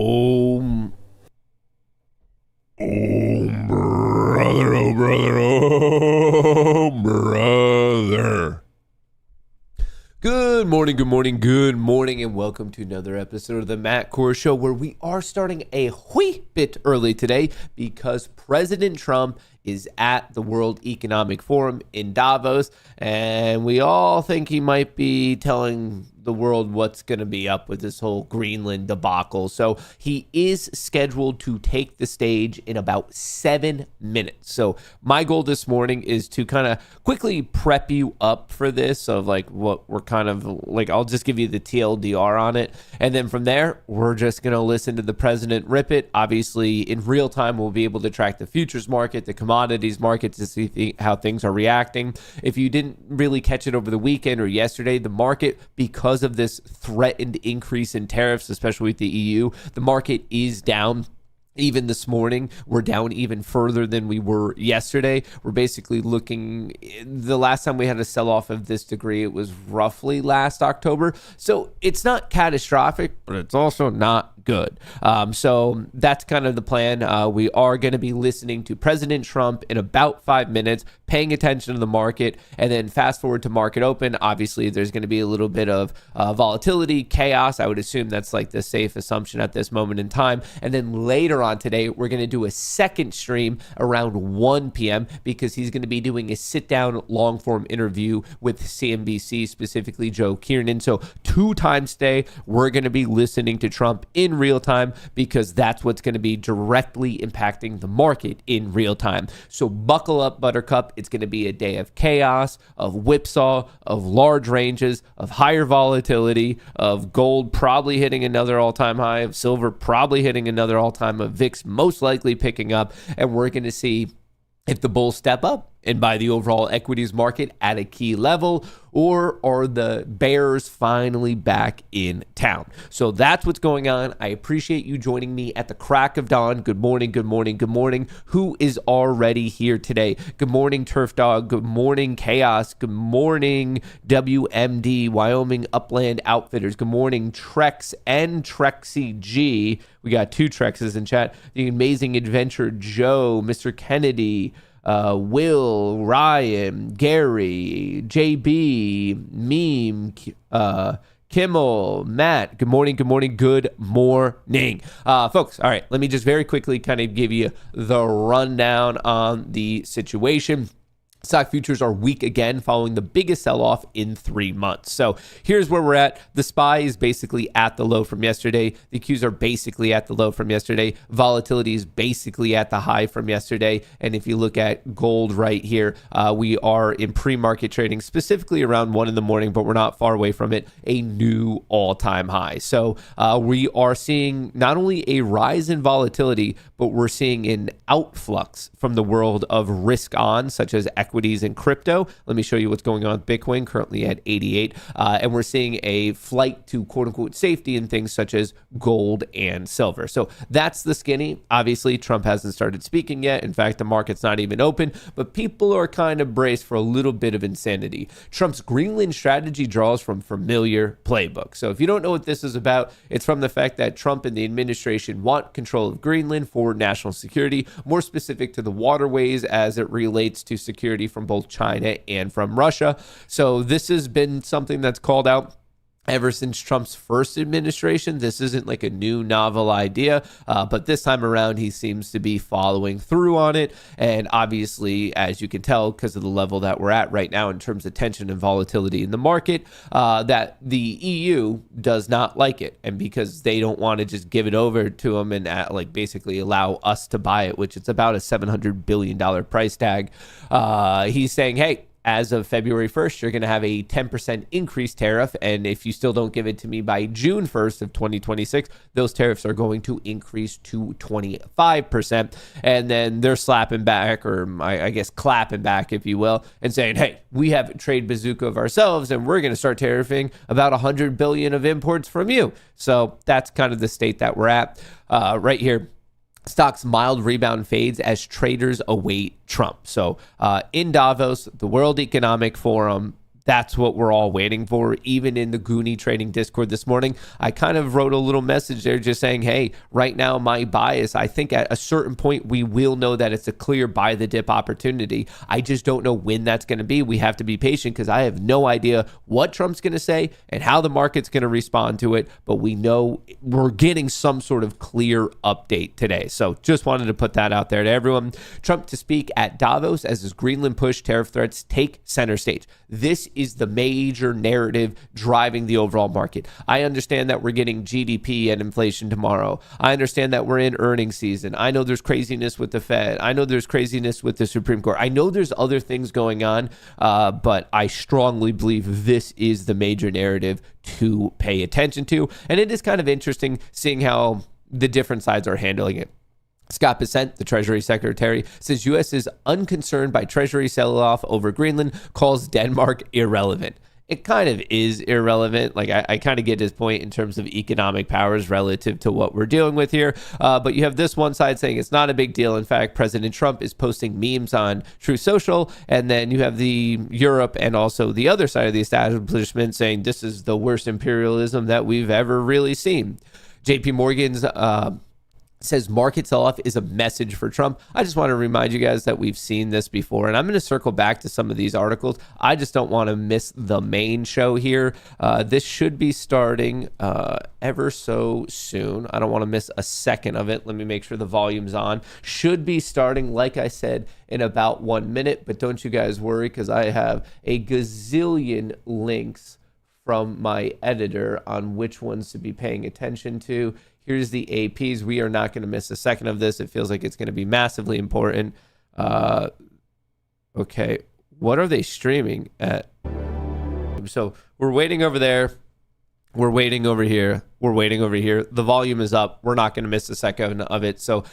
Oh, brother, oh, brother, oh, brother. Good morning, good morning, good morning, and welcome to another episode of the Matt Kohrs Show, where we are starting a wee bit early today because President Trump is at the World Economic Forum in Davos, and we all think he might be telling the world what's going to be up with this whole Greenland debacle. So he is scheduled to take the stage in about 7 minutes. So my goal this morning is to kind of quickly prep you up for this, of like what we're kind of like. I'll just give you the TLDR on it, and then from there we're just going to listen to the president rip it. Obviously in real time we'll be able to track the futures market, the commodities market, to see how things are reacting. If you didn't really catch it over the weekend or yesterday, the market, because of this threatened increase in tariffs, especially with the EU, the market is down. Even this morning, we're down even further than we were yesterday. We're basically looking, the last time we had a sell-off of this degree, it was roughly last October. So it's not catastrophic, but it's also not good. So that's kind of the plan. We are going to be listening to President Trump in about 5 minutes, paying attention to the market, and then fast forward to market open. Obviously, there's going to be a little bit of volatility, chaos. I would assume that's like the safe assumption at this moment in time. And then later on today, we're going to do a second stream around 1 p.m. because he's going to be doing a sit-down long-form interview with CNBC, specifically Joe Kiernan. So 2 times today, we're going to be listening to Trump in real time because that's what's going to be directly impacting the market in real time. So buckle up, Buttercup. It's going to be a day of chaos, of whipsaw, of large ranges, of higher volatility, of gold probably hitting another all-time high, of silver probably hitting another all-time, of VIX most likely picking up, and we're going to see if the bulls step up and buy the overall equities market at a key level, or are the bears finally back in town? So that's what's going on. I appreciate you joining me at the crack of dawn. Good morning, good morning, good morning. Who is already here today? Good morning, Turf Dog. Good morning, Chaos. Good morning, WMD, Wyoming Upland Outfitters. Good morning, Trex and Trexy G. We got 2 Trexes in chat. The Amazing Adventure Joe, Mr. Kennedy, Will, Ryan, Gary, JB, Meme, Kimmel, Matt. Good morning, good morning, good morning. Folks, all right, let me just very quickly kind of give you the rundown on the situation. Stock futures are weak again following the biggest sell-off in 3 months. So here's where we're at. The SPY is basically at the low from yesterday. The Qs are basically at the low from yesterday. Volatility is basically at the high from yesterday. And if you look at gold right here, we are in pre-market trading, specifically around 1 in the morning, but we're not far away from it, a new all-time high. So we are seeing not only a rise in volatility, but we're seeing an outflux from the world of risk on, such as equities and crypto. Let me show you what's going on with Bitcoin, currently at 88. And we're seeing a flight to quote unquote safety in things such as gold and silver. So that's the skinny. Obviously, Trump hasn't started speaking yet. In fact, the market's not even open, but people are kind of braced for a little bit of insanity. Trump's Greenland strategy draws from familiar playbook. So if you don't know what this is about, it's from the fact that Trump and the administration want control of Greenland for national security, more specific to the waterways as it relates to security from both China and from Russia. So this has been something that's called out ever since Trump's first administration. This isn't like a new novel idea, but this time around, he seems to be following through on it. And obviously, as you can tell, because of the level that we're at right now in terms of tension and volatility in the market, that the EU does not like it. And because they don't want to just give it over to them and like basically allow us to buy it, which it's about a $700 billion price tag, he's saying, hey, as of February 1st, you're going to have a 10% increased tariff. And if you still don't give it to me by June 1st of 2026, those tariffs are going to increase to 25%. And then they're slapping back, or I guess clapping back, if you will, and saying, hey, we have a trade bazooka of ourselves, and we're going to start tariffing about 100 billion of imports from you. So that's kind of the state that we're at right here. Stock's mild rebound fades as traders await Trump. So in Davos, the World Economic Forum, That's what we're all waiting for. Even in the Goonie trading Discord this morning, I kind of wrote a little message there just saying, hey, right now my bias, I think at a certain point we will know that it's a clear buy the dip opportunity. I just don't know when that's going to be. We have to be patient because I have no idea what Trump's going to say and how the market's going to respond to it. But we know we're getting some sort of clear update today. So just wanted to put that out there to everyone. Trump to speak at Davos as his Greenland push tariff threats take center stage. This is the major narrative driving the overall market. I understand that we're getting GDP and inflation tomorrow. I understand that we're in earnings season. I know there's craziness with the Fed. I know there's craziness with the Supreme Court. I know there's other things going on, but I strongly believe this is the major narrative to pay attention to. And it is kind of interesting seeing how the different sides are handling it. Scott Bessent, the Treasury Secretary, says U.S. is unconcerned by Treasury sell-off over Greenland, calls Denmark irrelevant. It kind of is irrelevant. Like I kind of get his point in terms of economic powers relative to what we're dealing with here. But you have this one side saying it's not a big deal. In fact, President Trump is posting memes on Truth Social. And then you have the Europe and also the other side of the establishment saying this is the worst imperialism that we've ever really seen. JP Morgan's says market sell-off is a message for Trump. I just want to remind you guys that we've seen this before, and I'm going to circle back to some of these articles. I just don't want to miss the main show here. This should be starting ever so soon. I don't want to miss a second of it. Let me make sure the volume's on. Should be starting, like I said, in about 1 minute, but don't you guys worry because I have a gazillion links from my editor on which ones to be paying attention to. Here's the APs. We are not going to miss a second of this. It feels like it's going to be massively important. Okay, what are they streaming at? So we're waiting over there. We're waiting over here. We're waiting over here. The volume is up. We're not going to miss a second of it. So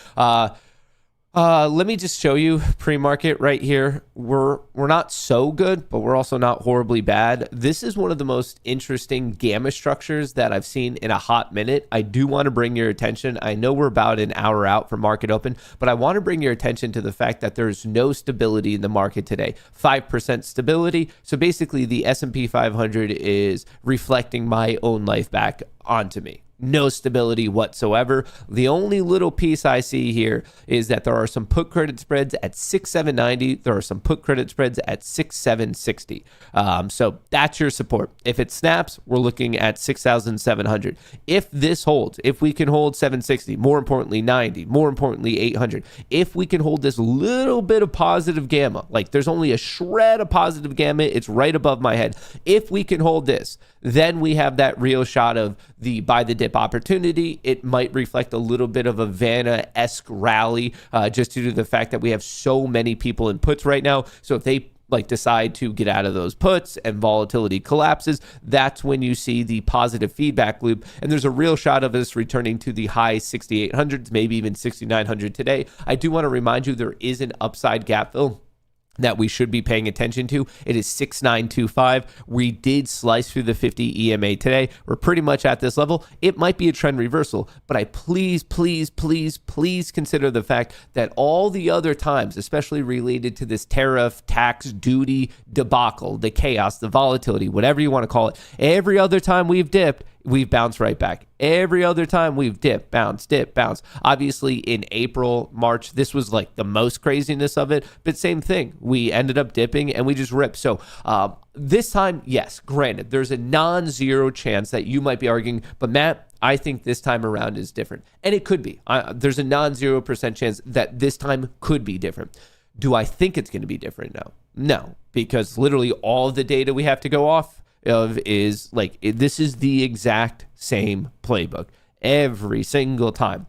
let me just show you pre-market right here. We're not so good, but we're also not horribly bad. This is one of the most interesting gamma structures that I've seen in a hot minute. I do want to bring your attention. I know we're about an hour out from market open, but I want to bring your attention to the fact that there's no stability in the market today. 5% stability. So basically the S&P 500 is reflecting my own life back onto me. No stability whatsoever. The only little piece I see here is that there are some put credit spreads at 6,790. There are some put credit spreads at 6,760. So that's your support. If it snaps, we're looking at 6,700. If this holds, if we can hold 760, more importantly 90, more importantly 800, if we can hold this little bit of positive gamma, like there's only a shred of positive gamma, it's right above my head. If we can hold this, then we have that real shot of the buy the dip opportunity. It might reflect a little bit of a Vanna-esque rally just due to the fact that we have so many people in puts right now. So if they decide to get out of those puts and volatility collapses, that's when you see the positive feedback loop. And there's a real shot of us returning to the high 6,800s, maybe even 6,900 today. I do want to remind you there is an upside gap fill that we should be paying attention to. It is 6,925. We did slice through the 50 EMA today. We're pretty much at this level. It might be a trend reversal, but I please consider the fact that all the other times, especially related to this tariff, tax, duty debacle, the chaos, the volatility, whatever you want to call it, every other time we've dipped, we've bounced right back. Every other time we've dipped, bounce, dip, bounce. Obviously in April, March, this was like the most craziness of it, but same thing. We ended up dipping and we just ripped. So this time, yes, granted, there's a non-zero chance that you might be arguing, but Matt, I think this time around is different. And it could be. There's a non-0% chance that this time could be different. Do I think it's going to be different? No, because literally all of the data we have to go off of is this is the exact same playbook every single time.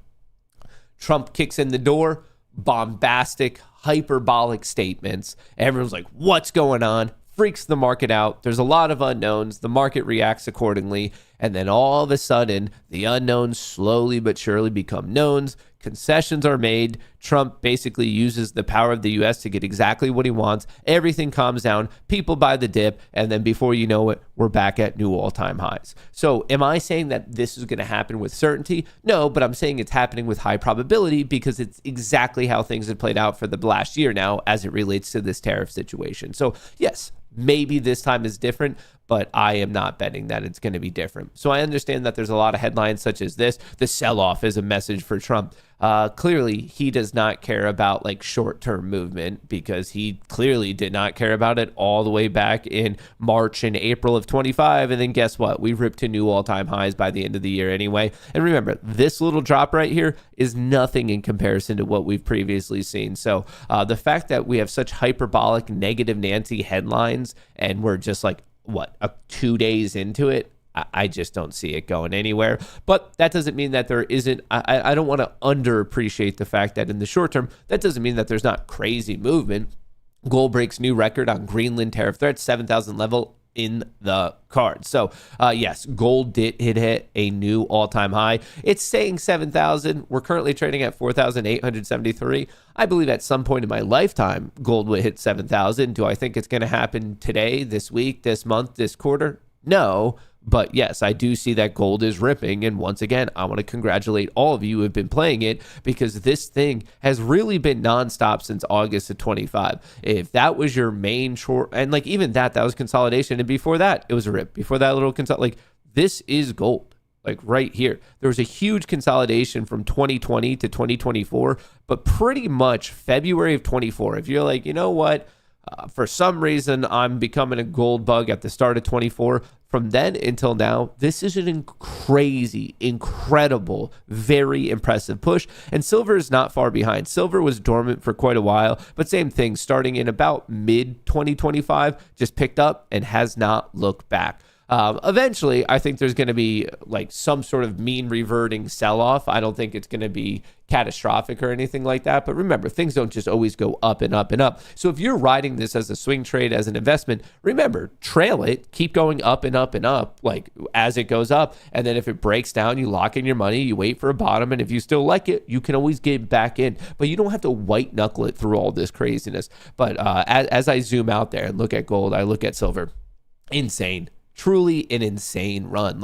Trump kicks in the door, bombastic, hyperbolic statements. Everyone's like, what's going on? Freaks the market out. There's a lot of unknowns. The market reacts accordingly. And then all of a sudden, the unknowns slowly but surely become knowns. Concessions are made. Trump basically uses the power of the U.S. to get exactly what he wants. Everything calms down. People buy the dip. And then before you know it, we're back at new all-time highs. So am I saying that this is going to happen with certainty? No, but I'm saying it's happening with high probability because it's exactly how things have played out for the last year now as it relates to this tariff situation. So yes, Maybe this time is different, but I am not betting that it's going to be different. So I understand that there's a lot of headlines such as this. The sell-off is a message for Trump. Clearly, he does not care about like short-term movement, because he clearly did not care about it all the way back in March and April of 25. And then guess what? We ripped to new all-time highs by the end of the year anyway. And remember, this little drop right here is nothing in comparison to what we've previously seen. So the fact that we have such hyperbolic negative Nancy headlines and we're just like, 2 days into it, I just don't see it going anywhere. But that doesn't mean that there isn't, I don't want to underappreciate the fact that in the short term, that doesn't mean that there's not crazy movement. Gold breaks new record on Greenland tariff. They're at 7,000 level in the card. So yes, gold did hit a new all-time high. It's staying 7,000. We're currently trading at 4,873. I believe at some point in my lifetime, gold will hit 7,000. Do I think it's going to happen today, this week, this month, this quarter? No. But yes, I do see that gold is ripping. And once again, I want to congratulate all of you who have been playing it, because this thing has really been nonstop since August of 25. If that was your main short, and like even that was consolidation. And before that, it was a rip. Before that little like this is gold. Like right here, there was a huge consolidation from 2020 to 2024, but pretty much February of 24. If you're like, you know what, for some reason, I'm becoming a gold bug at the start of 24. From then until now, this is an crazy, incredible, very impressive push. And silver is not far behind. Silver was dormant for quite a while, but same thing, starting in about mid 2025, just picked up and has not looked back. Eventually, I think there's going to be like some sort of mean reverting sell-off. I don't think it's going to be catastrophic or anything like that. But remember, things don't just always go up and up and up. So if you're riding this as a swing trade, as an investment, remember, trail it, keep going up and up and up, like as it goes up. And then if it breaks down, you lock in your money, you wait for a bottom. And if you still like it, you can always get back in. But you don't have to white knuckle it through all this craziness. But as I zoom out there and look at gold, I look at silver, insane. Truly an insane run.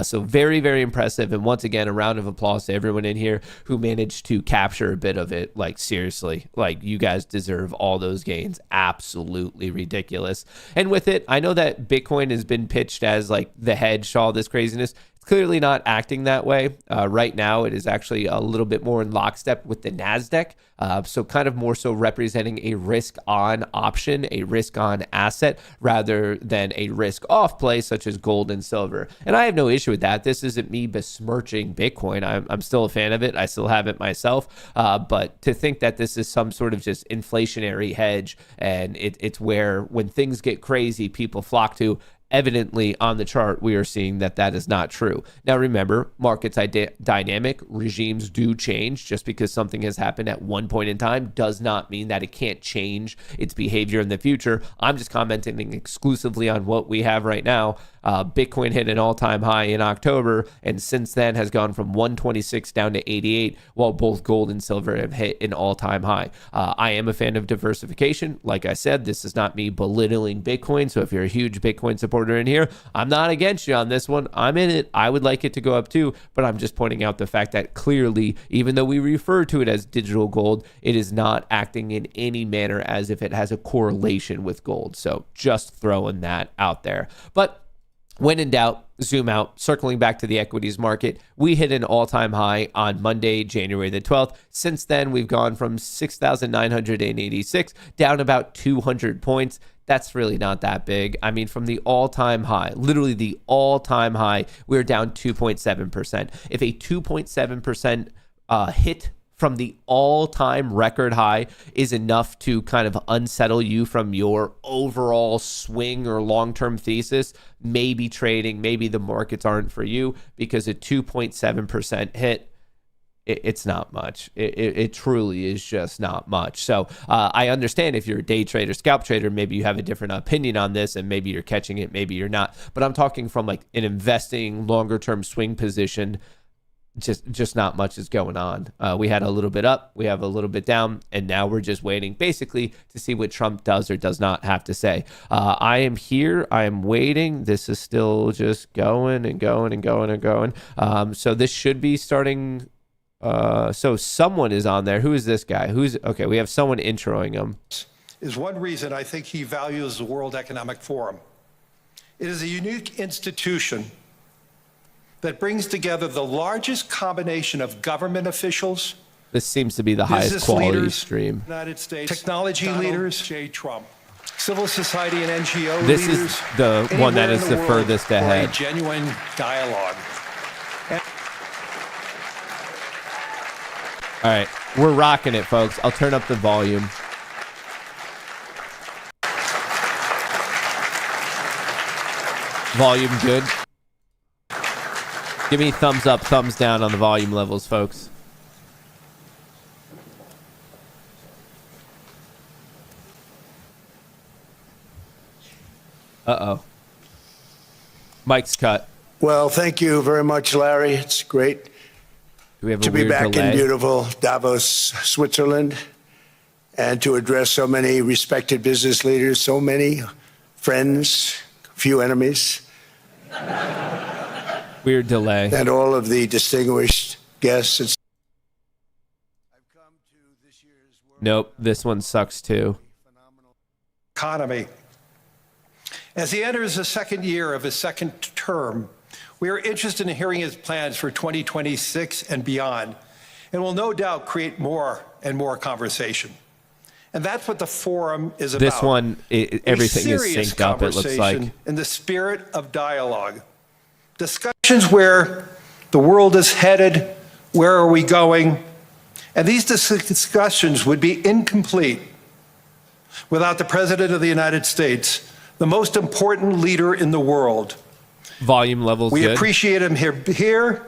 So very, very impressive. And once again, a round of applause to everyone in here who managed to capture a bit of it. Like seriously, like you guys deserve all those gains. Absolutely ridiculous. And with it, I know that Bitcoin has been pitched as like the hedge to all this craziness. It's clearly not acting that way. Right now, it is actually a little bit more in lockstep with the NASDAQ. So kind of more so representing a risk on option, a risk on asset, rather than a risk off play such as gold and silver. And I have no issue with that. This isn't me besmirching Bitcoin. I'm still a fan of it. I still have it myself. But to think that this is some sort of just inflationary hedge and it's where when things get crazy, people flock to, evidently on the chart, we are seeing that that is not true. Now, remember, markets dynamic, regimes do change. Just because something has happened at one point in time does not mean that it can't change its behavior in the future. I'm just commenting exclusively on what we have right now. Bitcoin hit an all-time high in October, and since then has gone from 126 down to 88, while both gold and silver have hit an all-time high. I am a fan of diversification. Like I said, this is not me belittling Bitcoin, so if you're a huge Bitcoin supporter in here, I'm not against you on this one. I'm in it. I would like it to go up too, but I'm just pointing out the fact that clearly, even though we refer to it as digital gold, it is not acting in any manner as if it has a correlation with gold. So just throwing that out there. But when in doubt, zoom out. Circling back to the equities market, we hit an all-time high on Monday, January the 12th. Since then, we've gone from 6,986 down about 200 points. That's really not that big. I mean, from the all-time high, literally the all-time high, we're down 2.7%. If a 2.7% hit from the all-time record high is enough to kind of unsettle you from your overall swing or long-term thesis, maybe trading, maybe the markets aren't for you, because a 2.7% hit, it's not much. It truly is just not much. So I understand if you're a day trader, scalp trader, maybe you have a different opinion on this and maybe you're catching it, maybe you're not. But I'm talking from like an investing longer-term swing position. Just not much is going on. We had a little bit up, we have a little bit down, and now we're just waiting basically to see what Trump does or does not have to say. I am here. I am waiting. This is still just going and going and going and going. So this should be starting. So someone is on there. Who is this guy? Okay, we have someone introing him. is one reason I think he values the World Economic Forum. It is a unique institution that brings together the largest combination of government officials, This seems to be the highest quality leaders, stream. United States, technology leaders, J. Trump, civil society and NGO This leaders. is the one that is the furthest ahead. A genuine dialogue. All right, we're rocking it, folks. I'll turn up the volume. Volume good. Give me thumbs up, thumbs down on the volume levels, folks. Uh-oh. Mike's cut. Well, thank you very much, Larry. It's great Do we have a to be weird back delay? in beautiful Davos, Switzerland, and to address so many respected business leaders, so many friends, few enemies, Weird delay. and all of the distinguished guests. Nope, this one sucks too. Economy. As he enters the second year of his second term, we are interested in hearing his plans for 2026 and beyond, and will no doubt create more and more conversation. And that's what the forum is about. This one, everything is Serious synced up, it looks like. conversation in the spirit of dialogue. Discussions where the world is headed, where are we going? And these discussions would be incomplete without the President of the United States, the most important leader in the world. Volume levels We good. appreciate him here.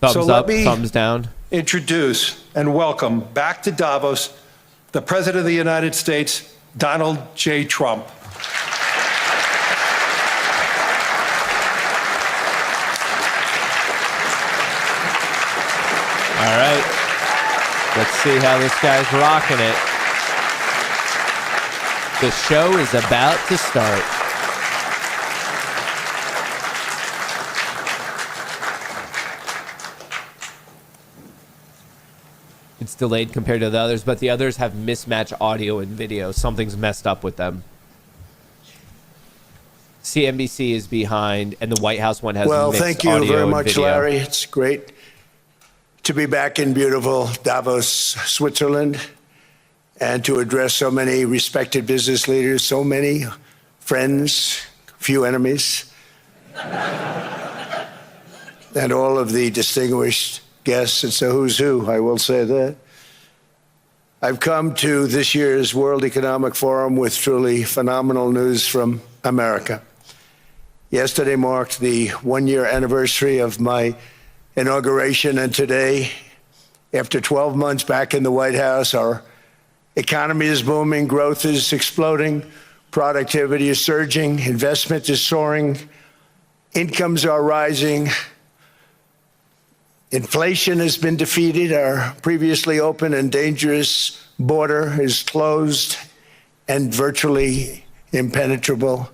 Thumbs So up, let me thumbs down. introduce and welcome back to Davos the President of the United States, Donald J. Trump. All right. Let's see how this guy's rocking it. The show is about to start. It's delayed compared to the others, but the others have mismatched audio and video. Something's messed up with them. CNBC is behind, and the White House one has Well, mixed thank you audio very and much, video. Larry. It's great to be back in beautiful Davos, Switzerland, and to address so many respected business leaders, so many friends, few enemies, and all of the distinguished guests. It's a who's who, I will say that. I've come to this year's World Economic Forum with truly phenomenal news from America. Yesterday marked the one-year anniversary of my inauguration, and today, after 12 months back in the White House, our economy is booming, growth is exploding, productivity is surging, investment is soaring, incomes are rising, inflation has been defeated, our previously open and dangerous border is closed and virtually impenetrable,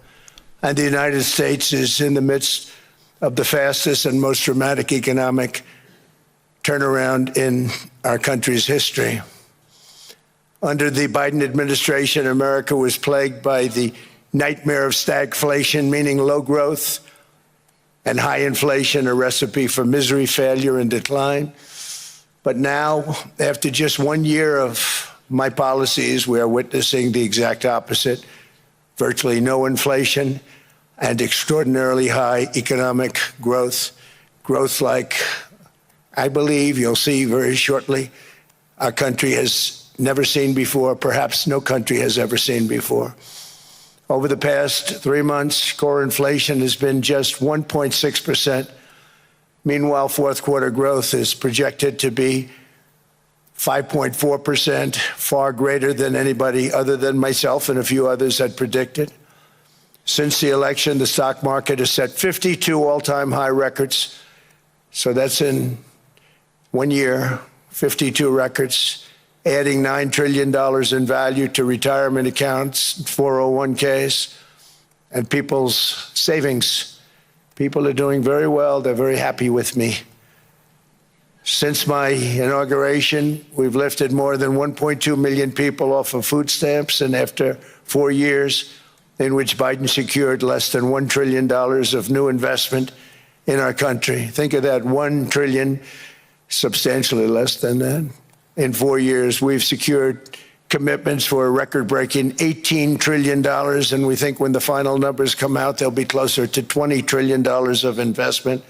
and the United States is in the midst of the fastest and most dramatic economic turnaround in our country's history. Under the Biden administration, America was plagued by the nightmare of stagflation, meaning low growth, and high inflation, a recipe for misery, failure, and decline. But now, after just 1 year of my policies, we are witnessing the exact opposite: virtually no inflation and extraordinarily high economic growth. Growth like I believe you'll see very shortly our country has never seen before, perhaps no country has ever seen before. Over the past 3 months, core inflation has been just 1.6%. Meanwhile, fourth quarter growth is projected to be 5.4%, far greater than anybody other than myself and a few others had predicted. Since the election, the stock market has set 52 all-time high records. So that's in 1 year, 52 records, adding $9 trillion in value to retirement accounts, 401ks, and people's savings. People are doing very well. They're very happy with me. Since my inauguration, we've lifted more than 1.2 million people off of food stamps, and after 4 years in which Biden secured less than $1 trillion of new investment in our country. Think of that, $1 trillion, substantially less than that. In 4 years, we've secured commitments for a record-breaking $18 trillion, and we think when the final numbers come out, they'll be closer to $20 trillion of investment.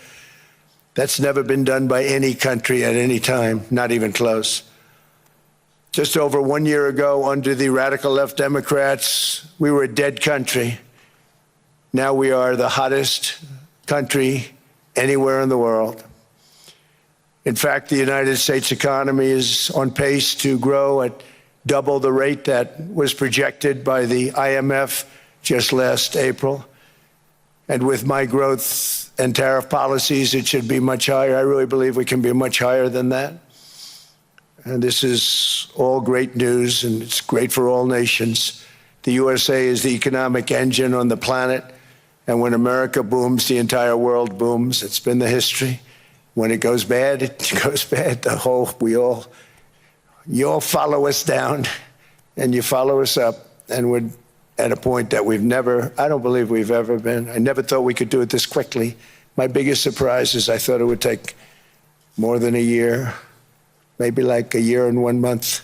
That's never been done by any country at any time, not even close. Just over 1 year ago, under the radical left Democrats, we were a dead country. Now we are the hottest country anywhere in the world. In fact, the United States economy is on pace to grow at double the rate that was projected by the IMF just last April. And with my growth and tariff policies, it should be much higher. I really believe we can be much higher than that. And this is all great news, and it's great for all nations. The USA is the economic engine on the planet, and when America booms, the entire world booms. It's been the history. When it goes bad, it goes bad. You all follow us down, and you follow us up, and we're at a point that I don't believe we've ever been. I never thought we could do it this quickly. My biggest surprise is I thought it would take more than a year, maybe like a year and 1 month.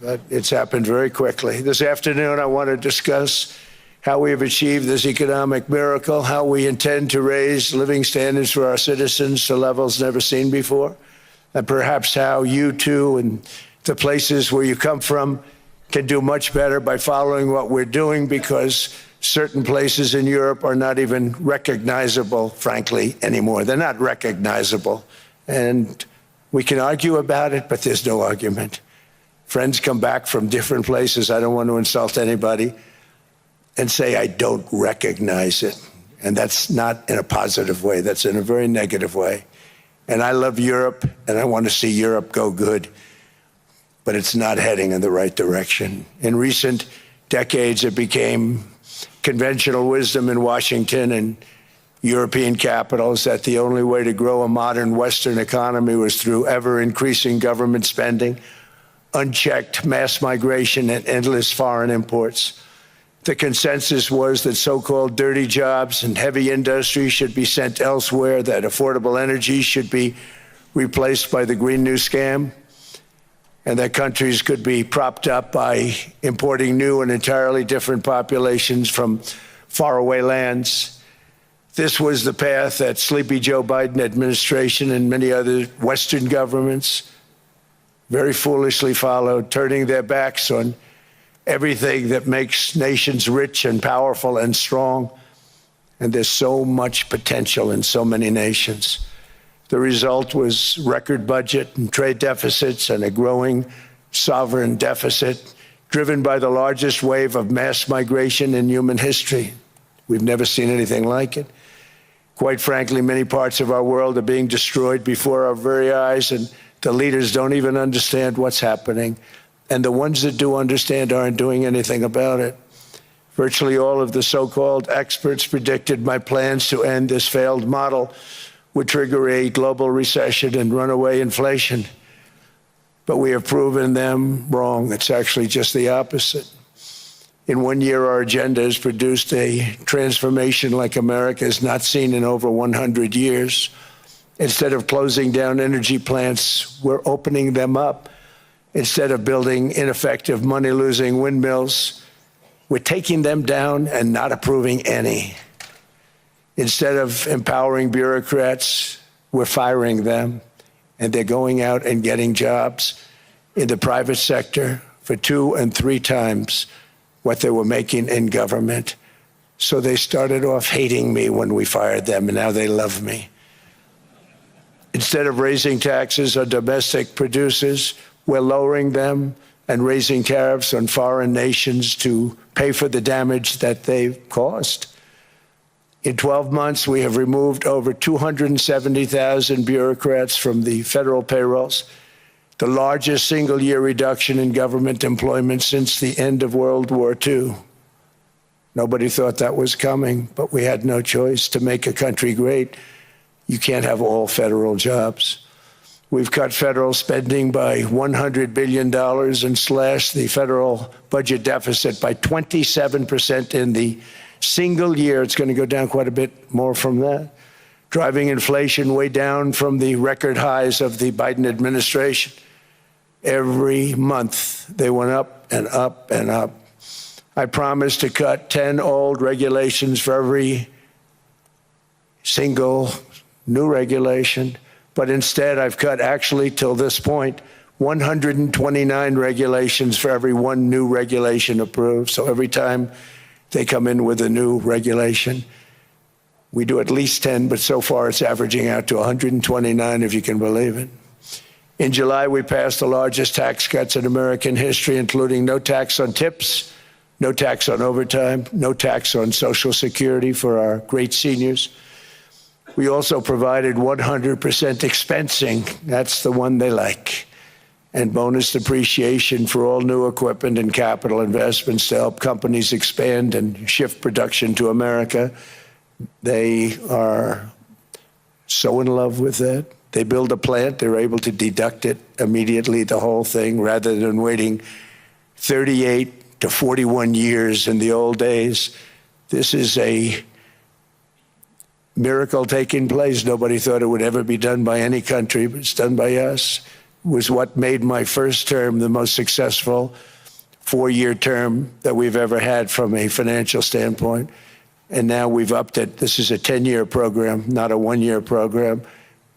But it's happened very quickly. This afternoon, I want to discuss how we have achieved this economic miracle, how we intend to raise living standards for our citizens to levels never seen before, and perhaps how you too and the places where you come from can do much better by following what we're doing, because certain places in Europe are not even recognizable, frankly, anymore. They're not recognizable. And we can argue about it, but there's no argument. Friends come back from different places. I don't want to insult anybody and say I don't recognize it. And that's not in a positive way. That's in a very negative way. And I love Europe, and I want to see Europe go good, but it's not heading in the right direction. In recent decades, it became conventional wisdom in Washington and European capitals that the only way to grow a modern Western economy was through ever-increasing government spending, unchecked mass migration, and endless foreign imports. The consensus was that so-called dirty jobs and heavy industry should be sent elsewhere, that affordable energy should be replaced by the Green New Scam, and that countries could be propped up by importing new and entirely different populations from faraway lands. This was the path that Sleepy Joe Biden administration and many other Western governments very foolishly followed, turning their backs on everything that makes nations rich and powerful and strong. And there's so much potential in so many nations. The result was record budget and trade deficits and a growing sovereign deficit driven by the largest wave of mass migration in human history. We've never seen anything like it. Quite frankly, many parts of our world are being destroyed before our very eyes, and the leaders don't even understand what's happening. And the ones that do understand aren't doing anything about it. Virtually all of the so-called experts predicted my plans to end this failed model would trigger a global recession and runaway inflation. But we have proven them wrong. It's actually just the opposite. In 1 year, our agenda has produced a transformation like America has not seen in over 100 years. Instead of closing down energy plants, we're opening them up. Instead of building ineffective, money-losing windmills, we're taking them down and not approving any. Instead of empowering bureaucrats, we're firing them, and they're going out and getting jobs in the private sector for 2 and 3 times what they were making in government. So they started off hating me when we fired them, and now they love me. Instead of raising taxes on domestic producers, we're lowering them and raising tariffs on foreign nations to pay for the damage that they've caused. In 12 months, we have removed over 270,000 bureaucrats from the federal payrolls, the largest single-year reduction in government employment since the end of World War II. Nobody thought that was coming, but we had no choice. To make a country great, You can't have all federal jobs. We've cut federal spending by $100 billion and slashed the federal budget deficit by 27% in the single year. It's going to go down quite a bit more from that, driving inflation way down from the record highs of the Biden administration. Every month, they went up and up and up. I promised to cut 10 old regulations for every single new regulation. But instead, I've cut, actually, till this point, 129 regulations for every one new regulation approved. So every time they come in with a new regulation, we do at least 10, but so far it's averaging out to 129, if you can believe it. In July, we passed the largest tax cuts in American history, including no tax on tips, no tax on overtime, no tax on Social Security for our great seniors. We also provided 100% expensing, that's the one they like, and bonus depreciation for all new equipment and capital investments to help companies expand and shift production to America. They are so in love with that. They build a plant, they're able to deduct it immediately, the whole thing, rather than waiting 38 to 41 years in the old days. This is a miracle taking place. Nobody thought it would ever be done by any country, but it's done by us. It was what made my first term the most successful four-year term that we've ever had from a financial standpoint. And now we've upped it. This is a 10-year program, not a one-year program,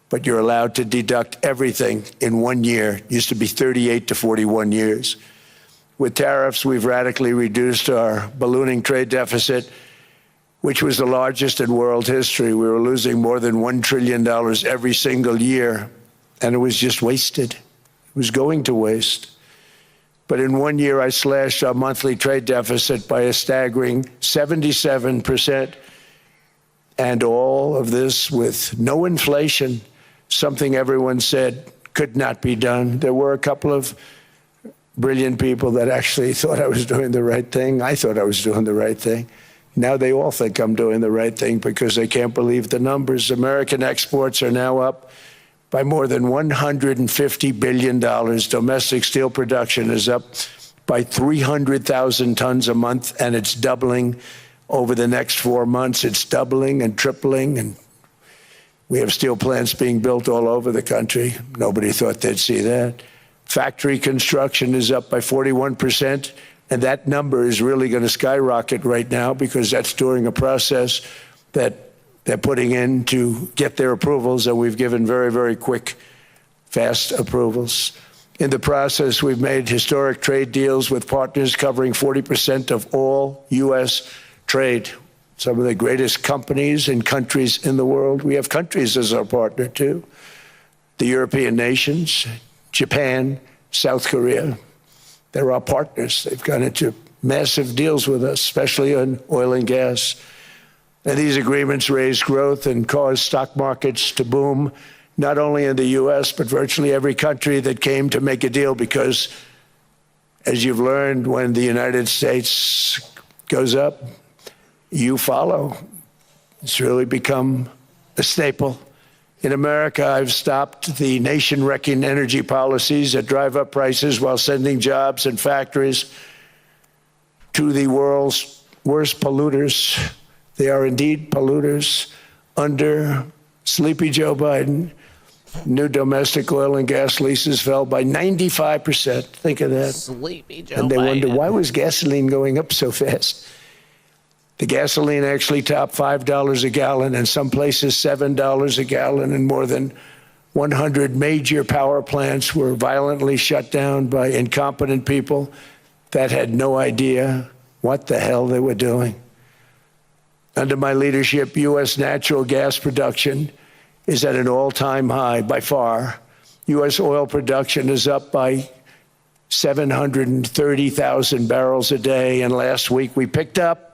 but you're allowed to deduct everything in 1 year. It used to be 38 to 41 years. With tariffs, we've radically reduced our ballooning trade deficit, which was the largest in world history. We were losing more than $1 trillion every single year, and it was just wasted. It was going to waste. But in 1 year, I slashed our monthly trade deficit by a staggering 77%, and all of this with no inflation, something everyone said could not be done. There were a couple of brilliant people that actually thought I was doing the right thing. I thought I was doing the right thing. Now they all think I'm doing the right thing because they can't believe the numbers. American exports are now up by more than $150 billion. Domestic steel production is up by 300,000 tons a month, and it's doubling over the next 4 months. It's doubling and tripling, and we have steel plants being built all over the country. Nobody thought they'd see that. Factory construction is up by 41%. And that number is really going to skyrocket right now because that's during a process that they're putting in to get their approvals, and we've given very, very quick, fast approvals. In the process, we've made historic trade deals with partners covering 40% of all U.S. trade. Some of the greatest companies and countries in the world. We have countries as our partner, too. The European nations, Japan, South Korea. They're our partners. They've gone into massive deals with us, especially on oil and gas. And these agreements raise growth and cause stock markets to boom, not only in the U.S., but virtually every country that came to make a deal, because, as you've learned, when the United States goes up, you follow. It's really become a staple. In America, I've stopped the nation-wrecking energy policies that drive up prices while sending jobs and factories to the world's worst polluters. They are indeed polluters. Under Sleepy Joe Biden, new domestic oil and gas leases fell by 95%. Think of that. Sleepy Joe And they wonder, Biden. why was gasoline going up so fast? The gasoline actually topped $5 a gallon, and some places $7 a gallon, and more than 100 major power plants were violently shut down by incompetent people that had no idea what the hell they were doing. Under my leadership, U.S. natural gas production is at an all-time high by far. U.S. oil production is up by 730,000 barrels a day, and last week we picked up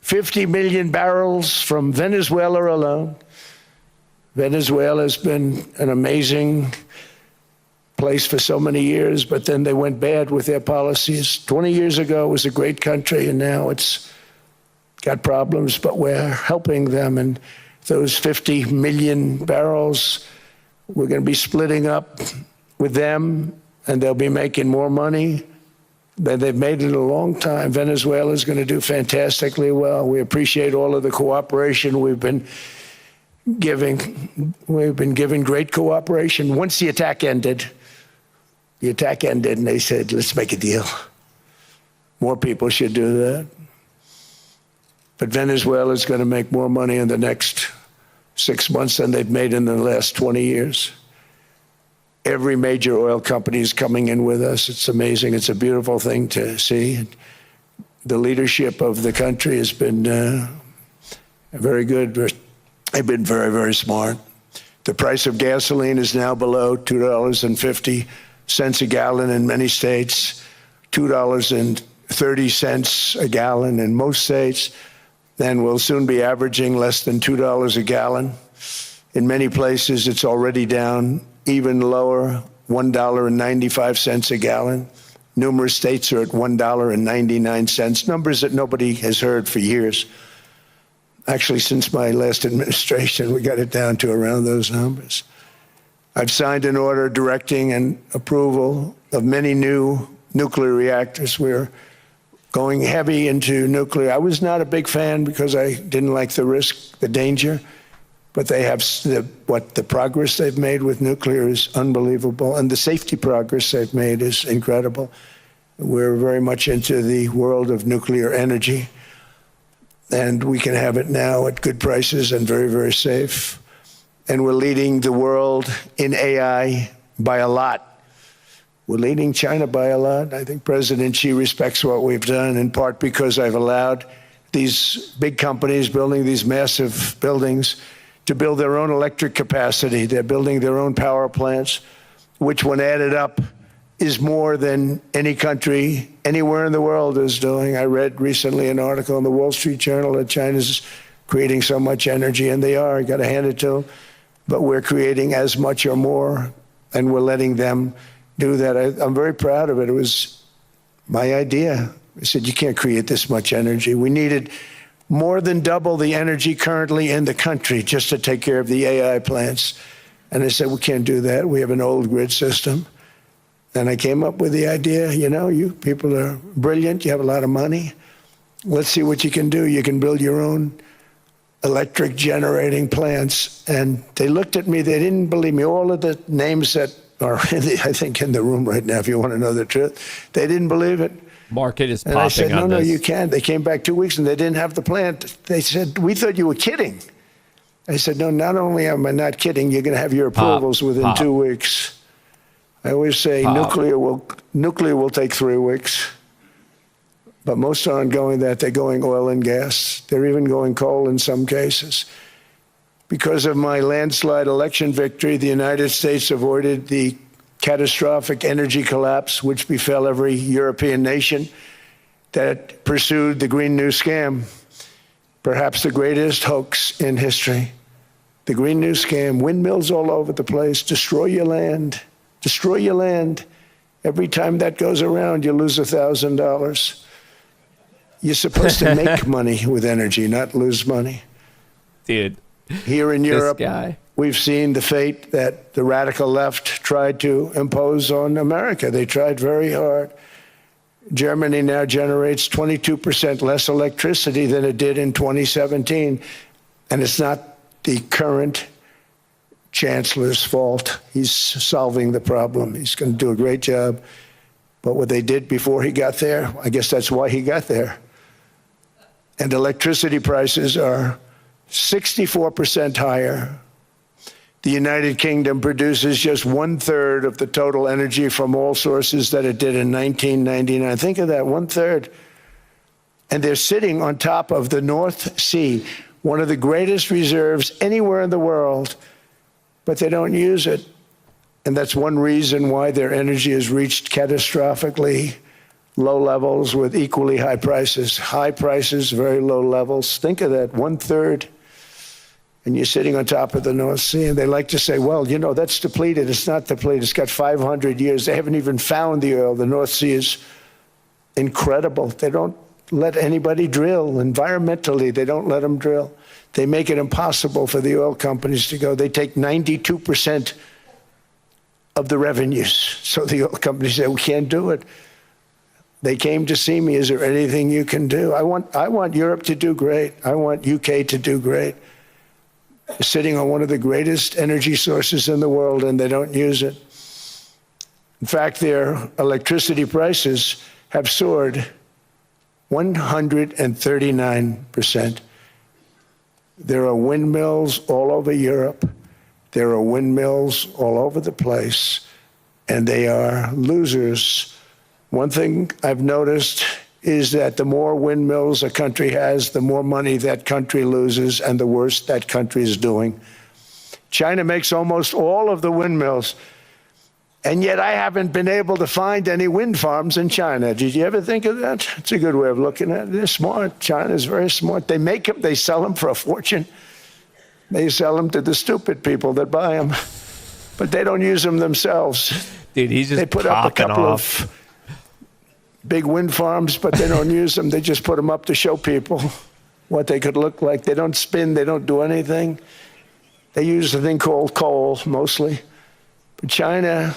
50 million barrels from Venezuela alone. Venezuela has been an amazing place for so many years, but then they went bad with their policies. 20 years ago, it was a great country, and now it's got problems, but we're helping them. And those 50 million barrels, we're going to be splitting up with them, and they'll be making more money than they've made in a long time. Venezuela is going to do fantastically well. We appreciate all of the cooperation we've been giving. We've been giving great cooperation. Once the attack ended, and they said, let's make a deal. More people should do that. But Venezuela is going to make more money in the next 6 months than they've made in the last 20 years. Every major oil company is coming in with us. It's amazing. It's a beautiful thing to see. The leadership of the country has been very good. They've been very, very smart. The price of gasoline is now below $2.50 a gallon in many states, $2.30 a gallon in most states. Then we'll soon be averaging less than $2 a gallon. In many places, it's already down even lower, $1.95 a gallon. Numerous states are at $1.99, numbers that nobody has heard for years. Actually, since my last administration, we got it down to around those numbers. I've signed an order directing and approval of many new nuclear reactors. We're going heavy into nuclear. I was not a big fan because I didn't like the risk, the danger, but they have the progress they've made with nuclear is unbelievable, and the safety progress they've made is incredible. We're very much into the world of nuclear energy, and we can have it now at good prices and very, very safe. And we're leading the world in AI by a lot. We're leading China by a lot. I think President Xi respects what we've done, in part because I've allowed these big companies building these massive buildings to build their own electric capacity. They're building their own power plants, which when added up is more than any country anywhere in the world is doing. I read recently an article in the Wall Street Journal that China's creating so much energy, and they are. You got to hand it to them. But we're creating as much or more, and we're letting them do that. I'm very proud of it. It was my idea. I said, you can't create this much energy. We needed more than double the energy currently in the country just to take care of the AI plants. And I said, we can't do that. We have an old grid system. And I came up with the idea, you people are brilliant. You have a lot of money. Let's see what you can do. You can build your own electric generating plants. And they looked at me. They didn't believe me. All of the names that are, I think, in the room right now, if you want to know the truth, they didn't believe it. Market is popping and I said, no, this. you can't. They came back 2 weeks and they didn't have the plant. They said, we thought you were kidding. I said, no, not only am I not kidding, you're going to have your approvals within 2 weeks. I always say nuclear will take 3 weeks, but most aren't going that. They're going oil and gas. They're even going coal in some cases. Because of my landslide election victory, the United States avoided the catastrophic energy collapse which befell every European nation that pursued the Green New Scam, perhaps the greatest hoax in history. The Green New Scam, windmills all over the place, destroy your land. Destroy your land. Every time that goes around, you lose $1,000. You're supposed to make money with energy, not lose money. Dude. Here in Europe, we've seen the fate that the radical left tried to impose on America. They tried very hard. Germany now generates 22% less electricity than it did in 2017. And it's not the current chancellor's fault. He's solving the problem. He's going to do a great job. But what they did before he got there, I guess that's why he got there. And electricity prices are 64% higher. The United Kingdom produces just 1/3 of the total energy from all sources that it did in 1999. Think of that, 1/3. And they're sitting on top of the North Sea, one of the greatest reserves anywhere in the world, but they don't use it. And that's one reason why their energy has reached catastrophically low levels with equally high prices. High prices, very low levels. Think of that, 1/3. And you're sitting on top of the North Sea, and they like to say, well, that's depleted. It's not depleted. It's got 500 years. They haven't even found the oil. The North Sea is incredible. They don't let anybody drill. Environmentally, they don't let them drill. They make it impossible for the oil companies to go. They take 92% of the revenues. So the oil companies say, we can't do it. They came to see me. Is there anything you can do? I want Europe to do great. I want UK to do great. They're sitting on one of the greatest energy sources in the world, and they don't use it. In fact, their electricity prices have soared 139%. There are windmills all over Europe. There are windmills all over the place, and they are losers. One thing I've noticed is that the more windmills a country has, the more money that country loses and the worse that country is doing. China makes almost all of the windmills, and yet I haven't been able to find any wind farms in China. Did you ever think of that? It's a good way of looking at it. They're smart. China's very smart. They make them, they sell them for a fortune. They sell them to the stupid people that buy them, but they don't use them themselves. Dude, he's just they put up a couple of big wind farms, but they don't use them. They just put them up to show people what they could look like. They don't spin. They don't do anything. They use a thing called coal mostly. But China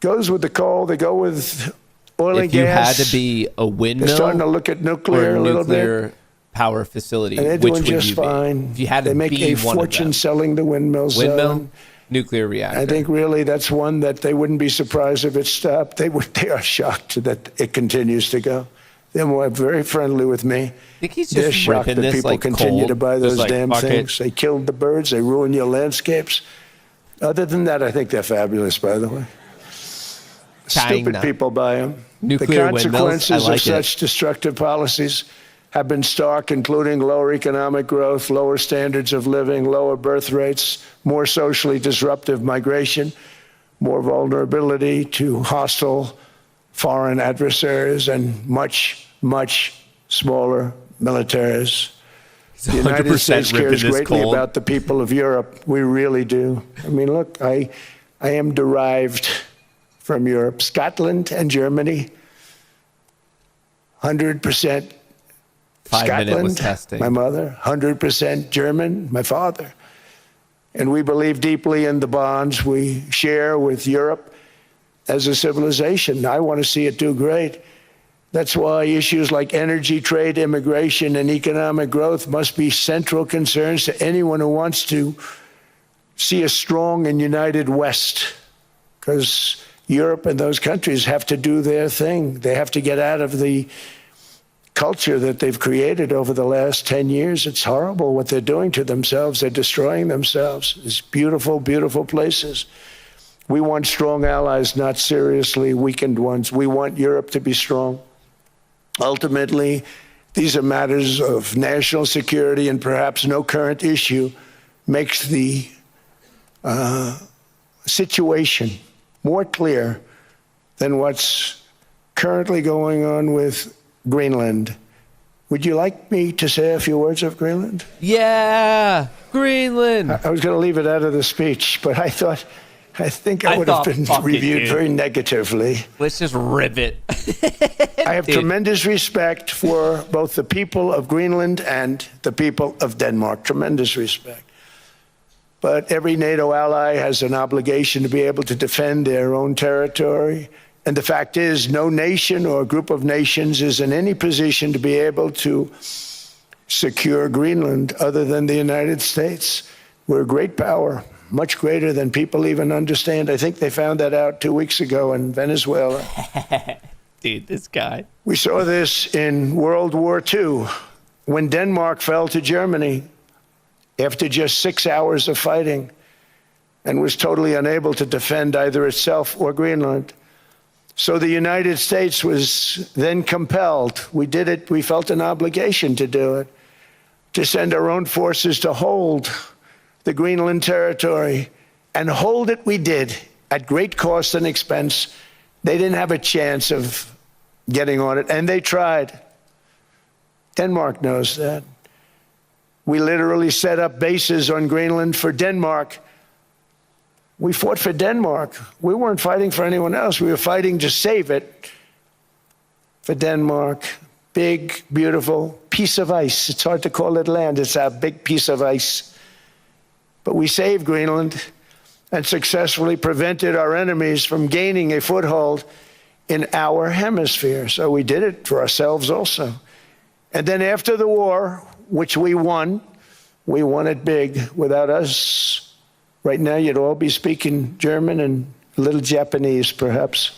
goes with the coal. They go with oil and gas. If you had to be a windmill, they're starting to look at nuclear a little bit. Power facility, and they're which doing would just you fine. Be? If you had to they make be a one fortune of them. selling the windmills. Windmill, nuclear reactor. I think really that's one that they wouldn't be surprised if it stopped. They are shocked that it continues to go. They're very friendly with me. I think he's They're just shocked ripping that this people like continue cold. to buy those Just damn like, things. They killed the birds. They ruin your landscapes. Other than that, I think they're fabulous, by the way. Stupid people buy them. Nuclear the consequences like of such destructive policies have been stark, including lower economic growth, lower standards of living, lower birth rates, more socially disruptive migration, more vulnerability to hostile foreign adversaries, and much, much smaller militaries. The United States cares greatly about the people of Europe. We really do. I mean, look, I am derived from Europe. Scotland and Germany, 100% Scotland, my mother, 100% German, my father. And we believe deeply in the bonds we share with Europe as a civilization. I want to see it do great. That's why issues like energy, trade, immigration, and economic growth must be central concerns to anyone who wants to see a strong and united West, because Europe and those countries have to do their thing. They have to get out of the culture that they've created over the last 10 years. It's horrible what they're doing to themselves. They're destroying themselves. It's beautiful, beautiful places. We want strong allies, not seriously weakened ones. We want Europe to be strong. Ultimately, these are matters of national security, and perhaps no current issue makes the situation more clear than what's currently going on with Greenland. Would you like me to say a few words of Greenland? Yeah, Greenland. I was going to leave it out of the speech, but I think I would have been reviewed very negatively. Let's just rip it. I have tremendous respect for both the people of Greenland and the people of Denmark. Tremendous respect. But every NATO ally has an obligation to be able to defend their own territory. And the fact is, no nation or group of nations is in any position to be able to secure Greenland other than the United States. We're a great power, much greater than people even understand. I think they found that out 2 weeks ago in Venezuela. Dude, this guy. We saw this in World War II when Denmark fell to Germany after just 6 hours of fighting and was totally unable to defend either itself or Greenland. So the United States was then compelled, we did it, we felt an obligation to do it, to send our own forces to hold the Greenland territory, and hold it we did at great cost and expense. They didn't have a chance of getting on it, and they tried. Denmark knows that. We literally set up bases on Greenland for Denmark. We fought for Denmark. We weren't fighting for anyone else. We were fighting to save it for Denmark. big, beautiful piece of ice. It's hard to call it land. It's a big piece of ice. But we saved Greenland and successfully prevented our enemies from gaining a foothold in our hemisphere. So we did it for ourselves also. And then after the war, which we won it big. Without us, right now you'd all be speaking German and a little Japanese, perhaps.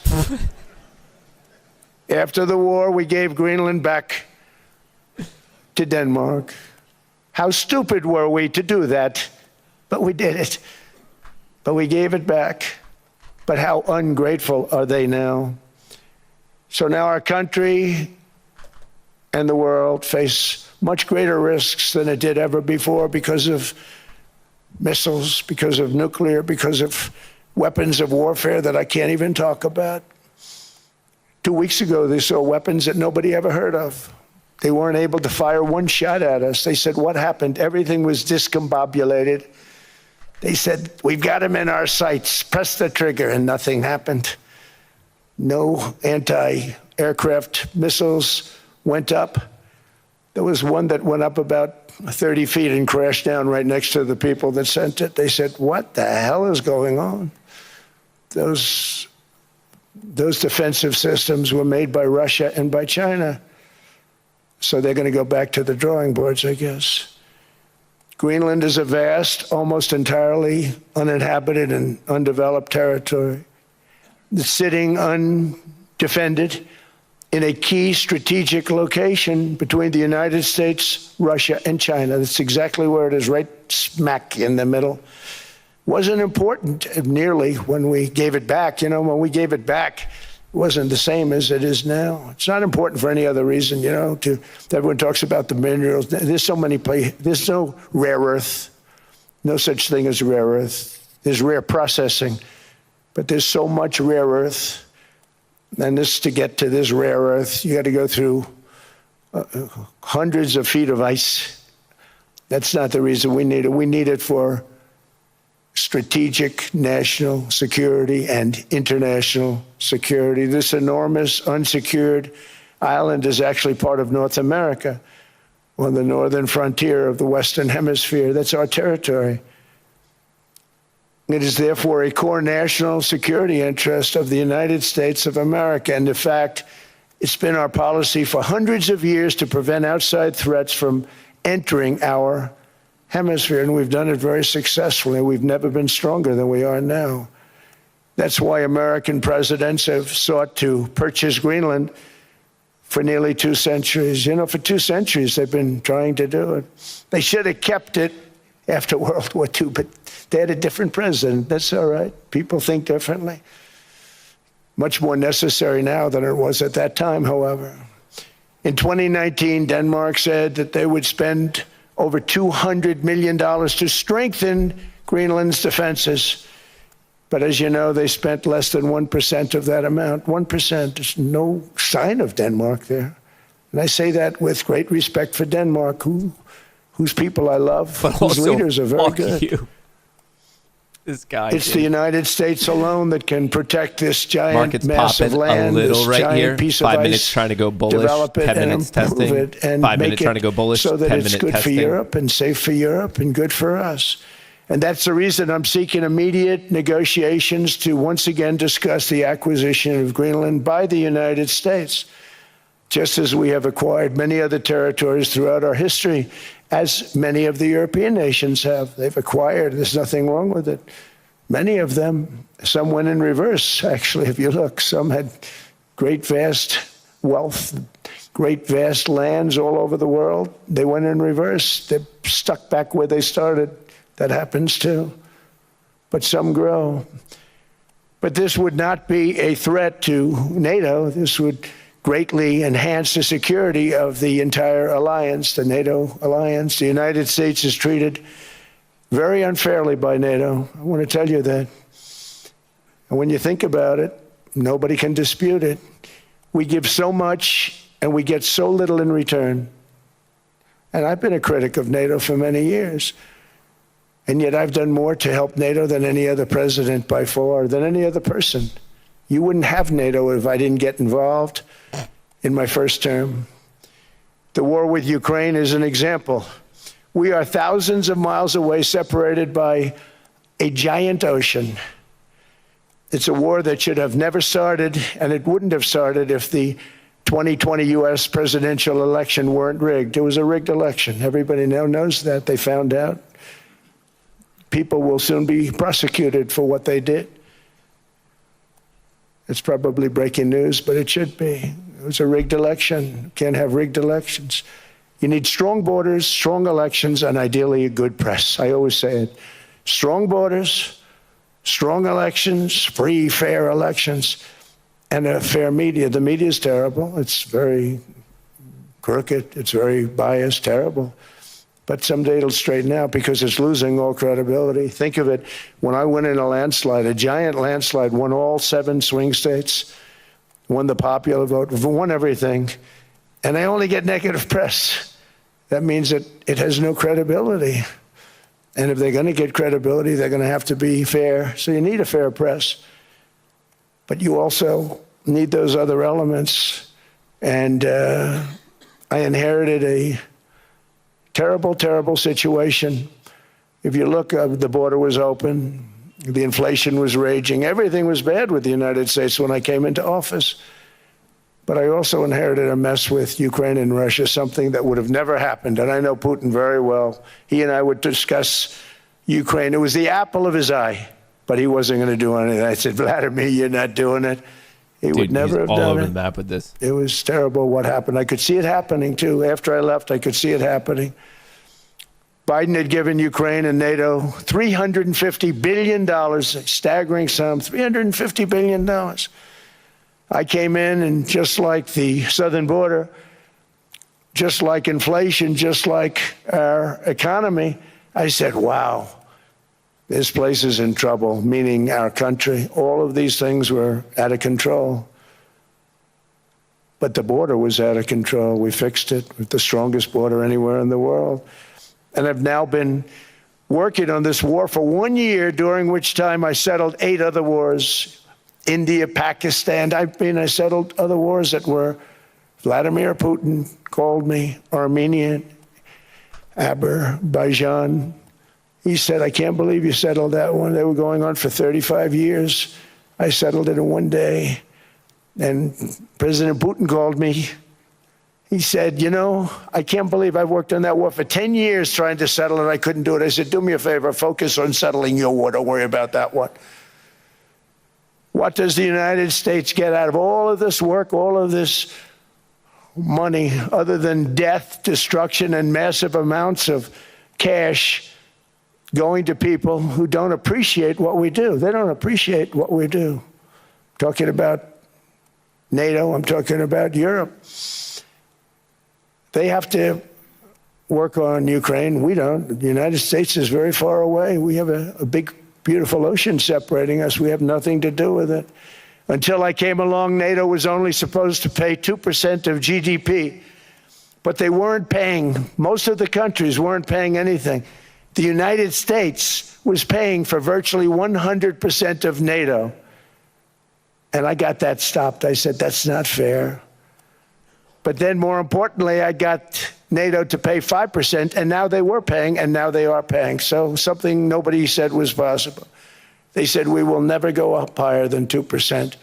After the war, we gave Greenland back to Denmark. How stupid were we to do that? But we did it. But we gave it back. But how ungrateful are they now? So now our country and the world face much greater risks than it did ever before because of missiles, because of nuclear, because of weapons of warfare that I can't even talk about. 2 weeks ago, they saw weapons that nobody ever heard of. They weren't able to fire one shot at us. They said, what happened? Everything was discombobulated. They said, we've got them in our sights. Press the trigger, and nothing happened. No anti-aircraft missiles went up. There was one that went up about 30 feet and crashed down right next to the people that sent it. They said, what the hell is going on? Those defensive systems were made by Russia and by China. So they're going to go back to the drawing boards, I guess. Greenland is a vast, almost entirely uninhabited and undeveloped territory. It's sitting undefended in a key strategic location between the United States, Russia, and China. That's exactly where it is, right smack in the middle. Wasn't important nearly when we gave it back. You know, when we gave it back, it wasn't the same as it is now. It's not important for any other reason, you know, everyone talks about the minerals. There's so many places. There's no rare earth, no such thing as rare earth. There's rare processing, but there's so much rare earth. And to get to this rare earth, you got to go through hundreds of feet of ice. That's not the reason we need it. We need it for strategic national security and international security. This enormous unsecured island is actually part of North America, on the northern frontier of the Western Hemisphere. That's our territory. It is therefore a core national security interest of the United States of America. And in fact, it's been our policy for hundreds of years to prevent outside threats from entering our hemisphere. And we've done it very successfully. We've never been stronger than we are now. That's why American presidents have sought to purchase Greenland for nearly 2 centuries. You know, for 2 centuries, they've been trying to do it. They should have kept it after World War II, but they had a different president. That's all right. People think differently. Much more necessary now than it was at that time, however. In 2019, Denmark said that they would spend over $200 million to strengthen Greenland's defenses. But as you know, they spent less than 1% of that amount. 1%. There's no sign of Denmark there. And I say that with great respect for Denmark, whose people I love, but whose also, leaders are very fuck good. You. This guy. It's the United States alone that can protect this giant Market's mass of popping land, a little this right giant here. piece of 5 ice, minutes trying to go bullish, develop it 10 and minutes improve testing, it, and 5 make minutes trying to go bullish, so that 10 it's minute good testing. for Europe and safe for Europe and good for us. And that's the reason I'm seeking immediate negotiations to once again discuss the acquisition of Greenland by the United States, just as we have acquired many other territories throughout our history, as many of the European nations have. They've acquired, there's nothing wrong with it. Many of them, some went in reverse, actually, if you look. Some had great, vast wealth, great, vast lands all over the world. They went in reverse. They're stuck back where they started. That happens too. But some grow. But this would not be a threat to NATO. This would greatly enhance the security of the entire alliance, the NATO alliance. The United States is treated very unfairly by NATO. I want to tell you that. And when you think about it, nobody can dispute it. We give so much and we get so little in return. And I've been a critic of NATO for many years. And yet I've done more to help NATO than any other president by far, than any other person. You wouldn't have NATO if I didn't get involved in my first term. The war with Ukraine is an example. We are thousands of miles away, separated by a giant ocean. It's a war that should have never started, and it wouldn't have started if the 2020 U.S. presidential election weren't rigged. It was a rigged election. Everybody now knows that. They found out. People will soon be prosecuted for what they did. It's probably breaking news, but it should be. It was a rigged election. You can't have rigged elections. You need strong borders, strong elections, and ideally a good press. I always say it. Strong borders, strong elections, free, fair elections, and a fair media. The media is terrible. It's very crooked. It's very biased, terrible. But someday it'll straighten out because it's losing all credibility. Think of it. When I went in a landslide, a giant landslide, won all 7 swing states, won the popular vote, won everything, and I only get negative press. That means that it has no credibility. And if they're going to get credibility, they're going to have to be fair. So you need a fair press. But you also need those other elements. And I inherited a terrible, terrible situation. If you look, the border was open. The inflation was raging. Everything was bad with the United States when I came into office. But I also inherited a mess with Ukraine and Russia, something that would have never happened. And I know Putin very well. He and I would discuss Ukraine. It was the apple of his eye, but he wasn't going to do anything. I said, Vladimir, you're not doing it. He would never have done it. All over the map with this. It was terrible what happened. I could see it happening, too. After I left, I could see it happening. Biden had given Ukraine and NATO $350 billion, a staggering sum, $350 billion. I came in, and just like the southern border, just like inflation, just like our economy, I said, wow, this place is in trouble, meaning our country. All of these things were out of control. But the border was out of control. We fixed it with the strongest border anywhere in the world. And I've now been working on this war for 1 year, during which time I settled 8 other wars. India, Pakistan. I settled other wars that were Vladimir Putin called me, Armenia, Azerbaijan. He said, I can't believe you settled that one. They were going on for 35 years. I settled it in 1 day. And President Putin called me. He said, you know, I can't believe I've worked on that war for 10 years trying to settle it. I couldn't do it. I said, do me a favor, focus on settling your war. Don't worry about that one. What does the United States get out of all of this work, all of this money, other than death, destruction, and massive amounts of cash going to people who don't appreciate what we do? They don't appreciate what we do. I'm talking about NATO. I'm talking about Europe. They have to work on Ukraine. We don't. The United States is very far away. We have a big, beautiful ocean separating us. We have nothing to do with it. Until I came along, NATO was only supposed to pay 2% of GDP, but they weren't paying. Most of the countries weren't paying anything. The United States was paying for virtually 100% of NATO. And I got that stopped. I said, that's not fair. But then, more importantly, I got NATO to pay 5%, and now they were paying, and now they are paying. So something nobody said was possible. They said, we will never go up higher than 2%.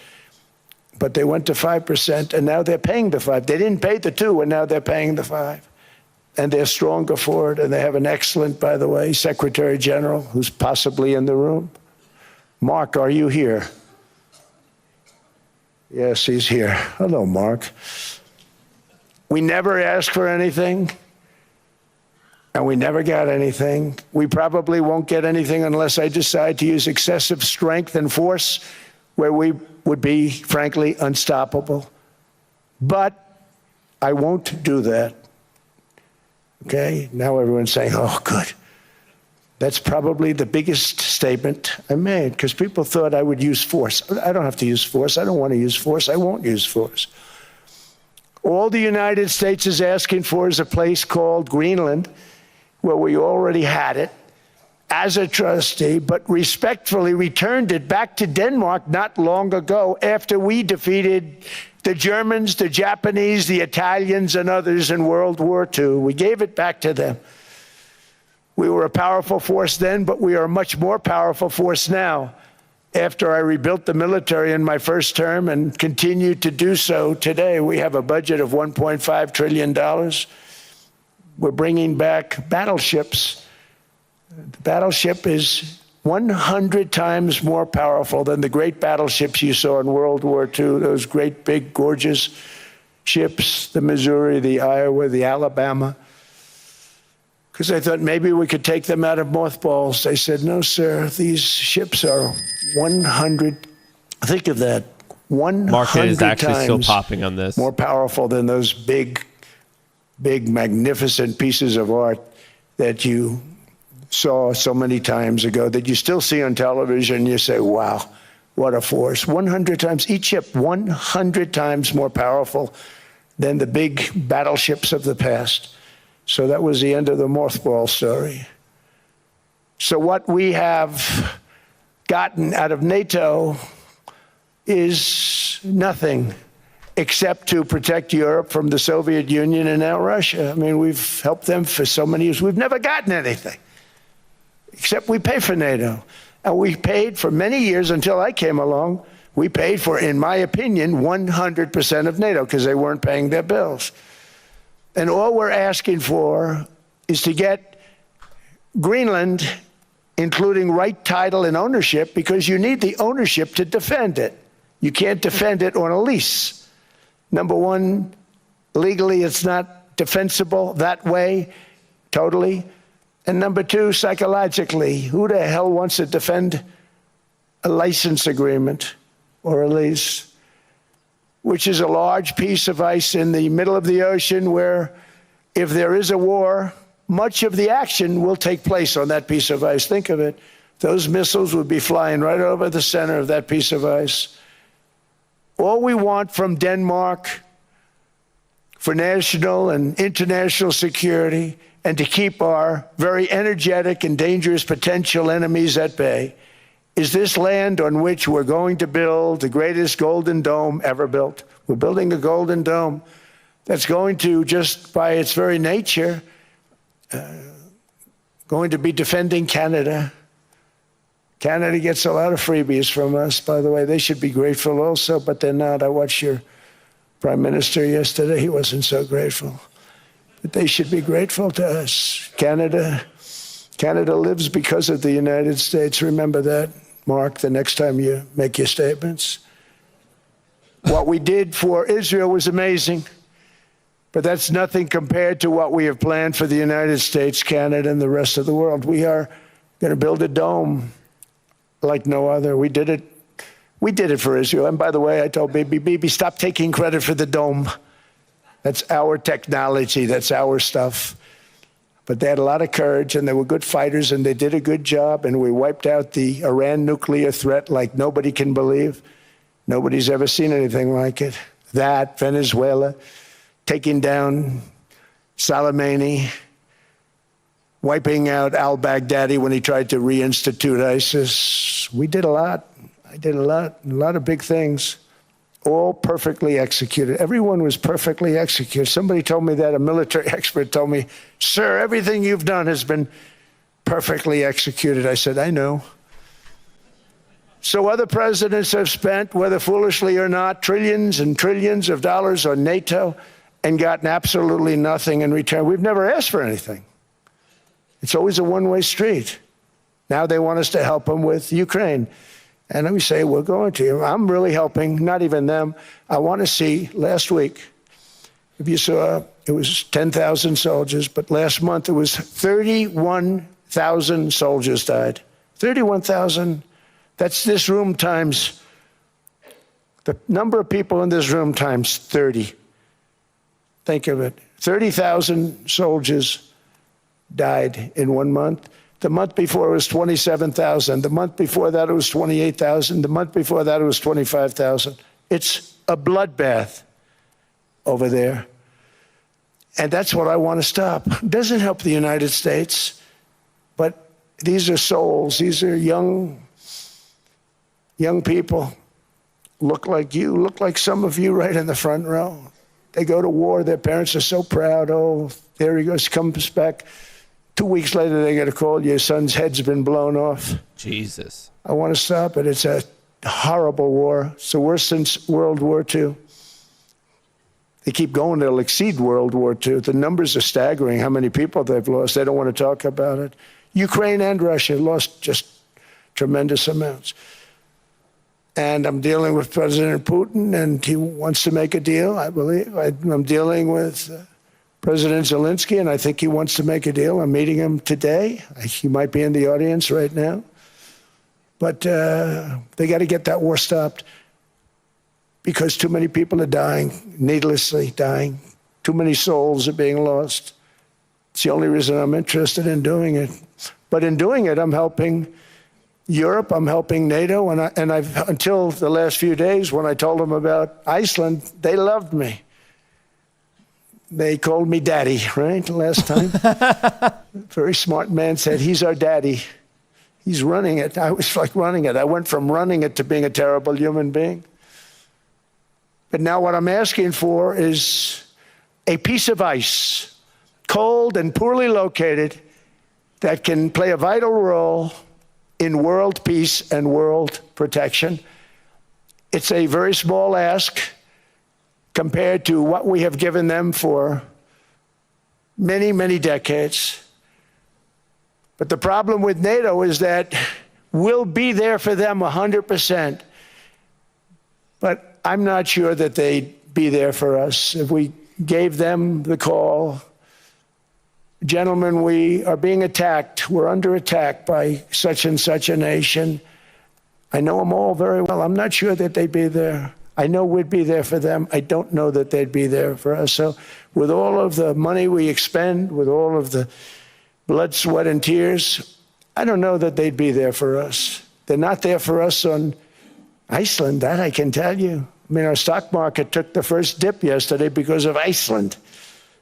But they went to 5%, and now they're paying the 5. They didn't pay the 2, and now they're paying the 5. And they're stronger for it, and they have an excellent, by the way, Secretary General, who's possibly in the room. Mark, are you here? Yes, he's here. Hello, Mark. We never asked for anything, and we never got anything. We probably won't get anything unless I decide to use excessive strength and force, where we would be, frankly, unstoppable. But I won't do that. Okay? Now everyone's saying, oh, good. That's probably the biggest statement I made, because people thought I would use force. I don't have to use force. I don't want to use force. I won't use force. All the United States is asking for is a place called Greenland, where we already had it. as a trustee, but respectfully returned it back to Denmark not long ago after we defeated the Germans, the Japanese, the Italians, and others in World War II. We gave it back to them. We were a powerful force then, but we are a much more powerful force now. After I rebuilt the military in my first term and continue to do so today, we have a budget of $1.5 trillion. We're bringing back battleships. The battleship is 100 times more powerful than the great battleships you saw in World War II, those great, big, gorgeous ships, the Missouri, the Iowa, the Alabama. Because I thought maybe we could take them out of mothballs. They said, no, sir, these ships are 100, think of that, 100 Market is actually still times popping on this. more powerful than those big, magnificent pieces of art that you saw so many times ago, that you still see on television. You say, wow, what a force. 100 times, each ship 100 times more powerful than the big battleships of the past. So that was the end of the mothball story. So what we have gotten out of NATO is nothing except to protect Europe from the Soviet Union and now Russia. I mean, we've helped them for so many years. We've never gotten anything, except we pay for NATO. And we paid for many years until I came along. We paid for, in my opinion, 100% of NATO because they weren't paying their bills. And all we're asking for is to get Greenland, including right title and ownership, because you need the ownership to defend it. You can't defend it on a lease. Number one, legally it's not defensible that way, totally. And number two, psychologically, who the hell wants to defend a license agreement or a lease, which is a large piece of ice in the middle of the ocean where if there is a war, much of the action will take place on that piece of ice. Think of it. Those missiles would be flying right over the center of that piece of ice. All we want from Denmark for national and international security and to keep our very energetic and dangerous potential enemies at bay is this land on which we're going to build the greatest golden dome ever built. We're building a golden dome that's going to, just by its very nature, going to be defending Canada. Canada gets a lot of freebies from us, by the way. They should be grateful also, but they're not. I watched your prime minister yesterday. He wasn't so grateful. But they should be grateful to us. Canada lives because of the United States. Remember that, Mark, the next time you make your statements. What we did for Israel was amazing, but that's nothing compared to what we have planned for the United States, Canada, and the rest of the world. We are going to build a dome like no other. We did it for Israel. And by the way, I told Bibi, stop taking credit for the dome. That's our technology. That's our stuff. But they had a lot of courage, and they were good fighters, and they did a good job, and we wiped out the Iran nuclear threat like nobody can believe. Nobody's ever seen anything like it. That, Venezuela, taking down Soleimani, wiping out al-Baghdadi when he tried to reinstitute ISIS. We did a lot. I did a lot of big things, all perfectly executed. Everyone was perfectly executed. Somebody told me that, a military expert told me, sir, everything you've done has been perfectly executed. I said, I know. So other presidents have spent, whether foolishly or not, trillions and trillions of dollars on NATO and gotten absolutely nothing in return. We've never asked for anything. It's always a one-way street. Now they want us to help them with Ukraine. And we say, we're going to. I'm really helping, not even them. I want to see, last week, if you saw, it was 10,000 soldiers, but last month it was 31,000 soldiers died. 31,000. That's this room times, the number of people in this room times 30. Think of it. 30,000 soldiers died in 1 month. The month before it was 27,000. The month before that it was 28,000. The month before that it was 25,000. It's a bloodbath over there. And that's what I want to stop. It doesn't help the United States, but these are souls. These are young people. Look like you, look like some of you right in the front row. They go to war. Their parents are so proud. Oh, there he goes, comes back. 2 weeks later, they get a call. Your son's head's been blown off. Jesus. I want to stop it. It's a horrible war. It's the worst since World War II. They keep going. They'll exceed World War II. The numbers are staggering, how many people they've lost. They don't want to talk about it. Ukraine and Russia lost just tremendous amounts. And I'm dealing with President Putin, and he wants to make a deal, I believe. I'm dealing with President Zelensky, and I think he wants to make a deal. I'm meeting him today. He might be in the audience right now. But they got to get that war stopped because too many people are dying, needlessly dying. Too many souls are being lost. It's the only reason I'm interested in doing it. But in doing it, I'm helping Europe, I'm helping NATO, and I've until the last few days when I told them about Iceland, they loved me. They called me daddy, right, last time. Very smart man said, he's our daddy. He's running it. I was like running it. I went from running it to being a terrible human being. But now what I'm asking for is a piece of ice, cold and poorly located, that can play a vital role in world peace and world protection. It's a very small ask compared to what we have given them for many, many decades. But the problem with NATO is that we'll be there for them 100%. But I'm not sure that they'd be there for us if we gave them the call. Gentlemen, we are being attacked. We're under attack by such and such a nation. I know them all very well. I'm not sure that they'd be there. I know we'd be there for them. I don't know that they'd be there for us. So with all of the money we expend, with all of the blood, sweat, and tears, I don't know that they'd be there for us. They're not there for us on Iceland, that I can tell you. I mean, our stock market took the first dip yesterday because of Iceland.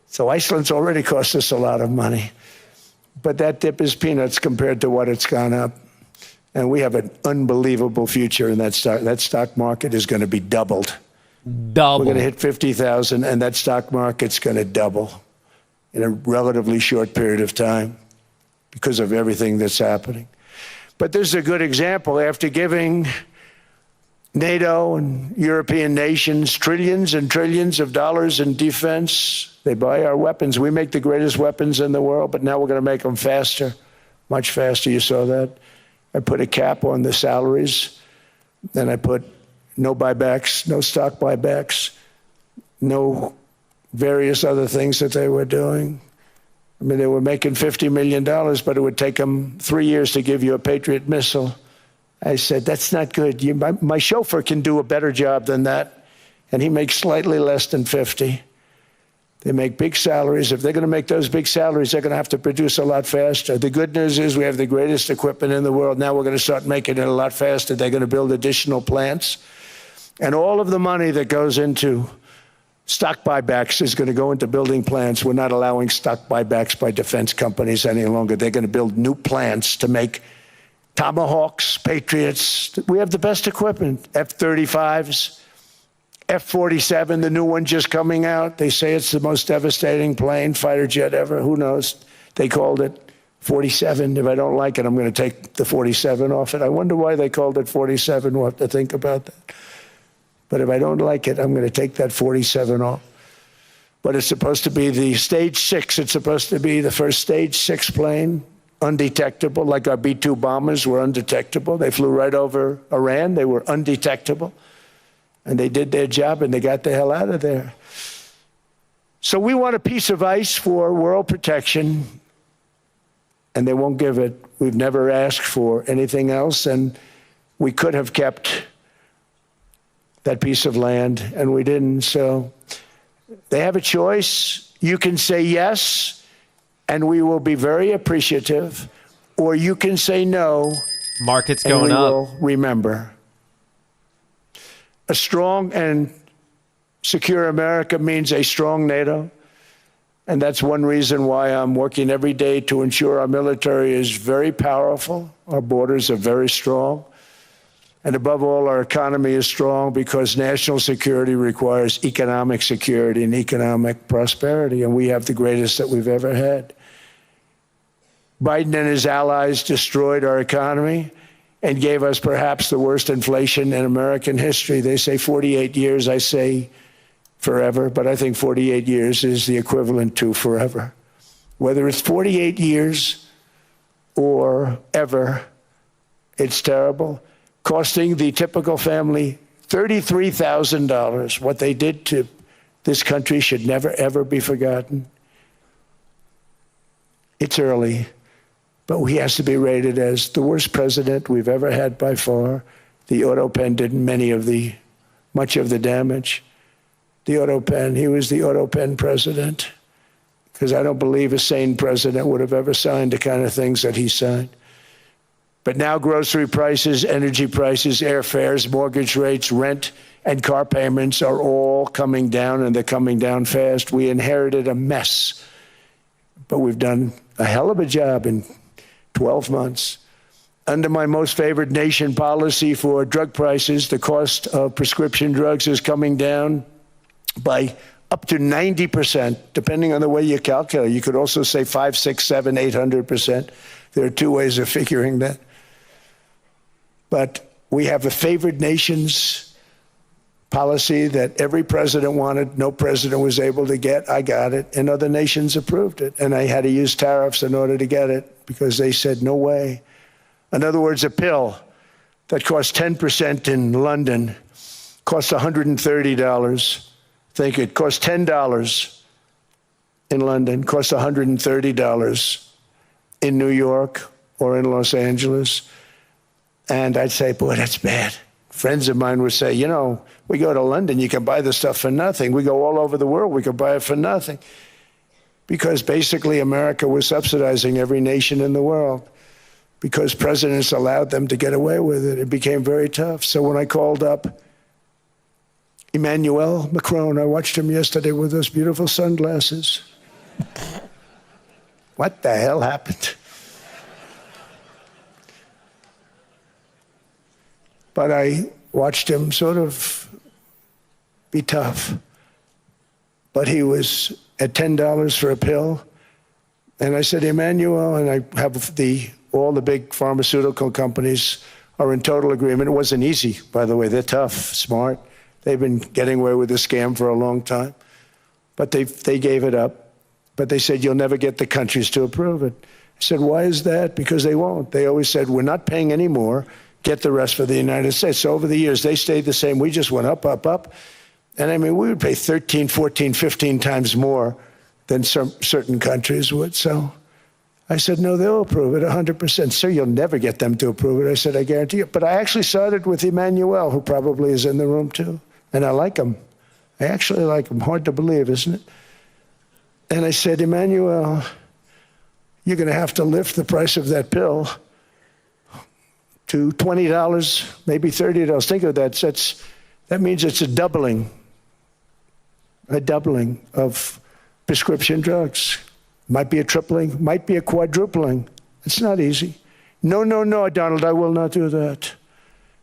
So Iceland's already cost us a lot of money. But that dip is peanuts compared to what it's gone up. And we have an unbelievable future in that stock. That stock market is going to be doubled. Double. We're going to hit 50,000, and that stock market's going to double in a relatively short period of time because of everything that's happening. But this is a good example. After giving NATO and European nations trillions and trillions of dollars in defense, they buy our weapons. We make the greatest weapons in the world, but now we're going to make them faster, much faster. You saw that. I put a cap on the salaries. Then I put no buybacks, no stock buybacks, no various other things that they were doing. I mean, they were making $50 million, but it would take them 3 years to give you a Patriot missile. I said, that's not good. My chauffeur can do a better job than that, and he makes slightly less than 50. They make big salaries. If they're going to make those big salaries, they're going to have to produce a lot faster. The good news is we have the greatest equipment in the world. Now we're going to start making it a lot faster. They're going to build additional plants. And all of the money that goes into stock buybacks is going to go into building plants. We're not allowing stock buybacks by defense companies any longer. They're going to build new plants to make Tomahawks, Patriots. We have the best equipment, F-35s. F-47, the new one just coming out. They say it's the most devastating plane, fighter jet ever. Who knows? They called it 47. If I don't like it, I'm going to take the 47 off it. I wonder why they called it 47. We'll have to think about that. But if I don't like it, I'm going to take that 47 off. But it's supposed to be the stage 6. It's supposed to be the first stage 6 plane, undetectable, like our B-2 bombers were undetectable. They flew right over Iran. They were undetectable. And they did their job, and they got the hell out of there. So we want a piece of ice for world protection, and they won't give it. We've never asked for anything else, and we could have kept that piece of land, and we didn't. So they have a choice. You can say yes, and we will be very appreciative, or you can say no. Market's going and we up. will remember. A strong and secure America means a strong NATO. And that's one reason why I'm working every day to ensure our military is very powerful, our borders are very strong, and above all, our economy is strong, because national security requires economic security and economic prosperity, and we have the greatest that we've ever had. Biden and his allies destroyed our economy and gave us perhaps the worst inflation in American history. They say 48 years, I say forever, but I think 48 years is the equivalent to forever. Whether it's 48 years or ever, it's terrible, costing the typical family $33,000. What they did to this country should never, ever be forgotten. It's early, but he has to be rated as the worst president we've ever had by far. The auto pen did much of the damage. The auto pen, he was the auto pen president, because I don't believe a sane president would have ever signed the kind of things that he signed. But now grocery prices, energy prices, airfares, mortgage rates, rent, and car payments are all coming down, and they're coming down fast. We inherited a mess, but we've done a hell of a job in 12 months. Under my most favored nation policy for drug prices, the cost of prescription drugs is coming down by up to 90%, depending on the way you calculate. You could also say 5, 6, 7, 800%. There are two ways of figuring that. But we have a favored nations policy that every president wanted, no president was able to get. I got it, and other nations approved it. And I had to use tariffs in order to get it, because they said, no way. In other words, a pill that costs 10% in London costs $130. Think it costs $10 in London, costs $130 in New York or in Los Angeles. And I'd say, boy, that's bad. Friends of mine would say, you know, we go to London, you can buy this stuff for nothing. We go all over the world, we can buy it for nothing. Because basically America was subsidizing every nation in the world, because presidents allowed them to get away with it. It became very tough. So when I called up Emmanuel Macron, I watched him yesterday with those beautiful sunglasses. What the hell happened? But I watched him sort of be tough. But he was at $10 for a pill. And I said, Emmanuel, and I have all the big pharmaceutical companies are in total agreement. It wasn't easy, by the way. They're tough, smart. They've been getting away with this scam for a long time. But they gave it up. But they said, you'll never get the countries to approve it. I said, why is that? Because they won't. They always said, we're not paying any more. Get the rest for the United States. So over the years, they stayed the same. We just went up, up, up. And I mean, we would pay 13, 14, 15 times more than certain countries would. So I said, no, they'll approve it 100%. Sir, you'll never get them to approve it. I said, I guarantee you. But I actually started with Emmanuel, who probably is in the room too. And I like him. I actually like him. Hard to believe, isn't it? And I said, Emmanuel, you're going to have to lift the price of that pill to $20, maybe $30. Think of that. That means it's a doubling of prescription drugs. Might be a tripling, might be a quadrupling. It's not easy. No, no, no, Donald, I will not do that.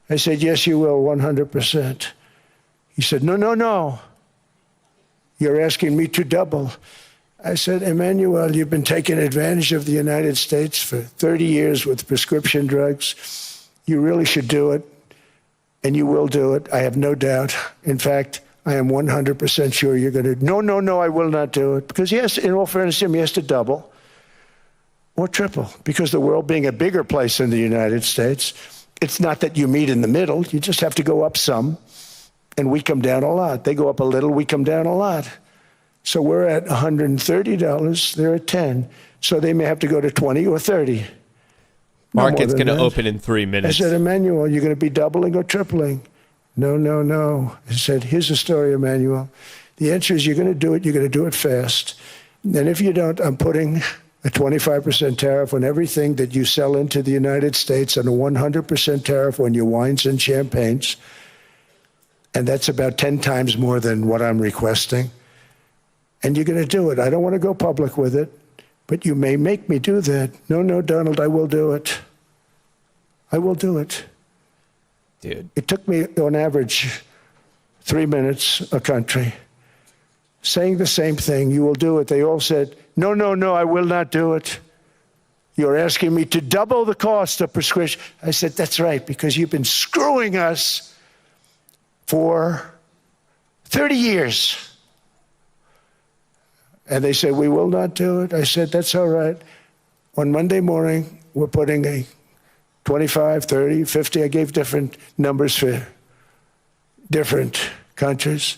I said, yes, you will, 100%. He said, no, no, no. You're asking me to double. I said, Emmanuel, you've been taking advantage of the United States for 30 years with prescription drugs. You really should do it, and you will do it. I have no doubt. In fact, I am 100% sure you're going to. No, no, no, I will not do it. Because yes, in all fairness to him, he has to double or triple. Because the world being a bigger place than the United States, it's not that you meet in the middle. You just have to go up some, and we come down a lot. They go up a little, we come down a lot. So we're at $130, they're at 10. So they may have to go to 20 or 30. Market's going to open in 3 minutes. I said, Emmanuel, you're going to be doubling or tripling? No, no, no. I said, here's the story, Emmanuel. The answer is you're going to do it. You're going to do it fast. And if you don't, I'm putting a 25% tariff on everything that you sell into the United States and a 100% tariff on your wines and champagnes. And that's about 10 times more than what I'm requesting. and you're going to do it. I don't want to go public with it, but you may make me do that. No, Donald, I will do it. I will do it. Dude. It took me, on average, 3 minutes a country, saying the same thing. You will do it. They all said, no, I will not do it. You're asking me to double the cost of prescription. I said, that's right, because you've been screwing us for 30 years. And they said, we will not do it. I said, that's all right. On Monday morning, we're putting a 25, 30, 50, I gave different numbers for different countries.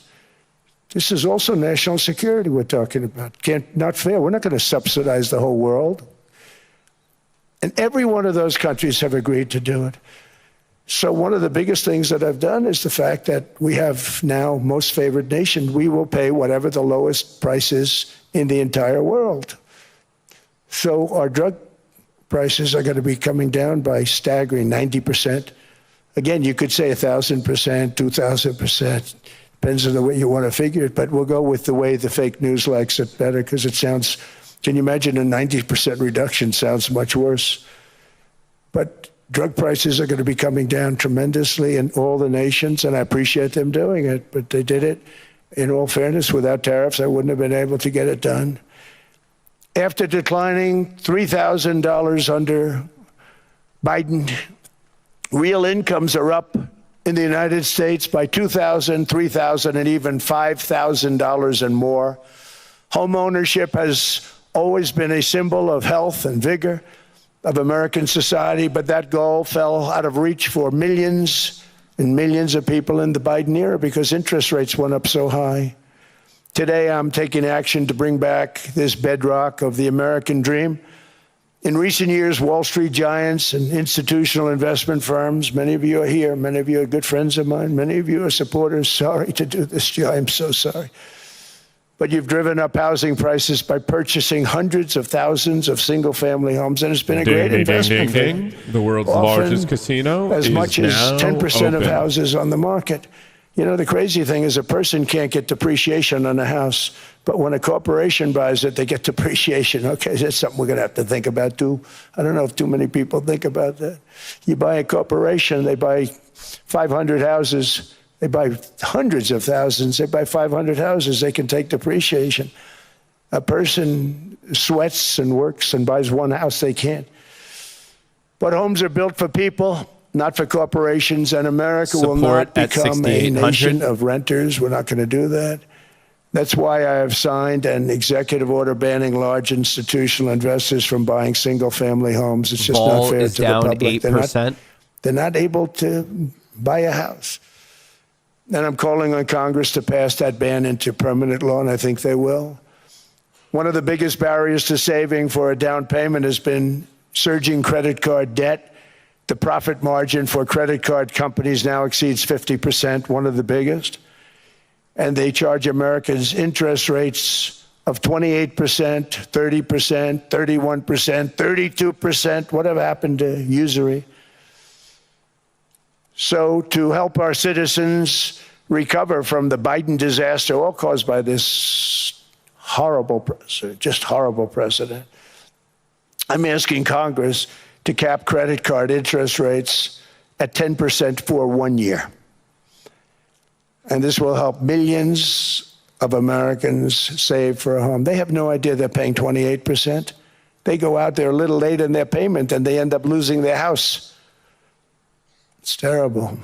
This is also national security we're talking about. Not fair. We're not going to subsidize the whole world. And every one of those countries have agreed to do it. So one of the biggest things that I've done is the fact that we have now most favored nation. We will pay whatever the lowest price is in the entire world. So our drug prices are going to be coming down by staggering 90%. Again, you could say 1,000%, 2,000%. Depends on the way you want to figure it, but we'll go with the way the fake news likes it better because it sounds, can you imagine a 90% reduction sounds much worse. But drug prices are going to be coming down tremendously in all the nations, and I appreciate them doing it, but they did it. In all fairness, without tariffs, I wouldn't have been able to get it done. After declining $3,000 under Biden, real incomes are up in the United States by $2,000, $3,000, and even $5,000 and more. Home ownership has always been a symbol of health and vigor of American society, but that goal fell out of reach for millions and millions of people in the Biden era because interest rates went up so high. Today, I'm taking action to bring back this bedrock of the American dream. In recent years, Wall Street giants and institutional investment firms, many of you are here, many of you are good friends of mine, many of you are supporters. Sorry to do this to you, I'm so sorry. But you've driven up housing prices by purchasing hundreds of thousands of single-family homes, and it's been a great investment. Ding. The world's largest casino as much as 10% of open. houses on the market. You know, the crazy thing is a person can't get depreciation on a house, but when a corporation buys it, they get depreciation. Okay, that's something we're going to have to think about, too. I don't know if too many people think about that. You buy a corporation, they buy 500 houses. They buy hundreds of thousands. They buy 500 houses. They can take depreciation. A person sweats and works and buys one house, they can't. But homes are built for people, not for corporations, and America will not become a nation of renters. We're not going to do that. That's why I have signed an executive order banning large institutional investors from buying single-family homes. It's just not fair to the public. 8%. They're not able to buy a house. And I'm calling on Congress to pass that ban into permanent law, and I think they will. One of the biggest barriers to saving for a down payment has been surging credit card debt. The profit margin for credit card companies now exceeds 50%, one of the biggest. And they charge Americans interest rates of 28%, 30%, 31%, 32%. Whatever happened to usury? So to help our citizens recover from the Biden disaster, all caused by this horrible precedent, I'm asking Congress to cap credit card interest rates at 10% for 1 year. And this will help millions of Americans save for a home. They have no idea they're paying 28%. They go out there a little late in their payment and they end up losing their house. It's terrible.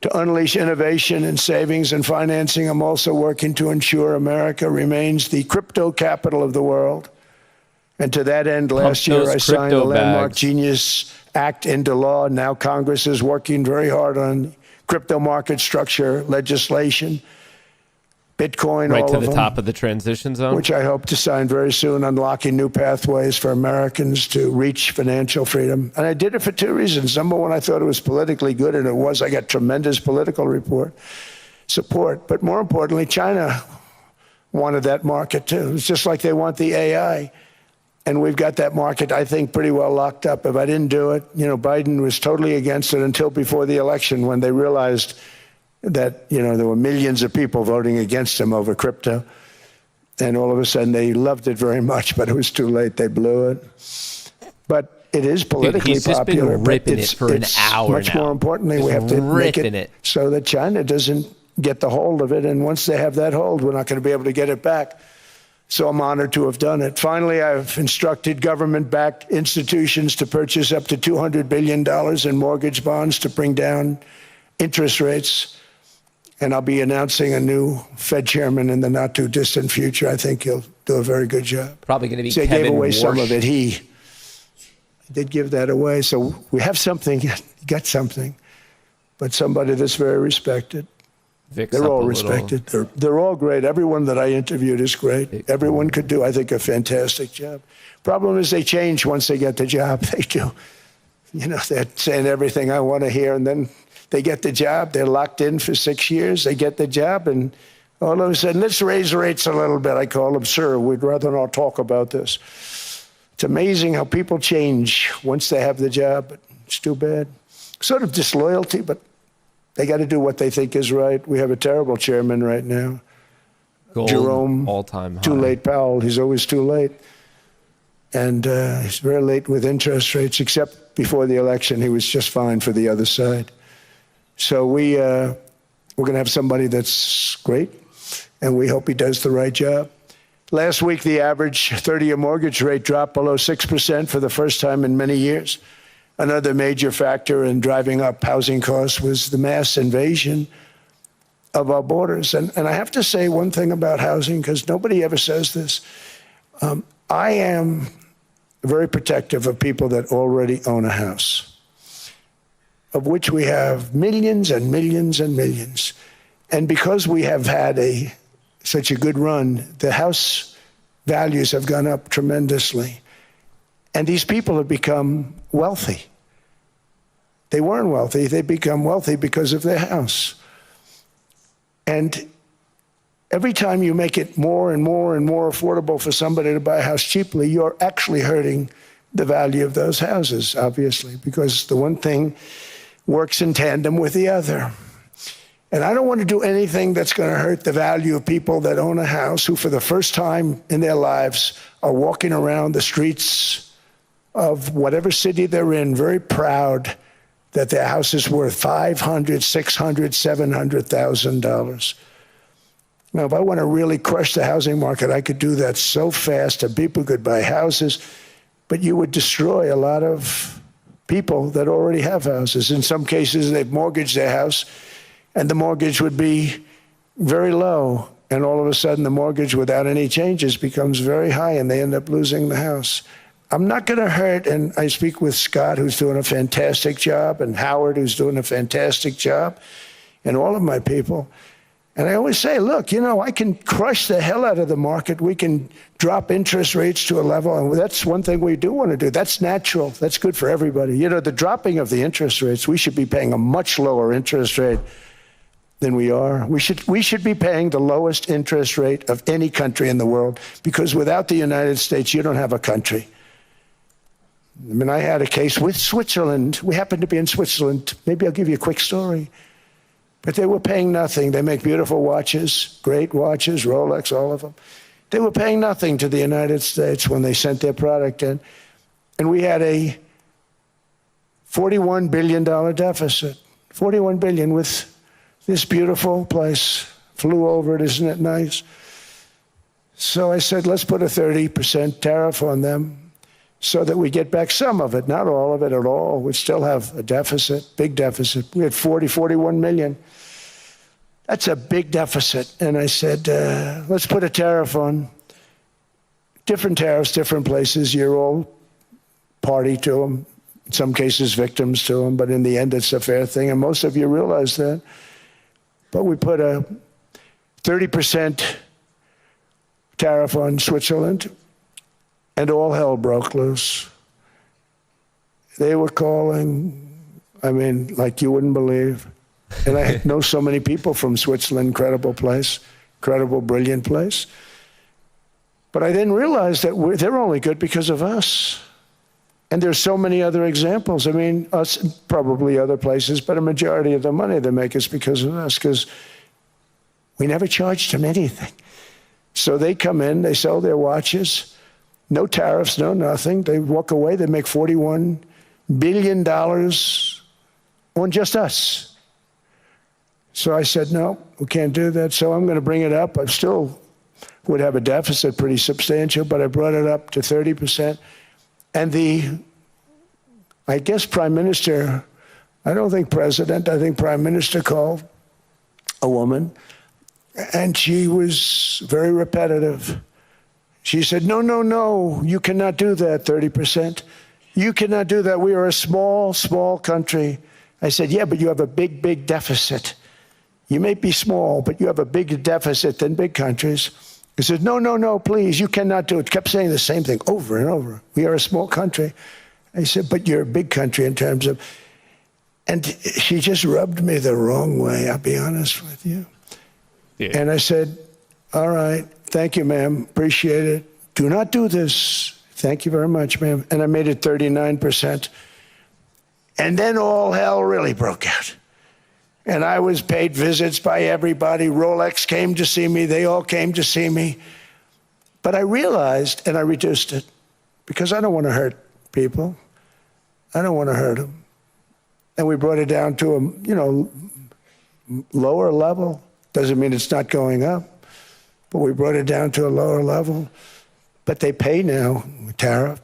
To unleash innovation in savings and financing, I'm also working to ensure America remains the crypto capital of the world. And to that end, last year I signed the Landmark Genius Act into law. Now Congress is working very hard on crypto market structure legislation, Bitcoin, right all to of the them, top of the transition zone, which I hope to sign very soon, unlocking new pathways for Americans to reach financial freedom. And I did it for two reasons. Number one, I thought it was politically good, and it was. I got tremendous political support. But more importantly, China wanted that market too. It's just like they want the AI. And we've got that market, I think, pretty well locked up. If I didn't do it, Biden was totally against it until before the election when they realized that, there were millions of people voting against him over crypto. And all of a sudden, they loved it very much, but it was too late. They blew it. But it is politically he's just popular. been ripping it for an hour much now. more importantly, Just we have to make ripping it so that China doesn't get the hold of it. And once they have that hold, we're not going to be able to get it back. So I'm honored to have done it. Finally, I've instructed government-backed institutions to purchase up to $200 billion in mortgage bonds to bring down interest rates. And I'll be announcing a new Fed chairman in the not-too-distant future. I think he'll do a very good job. Probably going to be They Kevin gave away Warsh. some of it. He did give that away. So we have something, got something, but somebody that's very respected. Vic's They're up all a little. respected. They're all great. Everyone that I interviewed is great. Everyone could do, I think, a fantastic job. Problem is they change once they get the job. They do. You know, they're saying everything I want to hear, and then they get the job. They're locked in for 6 years. They get the job, and all of a sudden, let's raise rates a little bit. I call them, sir, we'd rather not talk about this. It's amazing how people change once they have the job, but it's too bad. Sort of disloyalty, but they got to do what they think is right. We have a terrible chairman right now. Gold, Jerome, all-time high. too late Powell. He's always too late. And he's very late with interest rates, except before the election, he was just fine for the other side. So we're going to have somebody that's great, and we hope he does the right job. Last week, the average 30-year mortgage rate dropped below 6% for the first time in many years. Another major factor in driving up housing costs was the mass invasion of our borders. And I have to say one thing about housing, because nobody ever says this. I am very protective of people that already own a house, of which we have millions and millions and millions. And because we have had such a good run, the house values have gone up tremendously. And these people have become wealthy. They weren't wealthy. They become wealthy because of their house. And every time you make it more and more and more affordable for somebody to buy a house cheaply, you're actually hurting the value of those houses, obviously, because the one thing works in tandem with the other. And I don't want to do anything that's going to hurt the value of people that own a house who, for the first time in their lives, are walking around the streets of whatever city they're in, very proud that their house is worth $500,000, $600,000, $700,000. Now, if I want to really crush the housing market, I could do that so fast and people could buy houses, but you would destroy a lot of people that already have houses. In some cases, they've mortgaged their house, and the mortgage would be very low. And all of a sudden, the mortgage without any changes becomes very high, and they end up losing the house. I'm not going to hurt, and I speak with Scott, who's doing a fantastic job, and Howard, who's doing a fantastic job, and all of my people. And I always say, look, you know, I can crush the hell out of the market. We can drop interest rates to a level, and that's one thing we do want to do. That's natural. That's good for everybody. You know, the dropping of the interest rates, we should be paying a much lower interest rate than we are. We should be paying the lowest interest rate of any country in the world, because without the United States, you don't have a country. I mean, I had a case with Switzerland. We happened to be in Switzerland. Maybe I'll give you a quick story. But they were paying nothing. They make beautiful watches, great watches, Rolex, all of them. They were paying nothing to the United States when they sent their product in. And we had a $41 billion deficit. $41 billion with this beautiful place. Flew over it, isn't it nice? So I said, let's put a 30% tariff on them so that we get back some of it, not all of it at all. We still have a deficit, big deficit. We had 41 million. That's a big deficit. And I said, let's put a tariff on. Different tariffs, different places. You're all party to them. In some cases, victims to them. But in the end, it's a fair thing. And most of you realize that. But we put a 30% tariff on Switzerland, and all hell broke loose. They were calling, I mean, like you wouldn't believe. And I know so many people from Switzerland, incredible place, incredible, brilliant place. But I didn't realize that they're only good because of us. And there's so many other examples. I mean, us, probably other places, but a majority of the money they make is because of us, because we never charged them anything. So they come in, they sell their watches, no tariffs, no nothing. They walk away, they make $41 billion on just us. So I said, no, we can't do that. So I'm going to bring it up. I still would have a deficit pretty substantial, but I brought it up to 30%. And I guess Prime Minister, I don't think President, I think Prime Minister called a woman, and she was very repetitive. She said, no, no, no, you cannot do that, 30%. You cannot do that. We are a small, small country. I said, yeah, but you have a big, big deficit. You may be small, but you have a bigger deficit than big countries. He said, no, no, no, please, you cannot do it. Kept saying the same thing over and over. We are a small country. I said, but you're a big country in terms of, and she just rubbed me the wrong way, I'll be honest with you. Yeah. And I said, all right, thank you, ma'am, appreciate it. Do not do this. Thank you very much, ma'am. And I made it 39%. And then all hell really broke out. And I was paid visits by everybody. Rolex came to see me. They all came to see me. But I realized, and I reduced it, because I don't want to hurt people. I don't want to hurt them. And we brought it down to a, lower level. Doesn't mean it's not going up, but we brought it down to a lower level. But they pay now, tariff.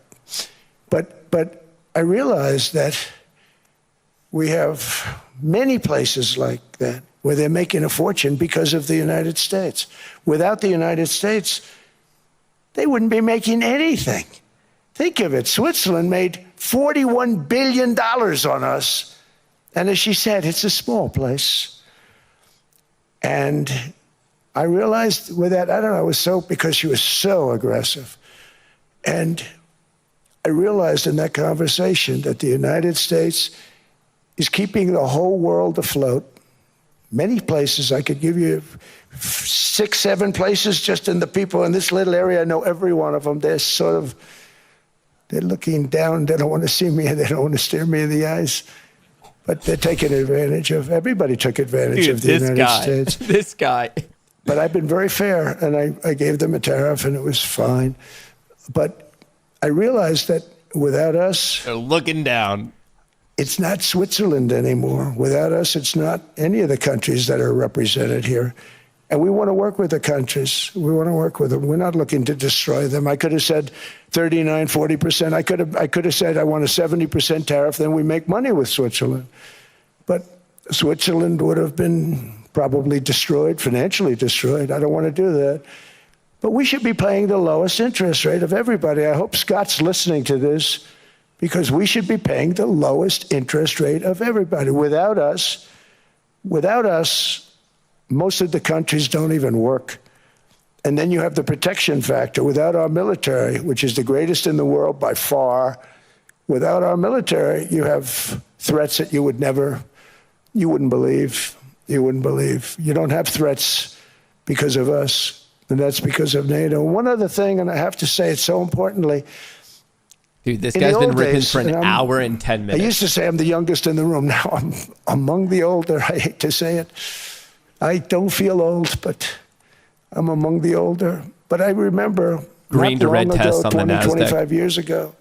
But I realized that we have many places like that where they're making a fortune because of the United States. Without the United States, they wouldn't be making anything. Think of it. Switzerland made $41 billion on us. And as she said, it's a small place. And I realized with that, I don't know, it was so, because she was so aggressive. And I realized in that conversation that the United States is keeping the whole world afloat. Many places, I could give you 6, 7 places just in the people in this little area. I know every one of them. They're looking down. They don't want to see me, and they don't want to stare me in the eyes. But they're taking advantage of, everybody took advantage of the United States. This guy. But I've been very fair, and I gave them a tariff, and it was fine. But I realized that without us, they're looking down. It's not Switzerland anymore. Without us, it's not any of the countries that are represented here. And we want to work with the countries. We want to work with them. We're not looking to destroy them. I could have said 39, 40%. I could have said I want a 70% tariff, then we make money with Switzerland. But Switzerland would have been probably destroyed, financially destroyed. I don't want to do that. But we should be paying the lowest interest rate of everybody. I hope Scott's listening to this, because we should be paying the lowest interest rate of everybody. Without us, most of the countries don't even work. And then you have the protection factor. Without our military, which is the greatest in the world by far, without our military, you have threats that you wouldn't believe. You wouldn't believe. You don't have threats because of us, and that's because of NATO. One other thing, and I have to say it so importantly, dude, this guy's been ripping for an hour and 10 minutes. I used to say I'm the youngest in the room. Now I'm among the older. I hate to say it. I don't feel old, but I'm among the older. But I remember green to red test on the NASDAQ. 25 years ago,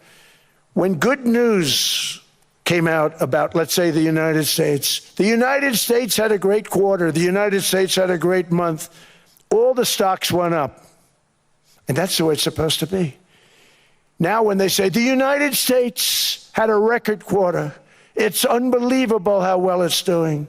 when good news came out about, let's say, the United States. The United States had a great quarter. The United States had a great month. All the stocks went up. And that's the way it's supposed to be. Now when they say the United States had a record quarter, it's unbelievable how well it's doing,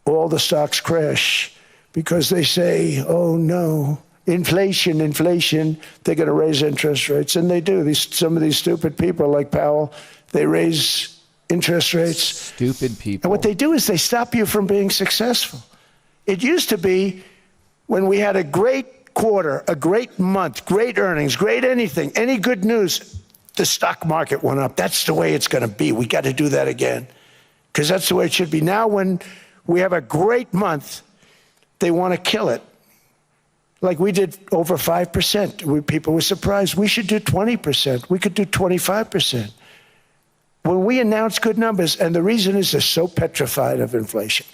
all the stocks crash because they say, oh no, inflation, they're going to raise interest rates. And they do. Some of these stupid people like Powell, they raise interest rates. Stupid people. And what they do is they stop you from being successful. It used to be when we had a great quarter, a great month, great earnings, great anything, any good news, the stock market went up. That's the way it's going to be. We got to do that again, because that's the way it should be. Now when we have a great month, they want to kill it. Like we did over 5%. People were surprised. We should do 20%. We could do 25%. When we announce good numbers, and the reason is they're so petrified of inflation.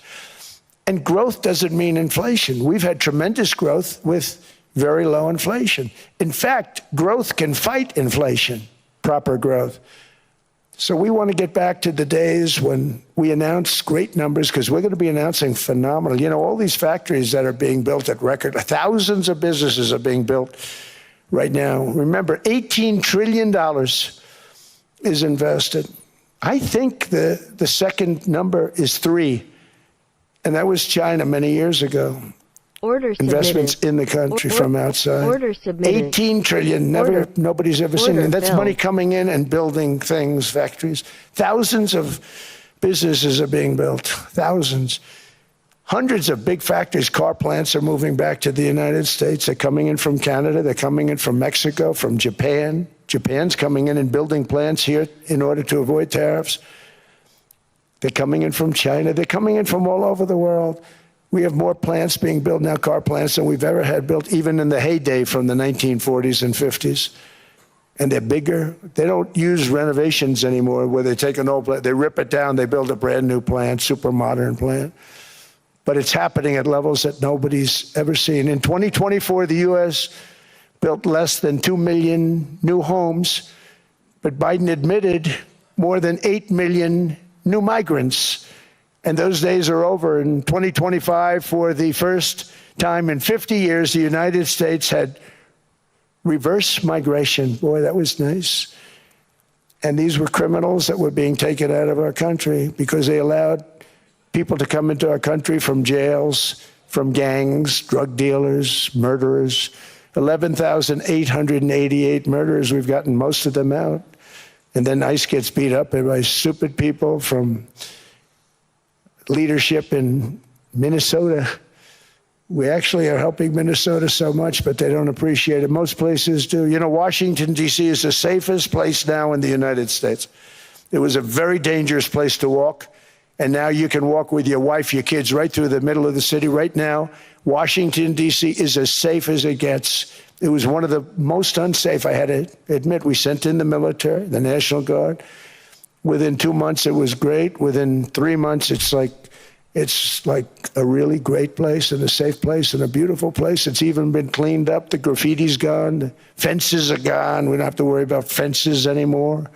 And growth doesn't mean inflation. We've had tremendous growth with very low inflation. In fact, growth can fight inflation, proper growth. So we want to get back to the days when we announce great numbers, because we're going to be announcing phenomenal. You know, all these factories that are being built at record, thousands of businesses are being built right now. Remember, $18 trillion is invested. I think the second number is 3, and that was China many years ago. Order Investments submitted. in the country from outside. Order submitted. 18 trillion, nobody's ever seen it. That's filled. money coming in and building things, factories. Thousands of businesses are being built, thousands. Hundreds of big factories, car plants are moving back to the United States. They're coming in from Canada, they're coming in from Mexico, from Japan. Japan's coming in and building plants here in order to avoid tariffs. They're coming in from China, they're coming in from all over the world. We have more plants being built now, car plants, than we've ever had built, even in the heyday from the 1940s and 50s. And they're bigger. They don't use renovations anymore where they take an old plant, they rip it down, they build a brand new plant, super modern plant. But it's happening at levels that nobody's ever seen. In 2024, the U.S. built less than 2 million new homes, but Biden admitted more than 8 million new migrants. And those days are over. In 2025, for the first time in 50 years, the United States had reverse migration. Boy, that was nice. And these were criminals that were being taken out of our country because they allowed people to come into our country from jails, from gangs, drug dealers, murderers. 11,888 murderers. We've gotten most of them out. And then ICE gets beat up by stupid people from leadership in Minnesota. We actually are helping Minnesota so much, but they don't appreciate it. Most places do. You know, Washington, D.C. is the safest place now in the United States. It was a very dangerous place to walk, and now you can walk with your wife, your kids, right through the middle of the city. Right now, Washington, D.C. is as safe as it gets. It was one of the most unsafe, I had to admit. We sent in the military, the National Guard. Within 2 months, it was great. Within 3 months, it's like a really great place and a safe place and a beautiful place. It's even been cleaned up. The graffiti's gone. The fences are gone. We don't have to worry about fences anymore.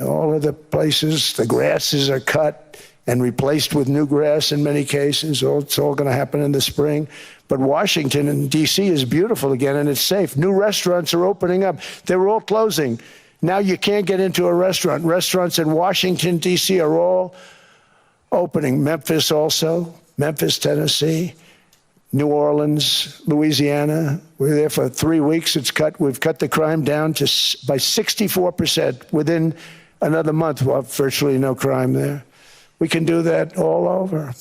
All of the places, the grasses are cut and replaced with new grass in many cases. It's all going to happen in the spring. But Washington and D.C. is beautiful again, and it's safe. New restaurants are opening up. They were all closing. Now you can't get into a restaurant. Restaurants in Washington, D.C. are all opening. Memphis also, Memphis, Tennessee, New Orleans, Louisiana. We're there for 3 weeks. We've cut the crime down by 64%. Within another month, we'll have virtually no crime there. We can do that all over.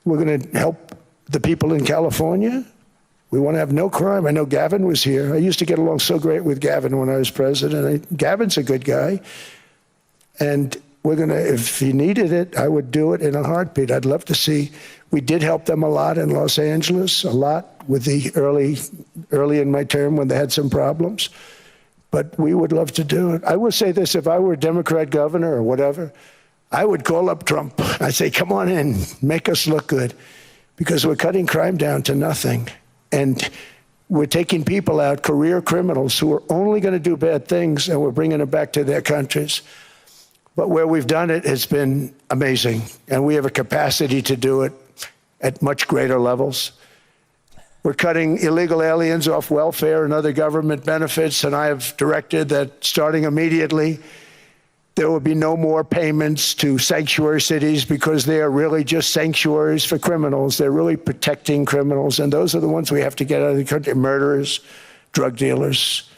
We're going to help the people in California. We want to have no crime. I know Gavin was here. I used to get along so great with Gavin when I was president. Gavin's a good guy. And we're going to, if he needed it, I would do it in a heartbeat. I'd love to see. We did help them a lot in Los Angeles, a lot with the early in my term when they had some problems. But we would love to do it. I will say this, if I were a Democrat governor or whatever, I would call up Trump. I'd say, come on in, make us look good, because we're cutting crime down to nothing. And we're taking people out, career criminals who are only going to do bad things, and we're bringing them back to their countries. But where we've done it has been amazing, and we have a capacity to do it at much greater levels. We're cutting illegal aliens off welfare and other government benefits, and I have directed that starting immediately, there will be no more payments to sanctuary cities, because they are really just sanctuaries for criminals. They're really protecting criminals, and those are the ones we have to get out of the country. Murderers, drug dealers,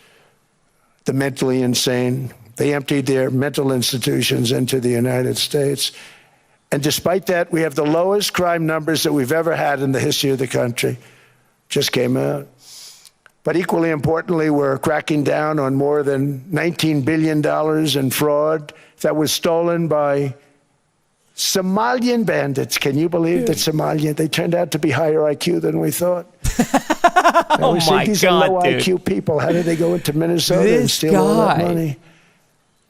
the mentally insane. They emptied their mental institutions into the United States. And despite that, we have the lowest crime numbers that we've ever had in the history of the country. Just came out. But equally importantly, we're cracking down on more than $19 billion in fraud that was stolen by Somalian bandits. Can you believe that Somalian? They turned out to be higher IQ than we thought. Oh my these God, are low dude. IQ people. How did they go into Minnesota and steal all that money?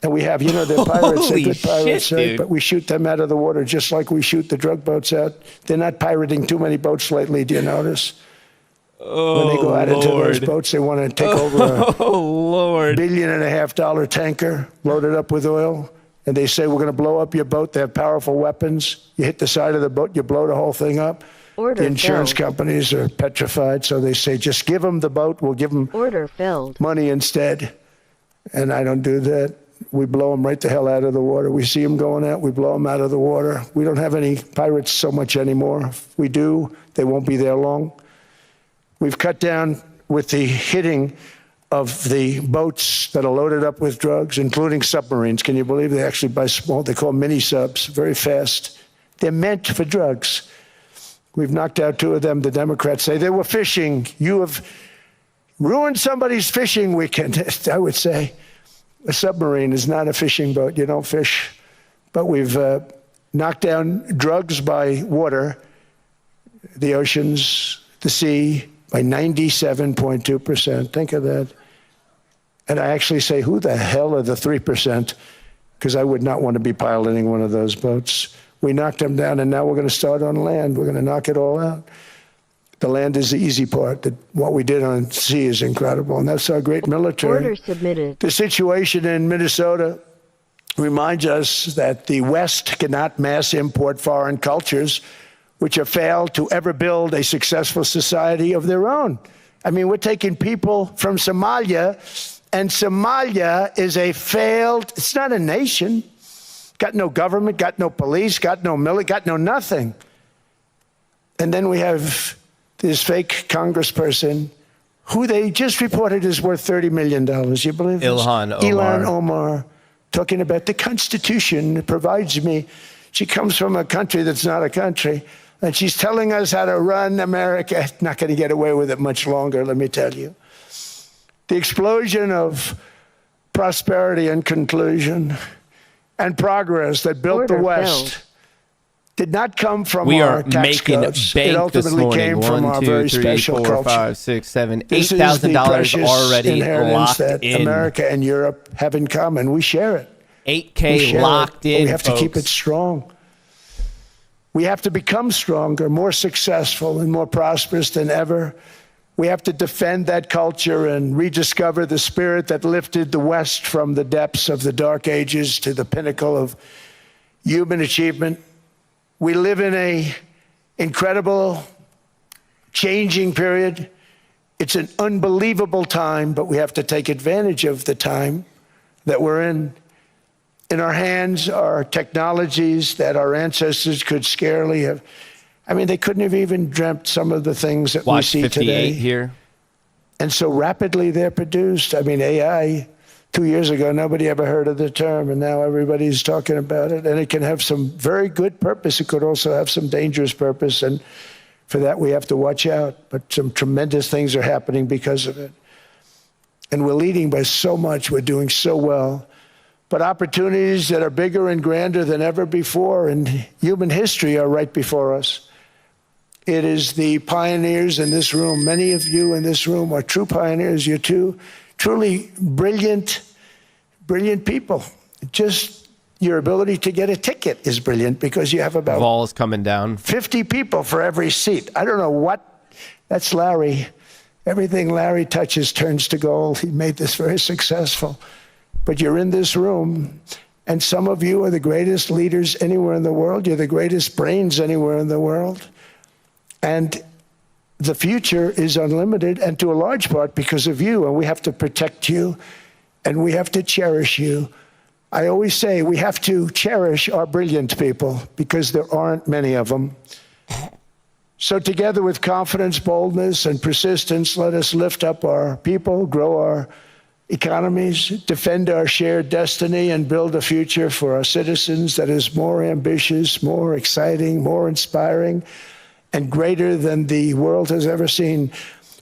And we have, they're pirates, they're good pirates, shit, right? dude. But we shoot them out of the water just like we shoot the drug boats out. They're not pirating too many boats lately, do you notice? When they go out into those boats, they want to take over a Lord. $1.5 billion tanker loaded up with oil. And they say, we're going to blow up your boat. They have powerful weapons. You hit the side of the boat, you blow the whole thing up. Order the insurance filled. companies are petrified, so they say, just give them the boat. We'll give them Order filled. money instead. And I don't do that. We blow them right the hell out of the water. We see them going out, we blow them out of the water. We don't have any pirates so much anymore. If we do, they won't be there long. We've cut down with the hitting of the boats that are loaded up with drugs, including submarines. Can you believe they actually buy small, they call them mini subs, very fast. They're meant for drugs. We've knocked out 2 of them. The Democrats say they were fishing. You have ruined somebody's fishing weekend. I would say a submarine is not a fishing boat. You don't fish. But we've knocked down drugs by water, the oceans, the sea, by 97.2%. Think of that. And I actually say, who the hell are the 3%? Because I would not want to be piloting one of those boats. We knocked them down, and now we're going to start on land. We're going to knock it all out. The land is the easy part. What we did on sea is incredible, and that's our great military. Order submitted. The situation in Minnesota reminds us that the West cannot mass import foreign cultures which have failed to ever build a successful society of their own. I mean, we're taking people from Somalia, and Somalia is a failed, it's not a nation. Got no government, got no police, got no military, got no nothing. And then we have this fake congressperson who they just reported is worth $30 million. You believe this? Ilhan Omar, talking about the Constitution provides me. She comes from a country that's not a country, and she's telling us how to run America. Not going to get away with it much longer, let me tell you. The explosion of prosperity and conclusion and progress that built Order the West filled. did not come from We our are tax making codes. bank It ultimately this came morning. from our 1, 2, very 3, special 4, culture. 5, 6, 7, This is the $8,000 precious already inheritance locked that in. America and Europe have in common. We share it. We $8K share locked it, but in. we have to keep it folks. strong. We have to become stronger, more successful, and more prosperous than ever. We have to defend that culture and rediscover the spirit that lifted the West from the depths of the Dark Ages to the pinnacle of human achievement. We live in an incredible, changing period. It's an unbelievable time, but we have to take advantage of the time that we're in. In our hands are technologies that our ancestors could scarcely have. I mean, they couldn't have even dreamt some of the things that Watch we see 58 today. here. And so rapidly they're produced. I mean, AI, 2 years ago, nobody ever heard of the term, and now everybody's talking about it. And it can have some very good purpose. It could also have some dangerous purpose, and for that we have to watch out. But some tremendous things are happening because of it. And we're leading by so much. We're doing so well. But opportunities that are bigger and grander than ever before in human history are right before us. It is the pioneers in this room. Many of you in this room are true pioneers. You're two truly brilliant people. Just your ability to get a ticket is brilliant because you have about Vol is coming down. 50 people for every seat. I don't know what. That's Larry. Everything Larry touches turns to gold. He made this very successful. But you're in this room, and some of you are the greatest leaders anywhere in the world. You're the greatest brains anywhere in the world. And the future is unlimited, and to a large part because of you, and we have to protect you, and we have to cherish you. I always say we have to cherish our brilliant people because there aren't many of them. So together with confidence, boldness, and persistence, let us lift up our people, grow our economies, defend our shared destiny, and build a future for our citizens that is more ambitious, more exciting, more inspiring, and greater than the world has ever seen.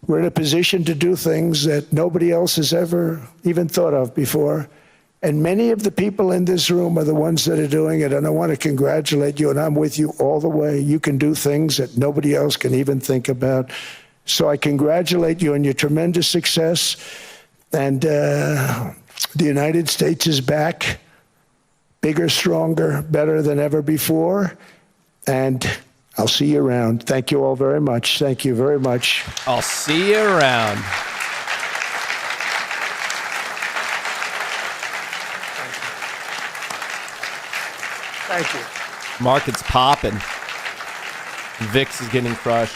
We're in a position to do things that nobody else has ever even thought of before. And many of the people in this room are the ones that are doing it. And I want to congratulate you, and I'm with you all the way. You can do things that nobody else can even think about. So I congratulate you on your tremendous success. And the United States is back, bigger, stronger, better than ever before. And I'll see you around. Thank you all very much. Thank you very much. I'll see you around. Thank you. Market's popping. VIX is getting crushed.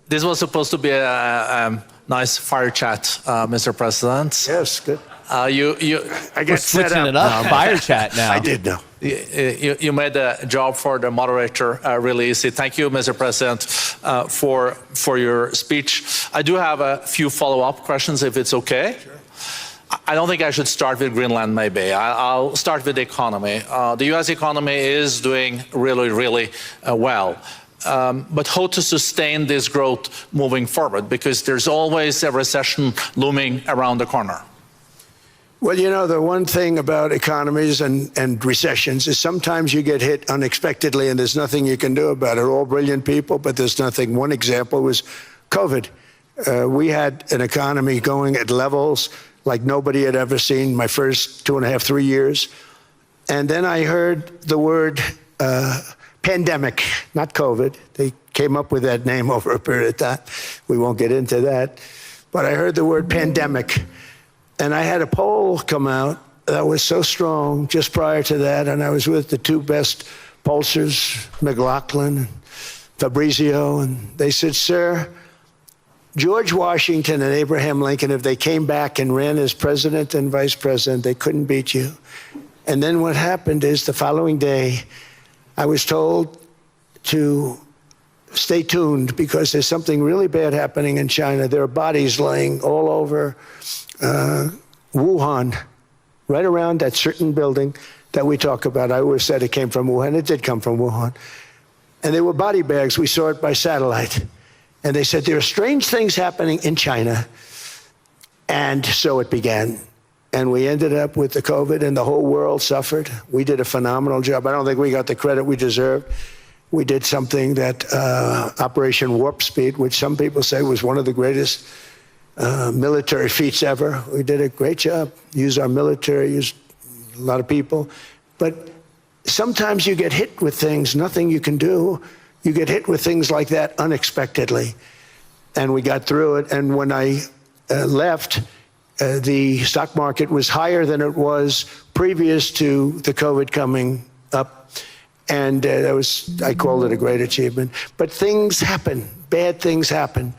This was supposed to be a nice fire chat, Mr. President. Yes, good. I Get We're switching it up. Fire chat now. I did know. You made the job for the moderator really easy. Thank you, Mr. President, for your speech. I do have a few follow-up questions, if it's okay. Sure. I don't think I should start with Greenland, maybe. I'll start with the economy. The U.S. economy is doing really, really well. But how to sustain this growth moving forward? Because there's always a recession looming around the corner. Well, you know, the one thing about economies and recessions is sometimes you get hit unexpectedly and there's nothing you can do about it. All brilliant people, but there's nothing. One example was COVID. We had an economy going at levels like nobody had ever seen my first 2.5, 3 years. And then I heard the word pandemic, not COVID. They came up with that name over a period of time. We won't get into that. But I heard the word pandemic. And I had a poll come out that was so strong just prior to that. And I was with the two best pollsters, McLaughlin and Fabrizio. And they said, sir, George Washington and Abraham Lincoln, if they came back and ran as president and vice president, they couldn't beat you. And then what happened is the following day, I was told to stay tuned because there's something really bad happening in China. There are bodies laying all over Wuhan, right around that certain building that we talk about. I always said it came from Wuhan. It did come from Wuhan. And they were body bags. We saw it by satellite. And they said, there are strange things happening in China. And so it began. And we ended up with the COVID, and the whole world suffered. We did a phenomenal job. I don't think we got the credit we deserved. We did something that Operation Warp Speed, which some people say was one of the greatest military feats ever. We did a great job. Used our military, used a lot of people. But sometimes you get hit with things, nothing you can do. You get hit with things like that unexpectedly. And we got through it. And when I left, the stock market was higher than it was previous to the COVID coming up. And I called it a great achievement. But things happen, bad things happen.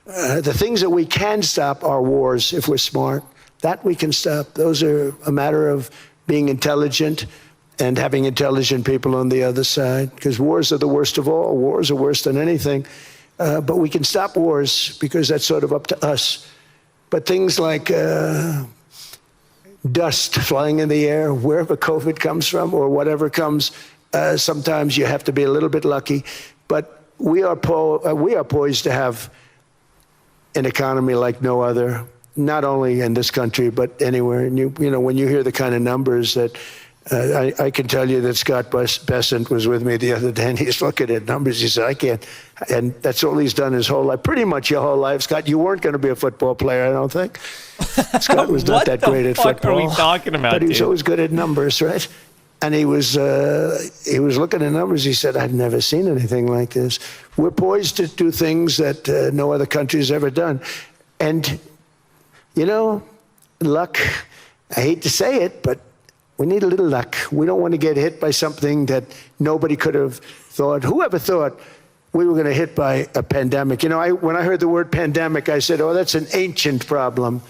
The things that we can stop are wars if we're smart. That we can stop. Those are a matter of being intelligent and having intelligent people on the other side, because wars are the worst of all. Wars are worse than anything. But we can stop wars because that's sort of up to us. But things like dust flying in the air, wherever COVID comes from or whatever comes, sometimes you have to be a little bit lucky. But we are poised to have an economy like no other, not only in this country, but anywhere. And you know, when you hear the kind of numbers that I can tell you that Scott Bessent was with me the other day, and he's looking at numbers. He said, I can't. And that's all he's done his whole life, pretty much your whole life. Scott, you weren't going to be a football player, I don't think. Scott was not that great at football. What the fuck are we talking about, but he was always good at numbers, right? And he was looking at numbers. He said, I've never seen anything like this. We're poised to do things that no other country has ever done. And, you know, luck, I hate to say it, but we need a little luck. We don't want to get hit by something that nobody could have thought. Whoever thought we were going to hit by a pandemic? You know, when I heard the word pandemic, I said, oh, that's an ancient problem.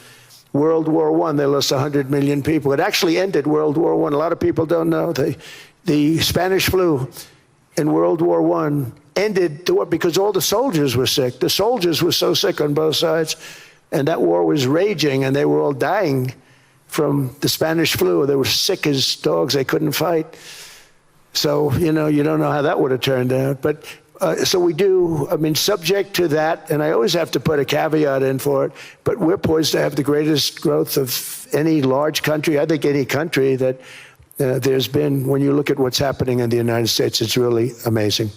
World War I, they lost 100 million people. It actually ended World War I. A lot of people don't know. The Spanish flu in World War I ended the war because all the soldiers were sick. The soldiers were so sick on both sides, and that war was raging, and they were all dying from the Spanish flu. They were sick as dogs. They couldn't fight. So, you know, you don't know how that would have turned out. But so we do, I mean, subject to that, and I always have to put a caveat in for it, but we're poised to have the greatest growth of any large country, I think any country that there's been. When you look at what's happening in the United States, it's really amazing.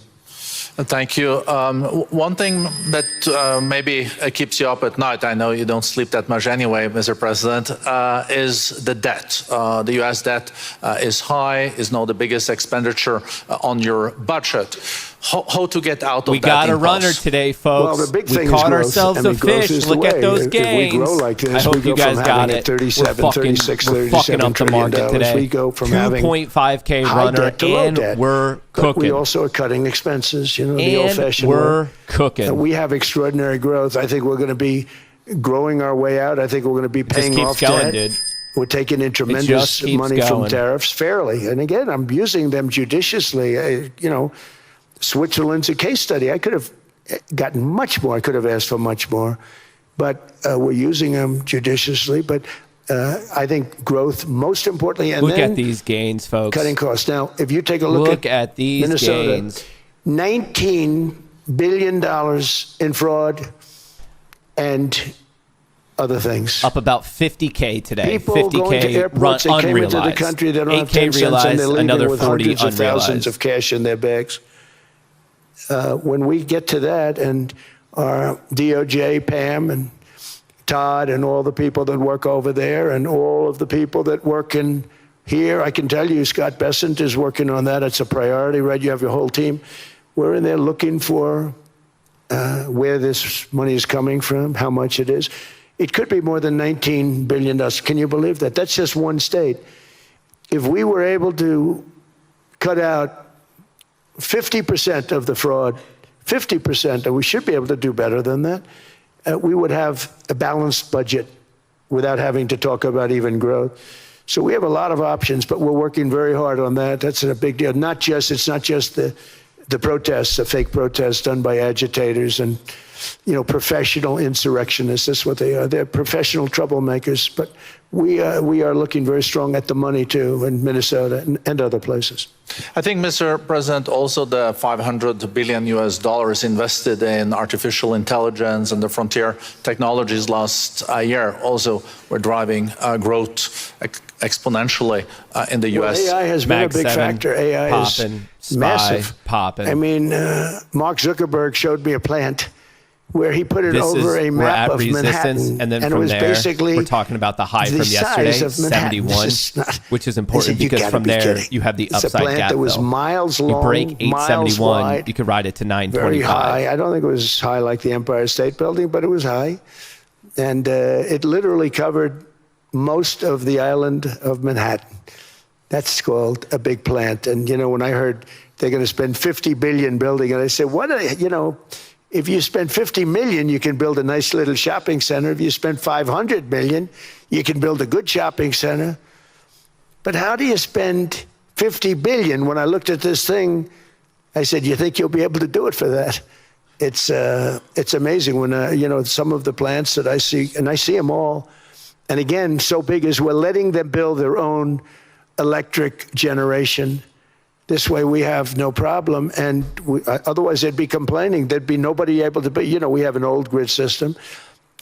Thank you. One thing that maybe keeps you up at night, I know you don't sleep that much anyway, Mr. President, is the debt. The U.S. debt is high, is now the biggest expenditure on your budget. How to get out of that? We got a impulse? runner today, folks. Well, the big we thing caught is growth. ourselves I mean, a growth fish. is the Look at way. those If gains. we grow like this, I hope we you go guys from got having it. a 37, we're 36, we're fucking up the $37 market trillion. today. We go from having 2.5K high runner, debt to low and debt. we're But cooking. we also are cutting expenses, the and old-fashioned we're way. cooking. We have extraordinary growth. I think we're going to be growing our way out. I think we're going to be paying keeps off going, debt. dude. We're taking in tremendous keeps money from going. tariffs fairly. And again, I'm using them judiciously. Switzerland's a case study. I could have gotten much more. I could have asked for much more. But we're using them judiciously. But I think growth, most importantly, and Look then at these gains, folks. cutting costs. Now, if you take a look at these Minnesota, gains. $19 billion in fraud and other things. Up about 50K today. People 50K going to airports, they came unrealized. into the country, they don't have 8K 10 cents, and realized, they're leaving another with 40 hundreds of thousands unrealized. of cash in their bags. When we get to that, and our DOJ, Pam, and Todd, and all the people that work over there, and all of the people that work in here, I can tell you, Scott Bessent is working on that. It's a priority, right? You have your whole team. We're in there looking for where this money is coming from, how much it is. It could be more than $19 billion. Can you believe that? That's just one state. If we were able to cut out 50% of the fraud, 50%, and we should be able to do better than that, we would have a balanced budget without having to talk about even growth. So we have a lot of options, but we're working very hard on that. That's a big deal. It's not just the protests, the fake protests done by agitators and professional insurrectionists. That's what they are. They're professional troublemakers. But we are looking very strong at the money too in Minnesota and other places. I think, Mr. President, also the $500 billion invested in artificial intelligence and the frontier technologies last year also were driving growth exponentially in the U.S. AI has been a big factor. AI popping, is massive. Popping. I mean, Mark Zuckerberg showed me a plant where he put it over a map of Manhattan, and then it from was there, basically we're talking about the high from the yesterday, size of Manhattan. 71, which is important You because gotta from be there kidding. you have the It's a upside plant gap. that was though. miles You long, break miles 871, wide, you could ride it to very 925. high. I don't think it was high like the Empire State Building, but it was high, and it literally covered most of the island of Manhattan. That's called a big plant. And when I heard they're going to spend $50 billion building it, I said, what are they, if you spend $50 million, you can build a nice little shopping center. If you spend $500 million, you can build a good shopping center. But how do you spend $50 billion? When I looked at this thing, I said, you think you'll be able to do it for that? It's amazing when, some of the plants that I see, and I see them all, and again, so big is we're letting them build their own electric generation. This way we have no problem, and otherwise they'd be complaining. There'd be nobody able to be, we have an old grid system.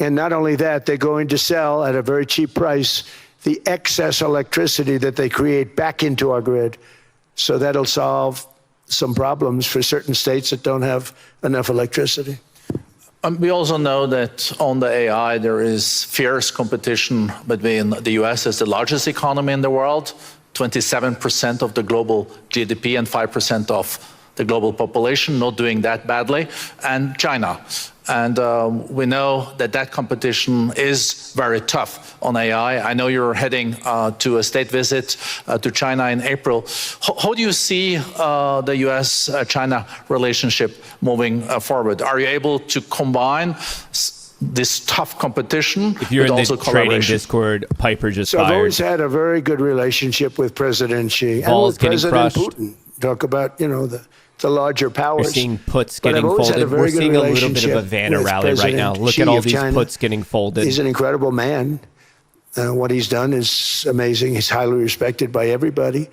And not only that, they're going to sell at a very cheap price the excess electricity that they create back into our grid. So that'll solve some problems for certain states that don't have enough electricity. We also know that on the AI, there is fierce competition between the US as the largest economy in the world, 27% of the global GDP and 5% of the global population, not doing that badly, and China. And we know that competition is very tough on AI. I know you're heading to a state visit to China in April. How do you see the US-China relationship moving forward? Are you able to combine this tough competition if you're with in also the trading collaboration? Discord, Piper just So fired. I've always had a very good relationship with President Xi and with President Putin. Talk about, the larger powers. We're seeing puts getting always had a folded. very We're good seeing a little bit of a relationship Vanna with rally right now. President Look Xi at all of these China. puts getting folded. He's an incredible man. What he's done is amazing. He's highly respected by everybody.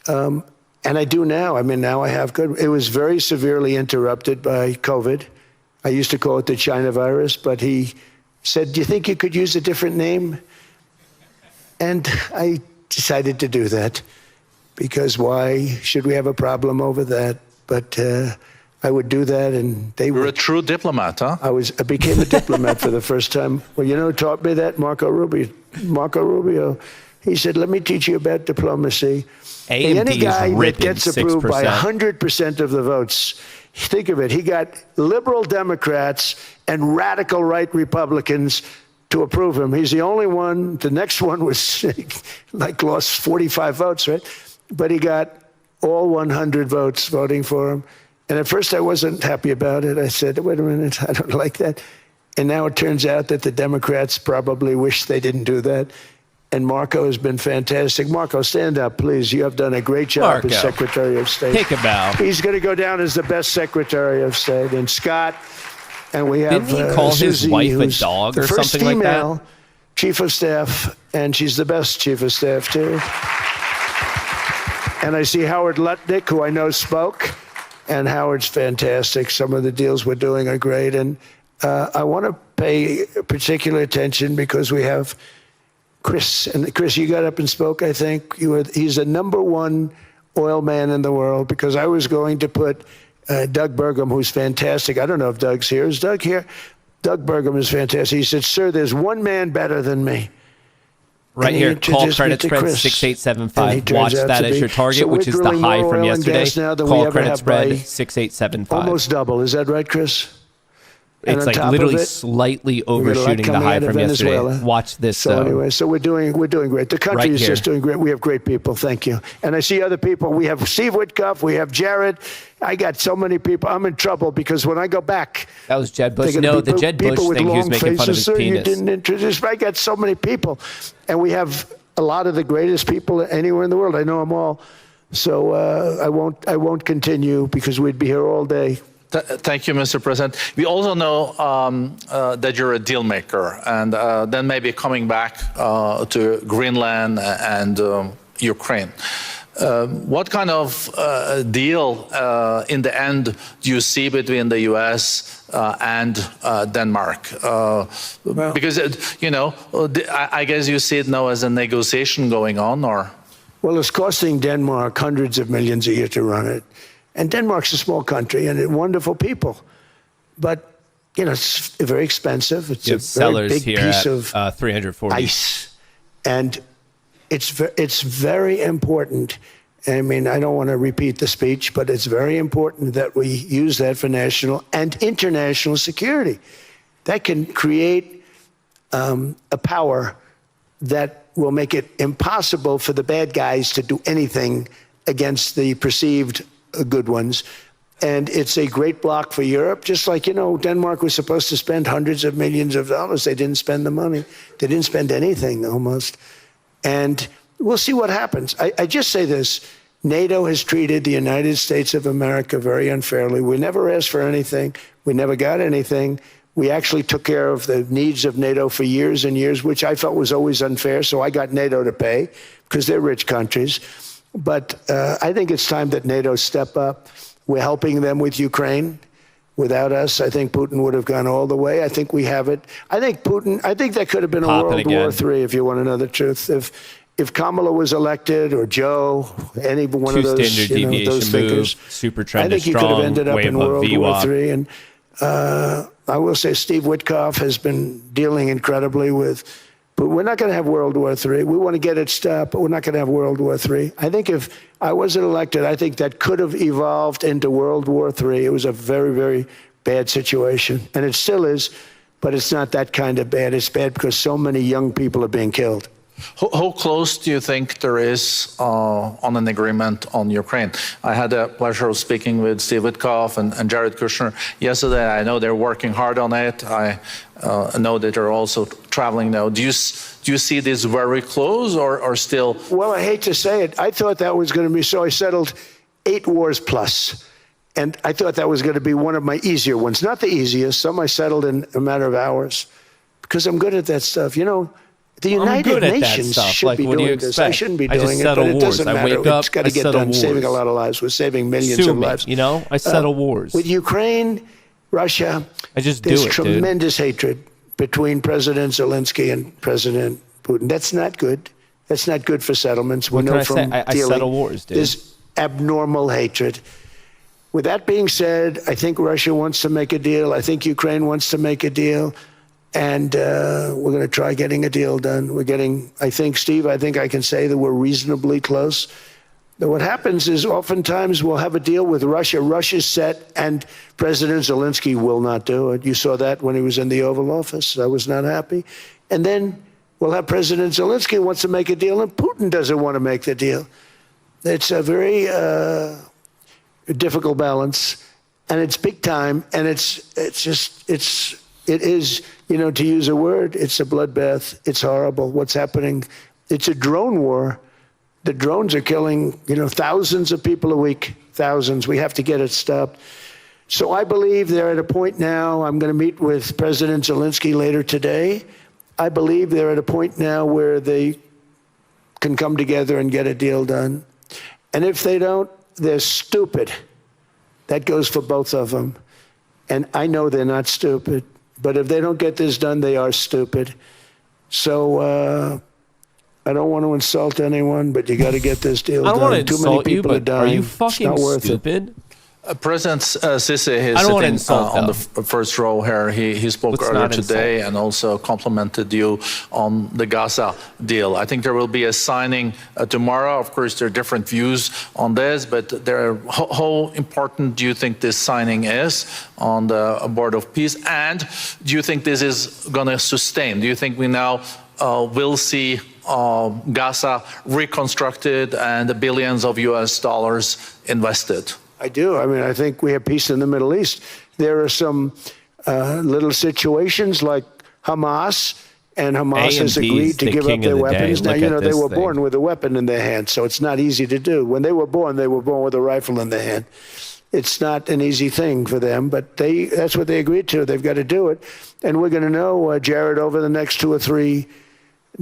And I do now. I mean, now I have good. It was very severely interrupted by COVID. I used to call it the China virus, but he said, do you think you could use a different name? And I decided to do that because why should we have a problem over that? But I would do that, and they You're were. a true diplomat, huh? I became a diplomat for the first time. Well, you know who taught me that? Marco Rubio. He said, let me teach you about diplomacy. AMD Any guy is that ripping gets approved by 6%. 100% of the votes, think of it, he got liberal Democrats and radical right Republicans to approve him. He's the only one. The next one was like lost 45 votes, right? But he got all 100 votes voting for him. And at first I wasn't happy about it. I said, wait a minute, I don't like that. And now it turns out that the Democrats probably wish they didn't do that. And Marco has been fantastic. Marco, stand up, please. You have done a great job as Secretary of State. Take a bow. He's going to go down as the best Secretary of State. And Scott, and we have Didn't he call his Susie, wife a who's dog or the first something like that? female Chief of Staff, and she's the best Chief of Staff, too. And I see Howard Lutnick, who I know spoke, and Howard's fantastic. Some of the deals we're doing are great. And I want to pay particular attention because we have Chris. And Chris, you got up and spoke, I think. He's the #1 oil man in the world, because I was going to put Doug Burgum, who's fantastic. I don't know if Doug's here. Is Doug here? Doug Burgum is fantastic. He said, sir, there's one man better than me. Right here, call credit spread 6875. Watch that as your target, which is the high from yesterday. Call credit spread 6875. Almost double. Is that right, Chris? It's like literally slightly overshooting the high from yesterday. Watch this. So anyway, so we're doing great. The country is just doing great. We have great people. Thank you. And I see other people. We have Steve Witkoff. We have Jared. I got so many people. I'm in trouble because when I go back, that was Jeb Bush. No, the Jeb Bush thing. He was making fun of his penis. penis. You didn't introduce. I got so many people, and we have a lot of the greatest people anywhere in the world. I know them all. So I won't continue because we'd be here all day. Thank you, Mr. President. We also know that you're a deal maker, and then maybe coming back to Greenland and Ukraine. What kind of deal in the end do you see between the U.S. and Denmark? Because, I guess you see it now as a negotiation going on, or? Well, it's costing Denmark hundreds of millions a year to run it. And Denmark's a small country and wonderful people. But, it's very expensive. It's a very big piece of 340 ice. And it's very important. I mean, I don't want to repeat the speech, but it's very important that we use that for national and international security. That can create a power that will make it impossible for the bad guys to do anything against the perceived good ones. And it's a great block for Europe. Just like, Denmark was supposed to spend hundreds of millions of dollars. They didn't spend the money. They didn't spend anything almost. And we'll see what happens. I just say this. NATO has treated the United States of America very unfairly. We never asked for anything. We never got anything. We actually took care of the needs of NATO for years and years, which I felt was always unfair. So I got NATO to pay because they're rich countries. But I think it's time that NATO step up. We're helping them with Ukraine. Without us, I think Putin would have gone all the way. I think we have it. I think that could have been a World War III, if you want to know the truth. If Kamala was elected, or Joe, any one of those, those thinkers, super trend I think you could have ended up in World War III. And I will say Steve Witkoff has been dealing incredibly with. But we're not going to have World War III. We want to get it stopped, but we're not going to have World War III. I think if I wasn't elected, I think that could have evolved into World War III. It was a very, very bad situation. And it still is, but it's not that kind of bad. It's bad because so many young people are being killed. How close do you think there is on an agreement on Ukraine? I had the pleasure of speaking with Steve Witkoff and Jared Kushner yesterday. I know they're working hard on it. I know that they're also traveling now. Do you see this very close or still? Well, I hate to say it. I thought that was going to be so. I settled 8 wars plus. And I thought that was going to be one of my easier ones. Not the easiest. Some I settled in a matter of hours because I'm good at that stuff. The United Nations should be doing this. I shouldn't be doing it, but it doesn't matter. It's got to get done. Saving a lot of lives. We're saving millions of lives. I settle wars. With Ukraine, Russia, there's tremendous hatred between President Zelensky and President Putin. That's not good. That's not good for settlements. We know from dealing. I settle wars, dude. There's abnormal hatred. With that being said, I think Russia wants to make a deal. I think Ukraine wants to make a deal. And we're going to try getting a deal done. I think, Steve, I think I can say that we're reasonably close. But what happens is oftentimes we'll have a deal with Russia. Russia's set, and President Zelensky will not do it. You saw that when he was in the Oval Office. I was not happy. And then we'll have President Zelensky wants to make a deal, and Putin doesn't want to make the deal. It's a very difficult balance, and it's big time, and it is, to use a word, it's a bloodbath. It's horrible what's happening. It's a drone war. The drones are killing, thousands of people a week, thousands. We have to get it stopped. So I believe they're at a point now. I'm going to meet with President Zelensky later today. I believe they're at a point now where they can come together and get a deal done. And if they don't, they're stupid. That goes for both of them. And I know they're not stupid. But if they don't get this done, they are stupid. So I don't want to insult anyone, but you got to get this deal done. I don't want to Too many insult you, people are but dying. are you It's fucking not worth it. stupid? President Sisi is I don't wanna sitting insult on the them. first row here. He spoke Let's earlier not today insult. and also complimented you on the Gaza deal. I think there will be a signing tomorrow. Of course, there are different views on this, but how important do you think this signing is on the Board of Peace? And do you think this is going to sustain? Do you think we now will see Gaza reconstructed and the billions of US dollars invested? I do. I mean, I think we have peace in the Middle East. There are some little situations like Hamas, and Hamas has agreed to give up their weapons. Now, they were born with a weapon in their hand, so it's not easy to do. When they were born with a rifle in their hand. It's not an easy thing for them, but that's what they agreed to. They've got to do it. And we're going to know, Jared, over the next 2 or 3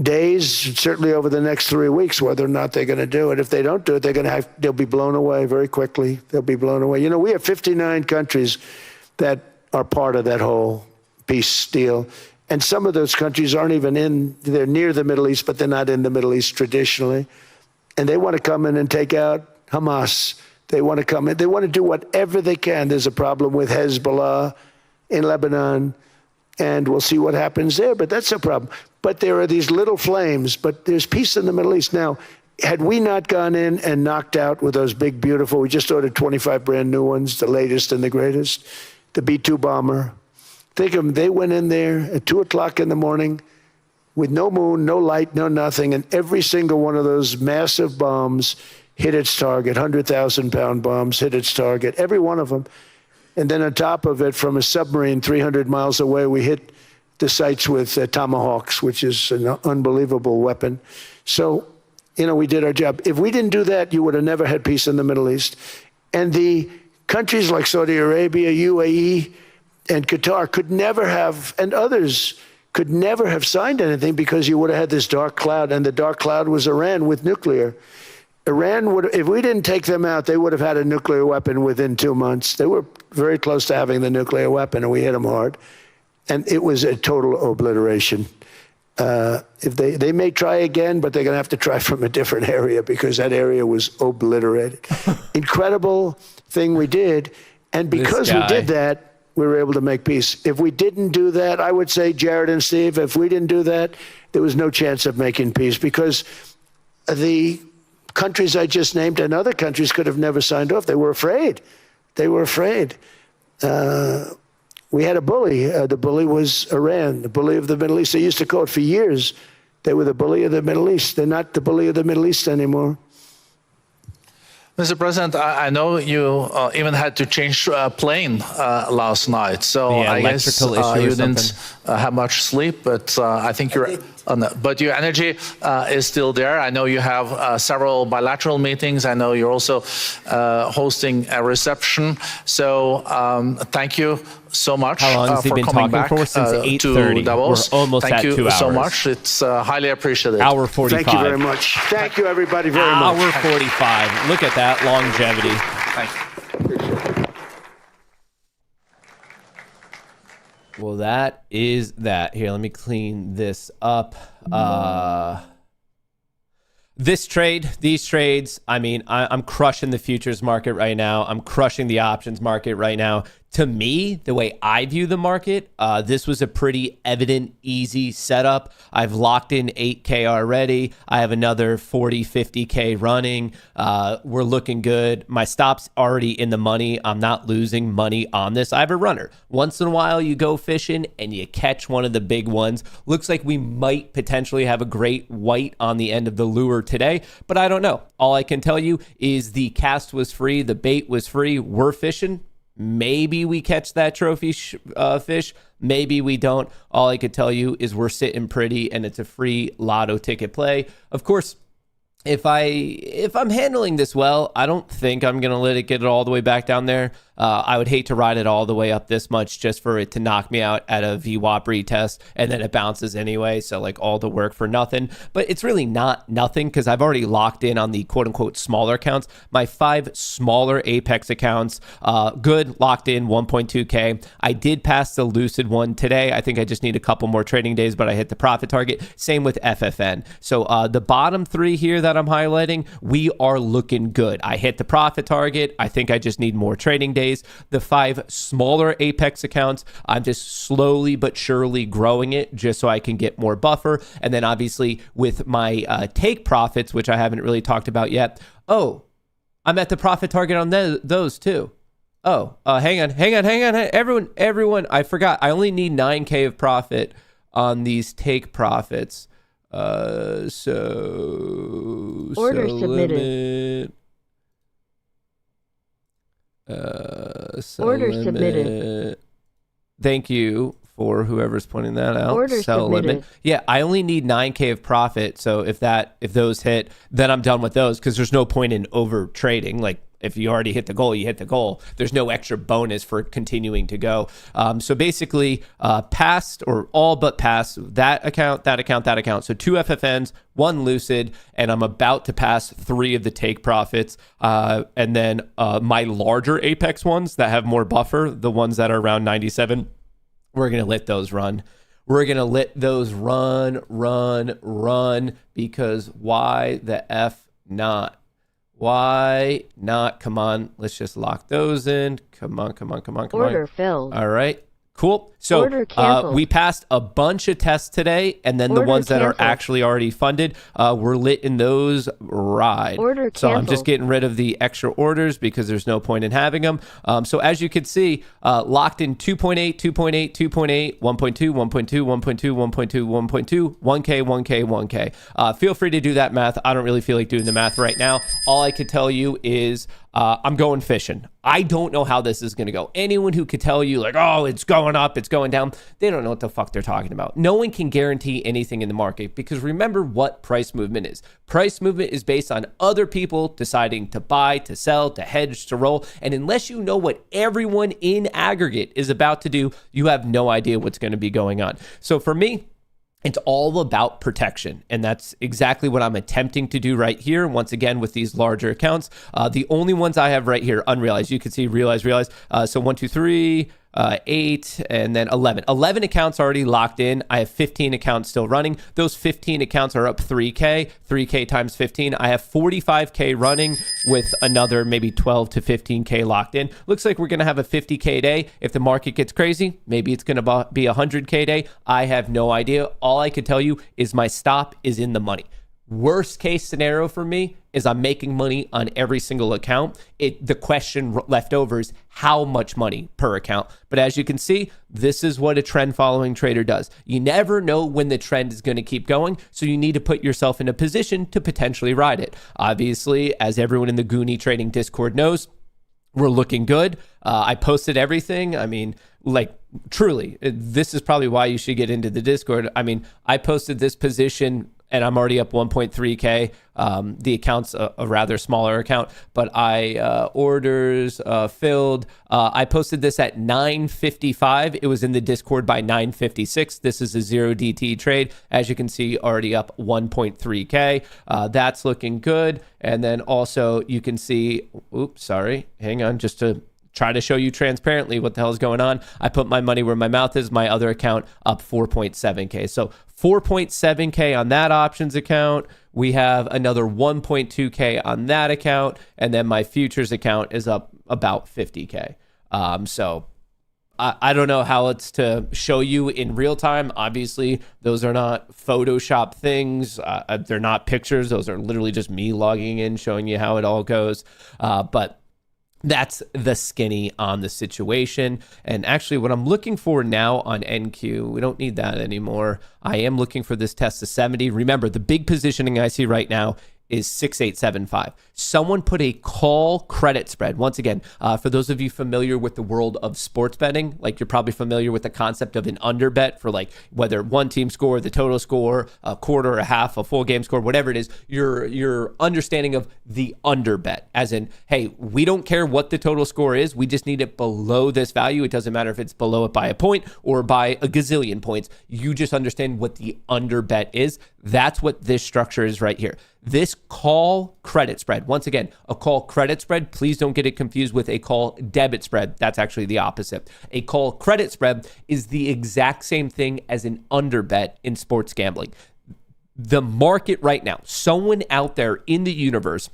days, certainly over the next 3 weeks, whether or not they're going to do it. If they don't do it, they'll be blown away very quickly. They'll be blown away. We have 59 countries that are part of that whole peace deal. And some of those countries aren't even they're near the Middle East, but they're not in the Middle East traditionally. And they want to come in and take out Hamas. They want to come in. They want to do whatever they can. There's a problem with Hezbollah in Lebanon, and we'll see what happens there. But that's a problem. But there are these little flames, but there's peace in the Middle East. Now, had we not gone in and knocked out with those big, beautiful, we just ordered 25 brand new ones, the latest and the greatest, the B-2 bomber. Think of them, they went in there at 2 o'clock in the morning with no moon, no light, no nothing, and every single one of those massive bombs hit its target, 100,000-pound bombs hit its target, every one of them. And then on top of it, from a submarine 300 miles away, we hit the sites with tomahawks, which is an unbelievable weapon. So, we did our job. If we didn't do that, you would have never had peace in the Middle East. And the countries like Saudi Arabia, UAE, and Qatar could never have, and others could never have signed anything because you would have had this dark cloud, and the dark cloud was Iran with nuclear. Iran would, if we didn't take them out, they would have had a nuclear weapon within 2 months. They were very close to having the nuclear weapon, and we hit them hard. And it was a total obliteration. If they may try again, but they're going to have to try from a different area because that area was obliterated. Incredible thing we did. And because we did that, we were able to make peace. If we didn't do that, I would say, Jared and Steve, if we didn't do that, there was no chance of making peace because the countries I just named and other countries could have never signed off. They were afraid. They were afraid. We had a bully. The bully was Iran, the bully of the Middle East. They used to call it for years. They were the bully of the Middle East. They're not the bully of the Middle East anymore. Mr. President, I know you even had to change a plane last night, so I guess you didn't have much sleep, but I think you're... but your energy is still there. I know you have several bilateral meetings. I know you're also hosting a reception. So thank you so much for coming back to Davos. We're almost thank at 2 hours. you so much. It's highly appreciated. Hour 45. Thank you very much. Thank you, everybody, very much. Hour 45. Look at that longevity. Thank you. Well, that is that. Here, let me clean this up. These trades, I mean, I'm crushing the futures market right now. I'm crushing the options market right now. To me, the way I view the market, this was a pretty evident, easy setup. I've locked in 8K already. I have another 40, 50K running. We're looking good. My stop's already in the money. I'm not losing money on this. I have a runner. Once in a while, you go fishing and you catch one of the big ones. Looks like we might potentially have a great white on the end of the lure today, but I don't know. All I can tell you is the cast was free. The bait was free. We're fishing. Maybe we catch that trophy fish. Maybe we don't. All I could tell you is we're sitting pretty and it's a free lotto ticket play. Of course, if I'm handling this well, I don't think I'm going to let it get it all the way back down there. I would hate to ride it all the way up this much just for it to knock me out at a VWAP retest, and then it bounces anyway. So like all the work for nothing. But it's really not nothing because I've already locked in on the quote unquote smaller accounts. My 5 smaller Apex accounts, good, locked in 1.2K. I did pass the Lucid one today. I think I just need a couple more trading days, but I hit the profit target. Same with FFN. So the bottom 3 here that I'm highlighting, we are looking good. I hit the profit target. I think I just need more trading days. The 5 smaller Apex accounts, I'm just slowly but surely growing it just so I can get more buffer. And then obviously with my take profits, which I haven't really talked about yet. Oh, I'm at the profit target on those too. Oh, hang on. Everyone, I forgot. I only need 9K of profit on these take profits. Order submitted. Order submitted. Thank you for whoever's pointing that out. Order sell submitted. limit. Yeah, I only need 9K of profit. So if those hit, then I'm done with those because there's no point in over trading. Like if you already hit the goal, you hit the goal. There's no extra bonus for continuing to go. So basically, passed or all but passed that account. So 2 FFNs, 1 Lucid, and I'm about to pass 3 of the take profits. And then my larger Apex ones that have more buffer, the ones that are around 97, we're going to let those run. We're going to let those run, because why the F not? Why not? Come on, let's just lock those in. Come on. Order filled. All right, cool. So we passed a bunch of tests today, and then the ones that are actually already funded, we're lit in those ride. So I'm just getting rid of the extra orders because there's no point in having them. So as you can see, locked in 2.8, 2.8, 2.8, 1.2, 1.2, 1.2, 1.2, 1.2, 1K, 1K. Feel free to do that math. I don't really feel like doing the math right now. All I could tell you is I'm going fishing. I don't know how this is going to go. Anyone who could tell you like, oh, it's going up, it's going down, they don't know what the fuck they're talking about. No one can guarantee anything in the market because remember what price movement is. Price movement is based on other people deciding to buy, to sell, to hedge, to roll. And unless you know what everyone in aggregate is about to do, you have no idea what's going to be going on. So for me, it's all about protection. And that's exactly what I'm attempting to do right here. Once again, with these larger accounts, the only ones I have right here, unrealized, you can see realize. So 1, 2, 3, 8, and then 11. 11 accounts already locked in. I have 15 accounts still running. Those 15 accounts are up 3K. 3K times 15. I have 45K running with another maybe 12 to 15K locked in. Looks like we're going to have a 50K day. If the market gets crazy, maybe it's going to be a 100K day. I have no idea. All I could tell you is my stop is in the money. Worst case scenario for me is I'm making money on every single account. The question left over is how much money per account. But as you can see, this is what a trend following trader does. You never know when the trend is going to keep going. So you need to put yourself in a position to potentially ride it. Obviously, as everyone in the Goonie Trading Discord knows, we're looking good. I posted everything. I mean, like truly, this is probably why you should get into the Discord. I mean, I posted this position and I'm already up 1.3K. The account's a rather smaller account, but orders filled. I posted this at 9:55. It was in the Discord by 9:56. This is a 0DT trade. As you can see, already up 1.3K. That's looking good. And then also you can see, hang on, just to try to show you transparently what the hell is going on. I put my money where my mouth is. My other account up 4.7K. So 4.7K on that options account. we have another 1.2K on that account. And then my futures account is up about 50K. So I don't know how it's to show you in real time. Obviously, those are not Photoshop things. They're not pictures. Those are literally just me logging in, showing you how it all goes. But that's the skinny on the situation. And actually, what I'm looking for now on NQ, we don't need that anymore. I am looking for this test to 70. Remember, the big positioning I see right now is 6875. Someone put a call credit spread. Once again, for those of you familiar with the world of sports betting, like you're probably familiar with the concept of an under bet for like whether one team score, the total score, a quarter, a half, a full game score, whatever it is, your understanding of the under bet, as in, hey, we don't care what the total score is. We just need it below this value. It doesn't matter if it's below it by a point or by a gazillion points. You just understand what the under bet is. That's what this structure is right here. This call credit spread, once again, a call credit spread, please don't get it confused with a call debit spread. That's actually the opposite. A call credit spread is the exact same thing as an under bet in sports gambling. The market right now, someone out there in the universe,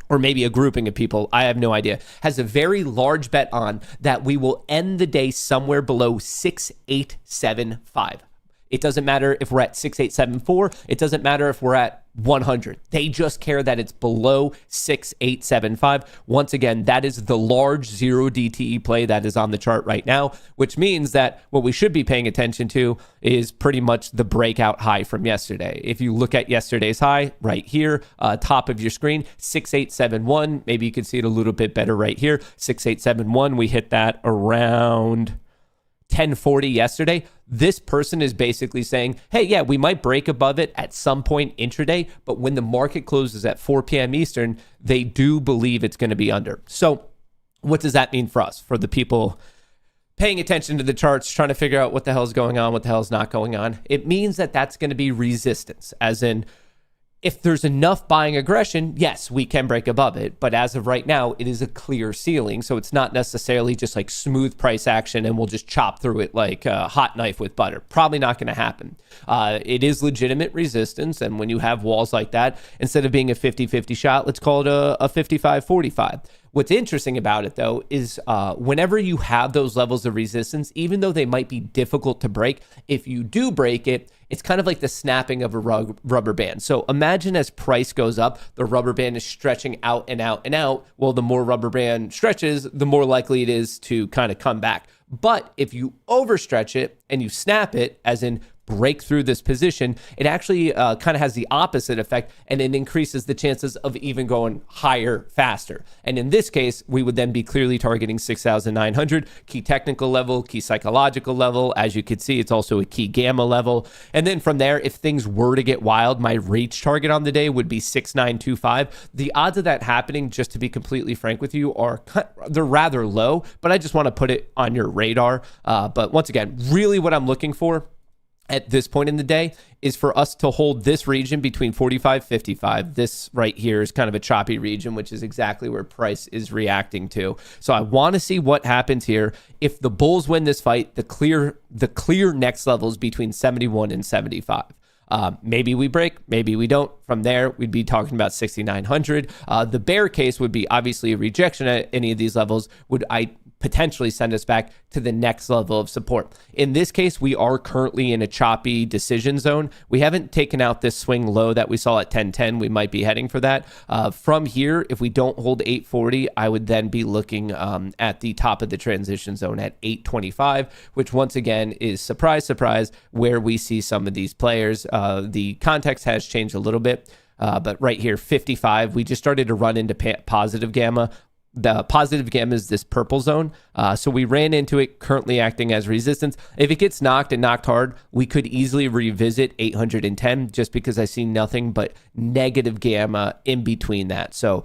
or maybe a grouping of people, I have no idea, has a very large bet on that we will end the day somewhere below 6875. It doesn't matter if we're at 6874. It doesn't matter if we're at 100. They just care that it's below 6875. Once again, that is the large zero DTE play that is on the chart right now, which means that what we should be paying attention to is pretty much the breakout high from yesterday. If you look at yesterday's high right here, top of your screen, 6871. Maybe you can see it a little bit better right here. 6871. We hit that around 1040 yesterday. This person is basically saying, hey, yeah, we might break above it at some point intraday, but when the market closes at 4 p.m. Eastern, they do believe it's going to be under. So what does that mean for us, for the people paying attention to the charts, trying to figure out what the hell is going on, what the hell is not going on? It means that that's going to be resistance, as in, if there's enough buying aggression, yes, we can break above it. But as of right now, it is a clear ceiling. So it's not necessarily just like smooth price action and we'll just chop through it like a hot knife with butter. Probably not going to happen. It is legitimate resistance. And when you have walls like that, instead of being a 50-50 shot, let's call it a 55-45. What's interesting about it, though, is whenever you have those levels of resistance, even though they might be difficult to break, if you do break it, it's kind of like the snapping of a rubber band. So imagine as price goes up, the rubber band is stretching out and out and out. Well, the more rubber band stretches, the more likely it is to kind of come back. But if you overstretch it and you snap it, as in break through this position, it actually kind of has the opposite effect, and it increases the chances of even going higher faster. And in this case, we would then be clearly targeting 6,900, key technical level, key psychological level. As you can see, it's also a key gamma level. And then from there, if things were to get wild, my reach target on the day would be 6,925. The odds of that happening, just to be completely frank with you, they're rather low, but I just want to put it on your radar. But once again, really what I'm looking for at this point in the day is for us to hold this region between 45-55. This right here is kind of a choppy region, which is exactly where price is reacting to. So I want to see what happens here. If the bulls win this fight, the clear next level is between 71 and 75. Maybe we break, maybe we don't. From there, we'd be talking about 6,900. The bear case would be obviously a rejection at any of these levels. Would I potentially send us back to the next level of support? In this case, we are currently in a choppy decision zone. We haven't taken out this swing low that we saw at 1010. We might be heading for that. From here, if we don't hold 840, I would then be looking at the top of the transition zone at 825, which once again is, surprise, surprise, where we see some of these players. The context has changed a little bit, but right here, 55, we just started to run into positive gamma. The positive gamma is this purple zone. So we ran into it, currently acting as resistance. If it gets knocked and knocked hard, we could easily revisit 810 just because I see nothing but negative gamma in between that. So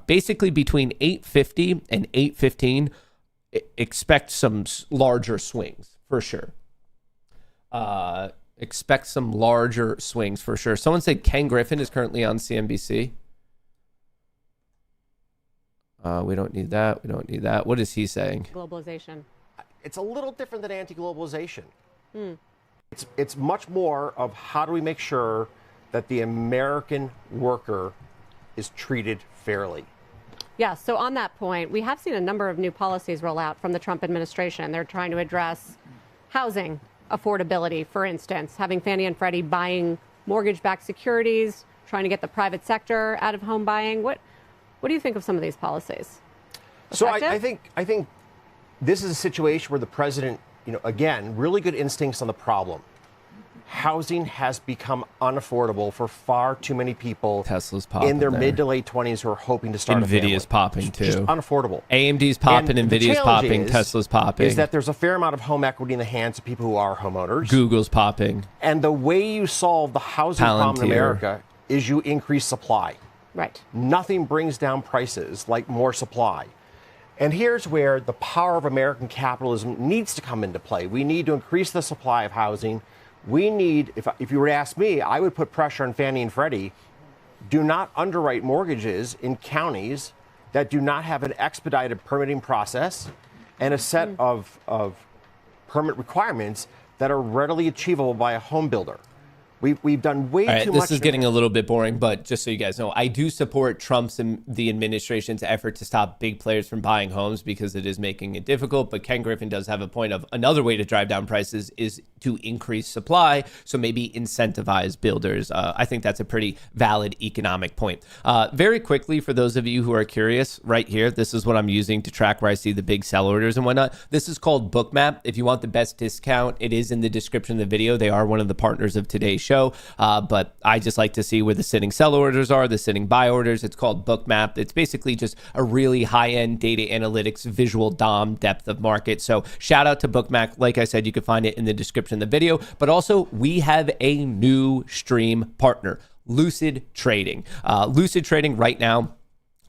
basically between 850 and 815, expect some larger swings for sure. Expect some larger swings for sure. Someone said Ken Griffin is currently on CNBC. We don't need that. We don't need that. What is he saying? Globalization. It's a little different than anti-globalization. It's much more of how do we make sure that the American worker is treated fairly. Yeah, so on that point, we have seen a number of new policies roll out from the Trump administration. They're trying to address housing affordability, for instance, having Fannie and Freddie buying mortgage-backed securities, trying to get the private sector out of home buying. What do you think of some of these policies? So I think this is a situation where the president, again, really good instincts on the problem. Housing has become unaffordable for far too many people. Tesla's popping in their there. mid to late 20s who are hoping to start Nvidia's a family. popping too. Just unaffordable. AMD's popping, And the Nvidia's challenge popping, Tesla's popping. Is that there's a fair amount of home equity in the hands of people who are homeowners. Google's popping. And the way you solve the housing problem in Palantir. America is you increase supply. Right. Nothing brings down prices like more supply. And here's where the power of American capitalism needs to come into play. We need to increase the supply of housing. We need, if you were to ask me, I would put pressure on Fannie and Freddie. Do not underwrite mortgages in counties that do not have an expedited permitting process and a set of permit requirements that are readily achievable by a home builder. We've done way All right, too much. this is getting a little bit boring, but just so you guys know, I do support Trump's and the administration's effort to stop big players from buying homes because it is making it difficult. But Ken Griffin does have a point of another way to drive down prices is to increase supply. So maybe incentivize builders. I think that's a pretty valid economic point. Very quickly, for those of you who are curious, right here, this is what I'm using to track where I see the big sell orders and whatnot. This is called Bookmap. If you want the best discount, it is in the description of the video. They are one of the partners of today's show. But I just like to see where the sitting sell orders are, the sitting buy orders. It's called Bookmap. It's basically just a really high-end data analytics, visual DOM depth of market. So shout out to Bookmap. Like I said, you can find it in the description of the video. But also, we have a new stream partner, Lucid Trading. Lucid Trading right now,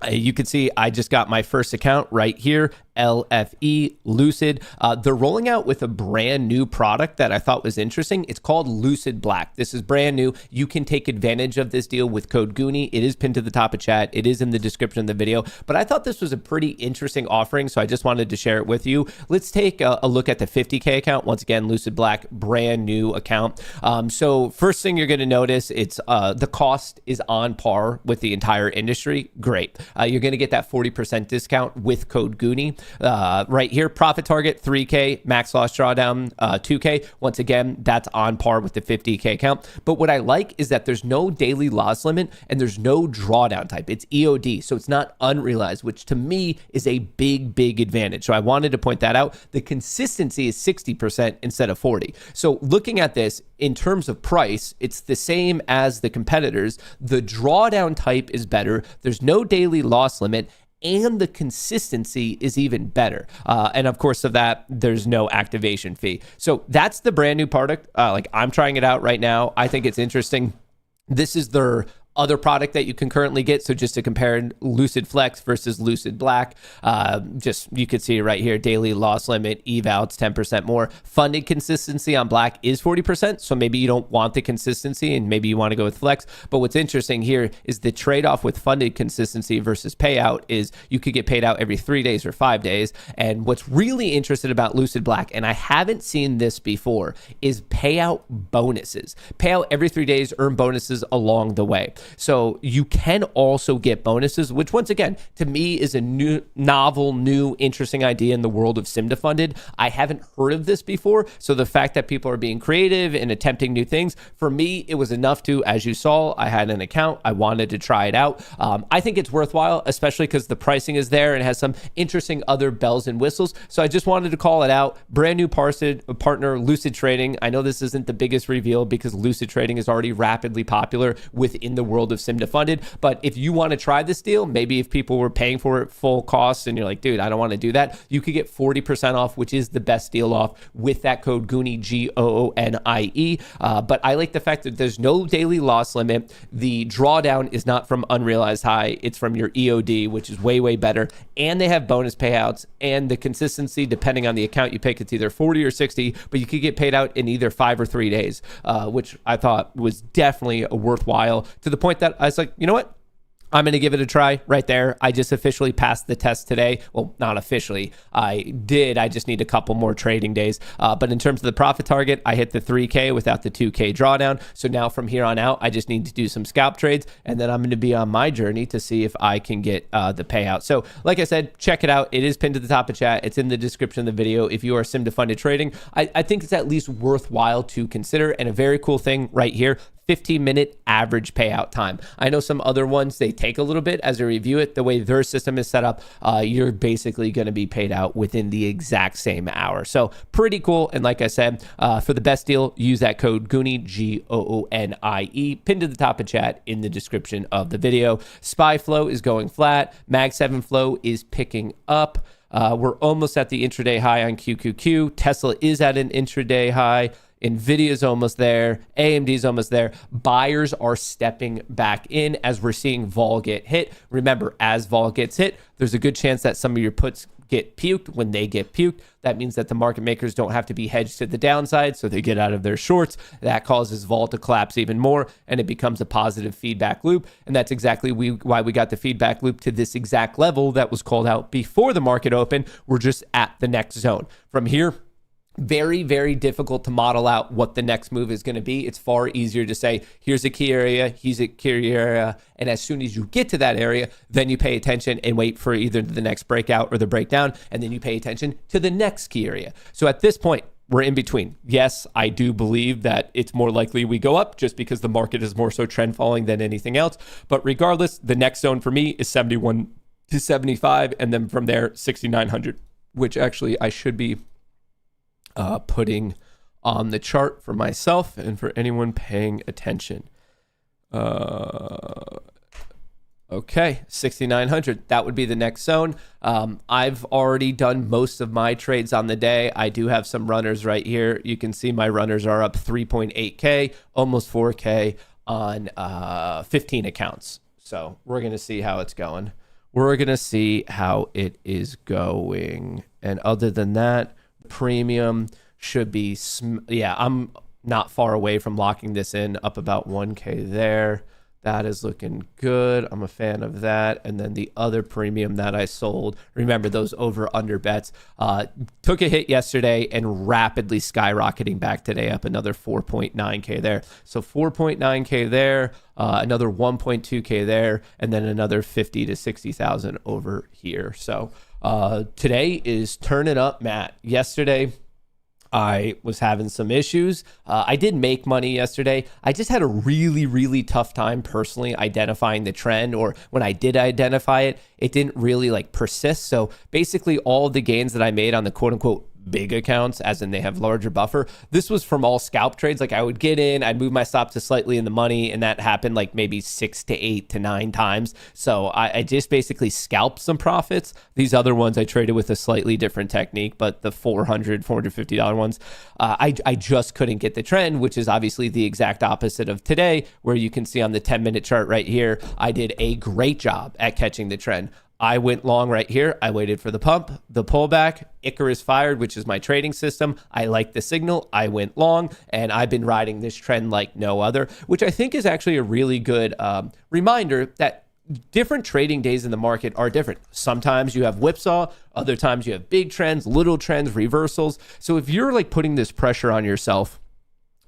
you can see I just got my first account right here, LFE Lucid. They're rolling out with a brand new product that I thought was interesting. It's called Lucid Black. This is brand new. You can take advantage of this deal with code Goonie. It is pinned to the top of chat. It is in the description of the video. But I thought this was a pretty interesting offering, so I just wanted to share it with you. Let's take a look at the 50K account. Once again, Lucid Black, brand new account. So first thing you're going to notice, it's the cost is on par with the entire industry. Great. You're going to get that 40% discount with code Goonie. Right here, profit target 3K, max loss drawdown 2K. Once again, that's on par with the 50K account. But what I like is that there's no daily loss limit and there's no drawdown type. It's EOD, so it's not unrealized, which to me is a big advantage. So I wanted to point that out. The consistency is 60% instead of 40. So looking at this in terms of price, it's the same as the competitors. The drawdown type is better. There's no daily loss limit, and the consistency is even better. And of course of that, there's no activation fee. So that's the brand new product. Like I'm trying it out right now. I think it's interesting. This is their other product that you can currently get. So just to compare Lucid Flex versus Lucid Black, just you could see right here, daily loss limit, eval, it's 10% more. Funded consistency on Black is 40%. So maybe you don't want the consistency and maybe you want to go with Flex. But what's interesting here is the trade-off with funded consistency versus payout is you could get paid out every 3 days or 5 days. And what's really interesting about Lucid Black, and I haven't seen this before, is payout bonuses. Payout every 3 days, earn bonuses along the way. So you can also get bonuses, which once again, to me is a new, novel, new, interesting idea in the world of SIMDA funded. I haven't heard of this before. So the fact that people are being creative and attempting new things, for me, it was enough to, as you saw, I had an account. I wanted to try it out. I think it's worthwhile, especially because the pricing is there and has some interesting other bells and whistles. So I just wanted to call it out. Brand new partner, Lucid Trading. I know this isn't the biggest reveal because Lucid Trading is already rapidly popular within the world of SIMDA funded. But if you want to try this deal, maybe if people were paying for it full cost and you're like, dude, I don't want to do that, you could get 40% off, which is the best deal off with that code Goonie, Goonie. But I like the fact that there's no daily loss limit. The drawdown is not from unrealized high. It's from your EOD, which is way better. And they have bonus payouts and the consistency, depending on the account you pick, it's either 40 or 60, but you could get paid out in either 5 or 3 days, which I thought was definitely worthwhile, to the point that I was like, you know what? I'm going to give it a try right there. I just officially passed the test today. Well, not officially. I did. I just need a couple more trading days. But in terms of the profit target, I hit the 3K without the 2K drawdown. So now from here on out, I just need to do some scalp trades. And then I'm going to be on my journey to see if I can get the payout. So like I said, check it out. It is pinned to the top of chat. It's in the description of the video. If you are sim to funded trading, I think it's at least worthwhile to consider. And a very cool thing right here, 15-minute average payout time. I know some other ones, they take a little bit as I review it. The way their system is set up, you're basically going to be paid out within the exact same hour. So pretty cool. And like I said, for the best deal, use that code GOONIE, Goonie, pinned to the top of chat in the description of the video. SPY flow is going flat. Mag 7 flow is picking up. We're almost at the intraday high on QQQ. Tesla is at an intraday high. NVIDIA is almost there. AMD is almost there. Buyers are stepping back in as we're seeing vol get hit. Remember, as vol gets hit, there's a good chance that some of your puts get puked. When they get puked, that means that the market makers don't have to be hedged to the downside, so they get out of their shorts. That causes vol to collapse even more, and it becomes a positive feedback loop. And that's exactly why we got the feedback loop to this exact level that was called out before the market opened. We're just at the next zone. From here, very, very difficult to model out what the next move is going to be. It's far easier to say, here's a key area, here's a key area. And as soon as you get to that area, then you pay attention and wait for either the next breakout or the breakdown. And then you pay attention to the next key area. So at this point, we're in between. Yes, I do believe that it's more likely we go up just because the market is more so trend following than anything else. But regardless, the next zone for me is 71 to 75. And then from there, 6,900, which actually I should be putting on the chart for myself and for anyone paying attention. Okay, 6,900. That would be the next zone. I've already done most of my trades on the day. I do have some runners right here. You can see my runners are up 3.8K, almost 4K on 15 accounts. So we're going to see how it's going. We're going to see how it is going. And other than that, premium should be, yeah, I'm not far away from locking this in, up about 1K there. That is looking good. I'm a fan of that. And then the other premium that I sold, remember those over-under bets, took a hit yesterday and rapidly skyrocketing back today, up another 4.9K there. So 4.9K there, another 1.2K there, and then another 50 to 60,000 over here. So today is turning up, Matt. Yesterday, I was having some issues. I did make money yesterday. I just had a really, really tough time personally identifying the trend, or when I did identify it, it didn't really like persist. So basically all of the gains that I made on the quote unquote big accounts, as in they have larger buffer, this was from all scalp trades. Like I would get in, I'd move my stop to slightly in the money, and that happened like maybe 6 to 8 to 9 times. So I just basically scalped some profits. These other ones I traded with a slightly different technique, but the $450 ones, I just couldn't get the trend, which is obviously the exact opposite of today, where you can see on the 10-minute chart right here, I did a great job at catching the trend. I went long right here. I waited for the pump, the pullback. Icarus fired, which is my trading system. I liked the signal. I went long, and I've been riding this trend like no other, which I think is actually a really good reminder that different trading days in the market are different. Sometimes you have whipsaw, other times you have big trends, little trends, reversals. So if you're like putting this pressure on yourself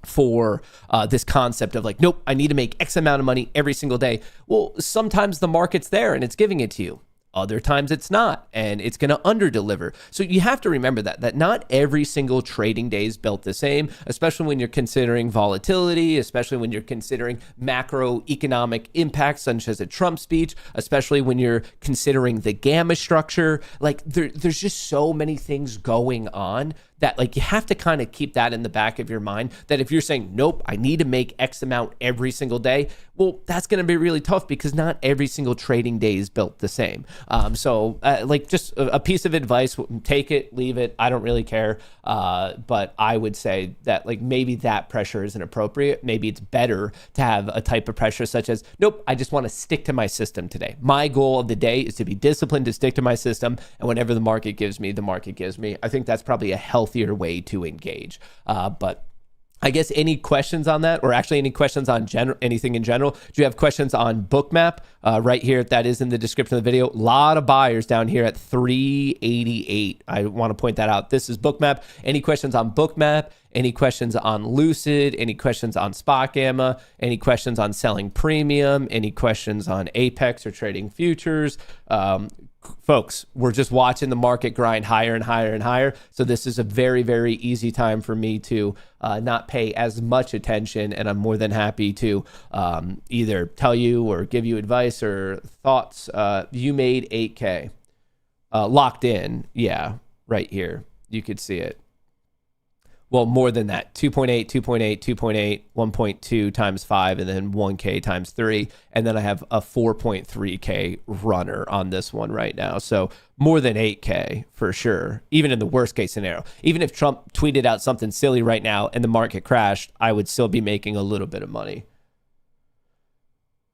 for this concept of like, nope, I need to make X amount of money every single day. Well, sometimes the market's there and it's giving it to you. Other times it's not, and it's going to under-deliver. So you have to remember that not every single trading day is built the same, especially when you're considering volatility, especially when you're considering macroeconomic impacts such as a Trump speech, especially when you're considering the gamma structure. Like there's just so many things going on that like you have to kind of keep that in the back of your mind, that if you're saying, nope, I need to make X amount every single day, well, that's going to be really tough because not every single trading day is built the same. So like just a piece of advice, take it, leave it. I don't really care. But I would say that like maybe that pressure isn't appropriate. Maybe it's better to have a type of pressure such as, nope, I just want to stick to my system today. My goal of the day is to be disciplined, to stick to my system. And whenever the market gives me, the market gives me. I think that's probably a healthier way to engage. But I guess any questions on that, or actually any questions on anything in general? Do you have questions on Bookmap? Right here, that is in the description of the video. A lot of buyers down here at 388. I want to point that out. This is Bookmap. Any questions on Bookmap? Any questions on Lucid? Any questions on Spot Gamma? Any questions on selling premium? Any questions on Apex or trading futures? Folks, we're just watching the market grind higher and higher and higher. So this is a very, very easy time for me to not pay as much attention. And I'm more than happy to either tell you or give you advice or thoughts. You made 8K locked in. Yeah, right here. You could see it. Well, more than that, 2.8, 2.8, 2.8, 1.2 times 5, and then 1K times 3. And then I have a 4.3K runner on this one right now. So more than 8K for sure, even in the worst case scenario. Even if Trump tweeted out something silly right now and the market crashed, I would still be making a little bit of money.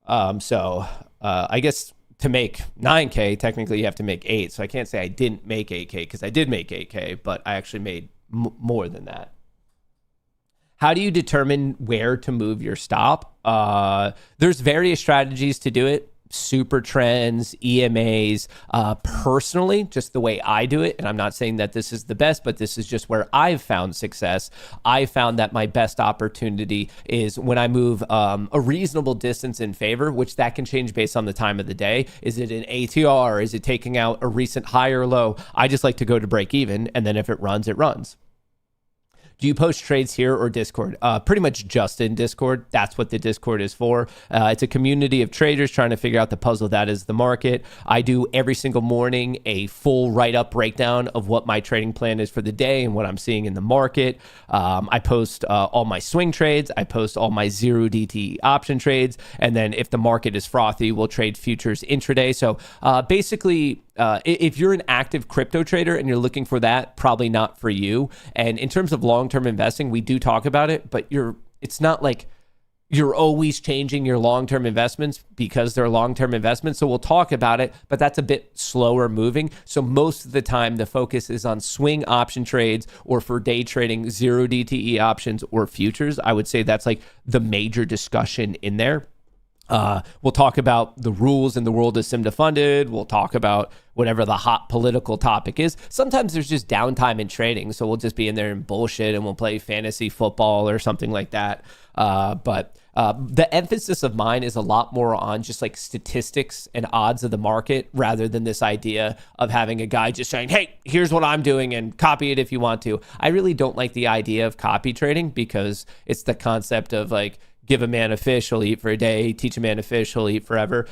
I guess to make 9K, technically you have to make 8. So I can't say I didn't make 8K because I did make 8K, but I actually made more than that. How do you determine where to move your stop? There's various strategies to do it. Super trends, EMAs. Personally, just the way I do it, and I'm not saying that this is the best, but this is just where I've found success. I found that my best opportunity is when I move a reasonable distance in favor, which that can change based on the time of the day. Is it an ATR? Is it taking out a recent high or low? I just like to go to break even, and then if it runs, it runs. Do you post trades here or Discord? Pretty much just in Discord. That's what the Discord is for. It's a community of traders trying to figure out the puzzle that is the market. I do every single morning a full write-up breakdown of what my trading plan is for the day and what I'm seeing in the market. I post all my swing trades. I post all my 0 DTE option trades. And then if the market is frothy, we'll trade futures intraday. So basically, if you're an active crypto trader and you're looking for that, probably not for you. And in terms of long-term investing, we do talk about it, but it's not like you're always changing your long-term investments because they're long-term investments. So we'll talk about it, but that's a bit slower moving. So most of the time, the focus is on swing option trades or for day trading 0 DTE options or futures. I would say that's like the major discussion in there. We'll talk about the rules in the world of SIMDA funded. We'll talk about whatever the hot political topic is. Sometimes there's just downtime in trading. So we'll just be in there and bullshit and we'll play fantasy football or something like that. But the emphasis of mine is a lot more on just like statistics and odds of the market rather than this idea of having a guy just saying, hey, here's what I'm doing and copy it if you want to. I really don't like the idea of copy trading because it's the concept of like, give a man a fish, he'll eat for a day. Teach a man a fish, he'll eat forever.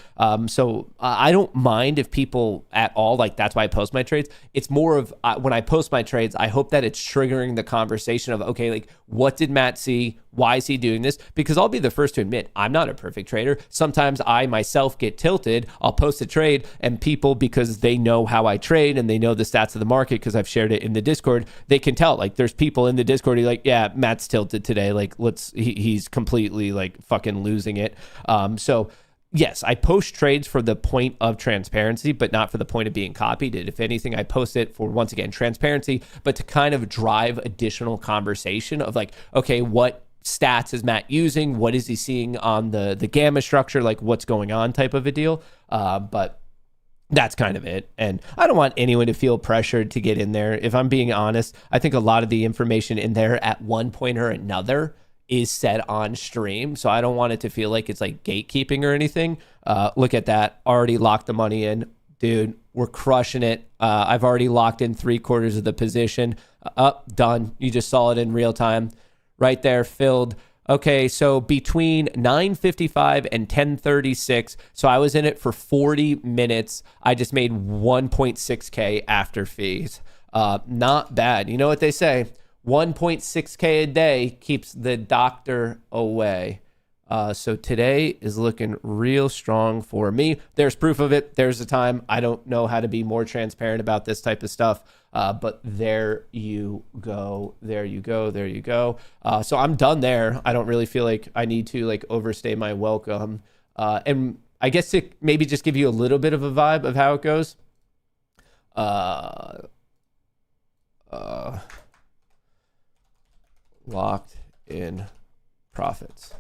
So I don't mind if people at all, like that's why I post my trades. It's more of when I post my trades, I hope that it's triggering the conversation of, okay, like what did Matt see? Why is he doing this? Because I'll be the first to admit, I'm not a perfect trader. Sometimes I myself get tilted. I'll post a trade and people, because they know how I trade and they know the stats of the market because I've shared it in the Discord, they can tell. Like there's people in the Discord who are like, yeah, Matt's tilted today. Like he's completely like fucking losing it. So yes, I post trades for the point of transparency, but not for the point of being copied. If anything, I post it for, once again, transparency, but to kind of drive additional conversation of like, okay, what stats is Matt using? What is he seeing on the gamma structure? Like what's going on type of a deal. But that's kind of it. And I don't want anyone to feel pressured to get in there. If I'm being honest, I think a lot of the information in there at one point or another is said on stream. So I don't want it to feel like it's like gatekeeping or anything. Look at that. Already locked the money in. Dude, we're crushing it. I've already locked in 3/4 of the position. Done. You just saw it in real time. Right there, filled. Okay, so between 9:55 and 10:36, so I was in it for 40 minutes. I just made 1.6K after fees. Not bad. You know what they say? 1.6K a day keeps the doctor away. So today is looking real strong for me. There's proof of it. There's the time. I don't know how to be more transparent about this type of stuff. But there you go. There you go. There you go. So I'm done there. I don't really feel like I need to like overstay my welcome. And I guess to maybe just give you a little bit of a vibe of how it goes. Locked in profits.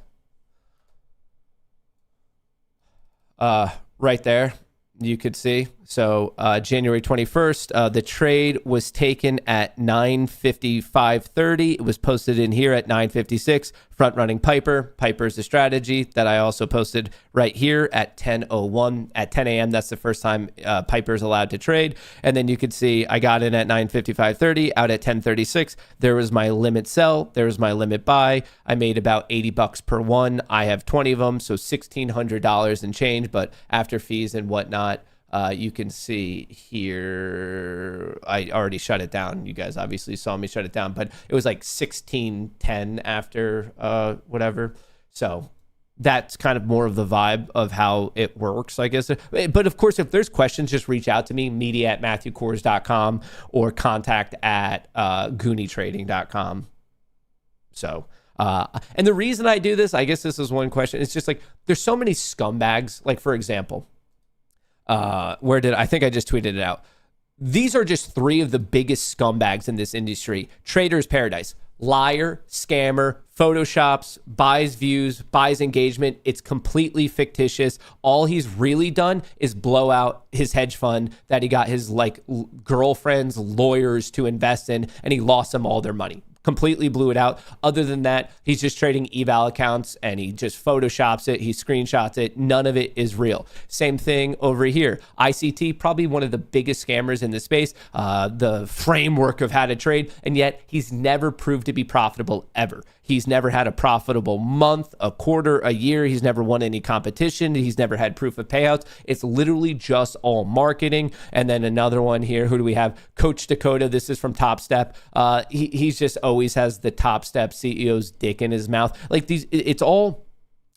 Right there, you could see. So January 21st, the trade was taken at 9:55:30. It was posted in here at 9:56. Front running Piper. Piper's a strategy that I also posted right here at 10:01. At 10 a.m., that's the first time Piper's allowed to trade. And then you could see I got in at 9:55:30, out at 10:36. There was my limit sell. There was my limit buy. I made about $80 per one. I have 20 of them, so $1,600 and change. But after fees and whatnot, you can see here, I already shut it down. You guys obviously saw me shut it down, but it was like 16:10 after whatever. So that's kind of more of the vibe of how it works, I guess. But of course, if there's questions, just reach out to me, media@MatthewKohrs.com or contact@goonieTrading.com. So, and the reason I do this, I guess this is one question. It's just like, there's so many scumbags. Like, for example, I think I just tweeted it out. These are just three of the biggest scumbags in this industry. Trader's Paradise. Liar, scammer, photoshops, buys views, buys engagement. It's completely fictitious. All he's really done is blow out his hedge fund that he got his girlfriend's lawyers to invest in, and he lost them all their money. Completely blew it out. Other than that, he's just trading eval accounts and he just photoshops it. He screenshots it. None of it is real. Same thing over here. ICT, probably one of the biggest scammers in the space, the framework of how to trade. And yet he's never proved to be profitable ever. He's never had a profitable month, a quarter, a year. He's never won any competition. He's never had proof of payouts. It's literally just all marketing. And then another one here. Who do we have? Coach Dakota. This is from Top Step. He's just always has the Top Step CEO's dick in his mouth. Like these, it's all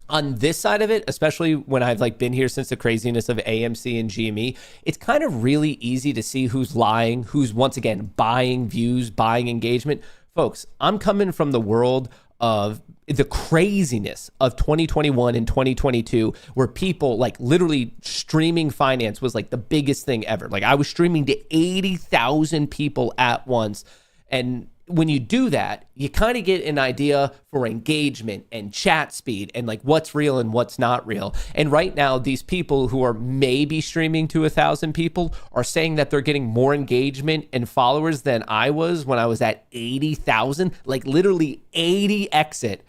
on this side of it, especially when I've been here since the craziness of AMC and GME. It's kind of really easy to see who's lying, who's once again buying views, buying engagement. Folks, I'm coming from the world of the craziness of 2021 and 2022, where people literally streaming finance was the biggest thing ever. I was streaming to 80,000 people at once. And when you do that, you kind of get an idea for engagement and chat speed and what's real and what's not real. And right now, these people who are maybe streaming to 1,000 people are saying that they're getting more engagement and followers than I was when I was at 80,000, literally 80x it.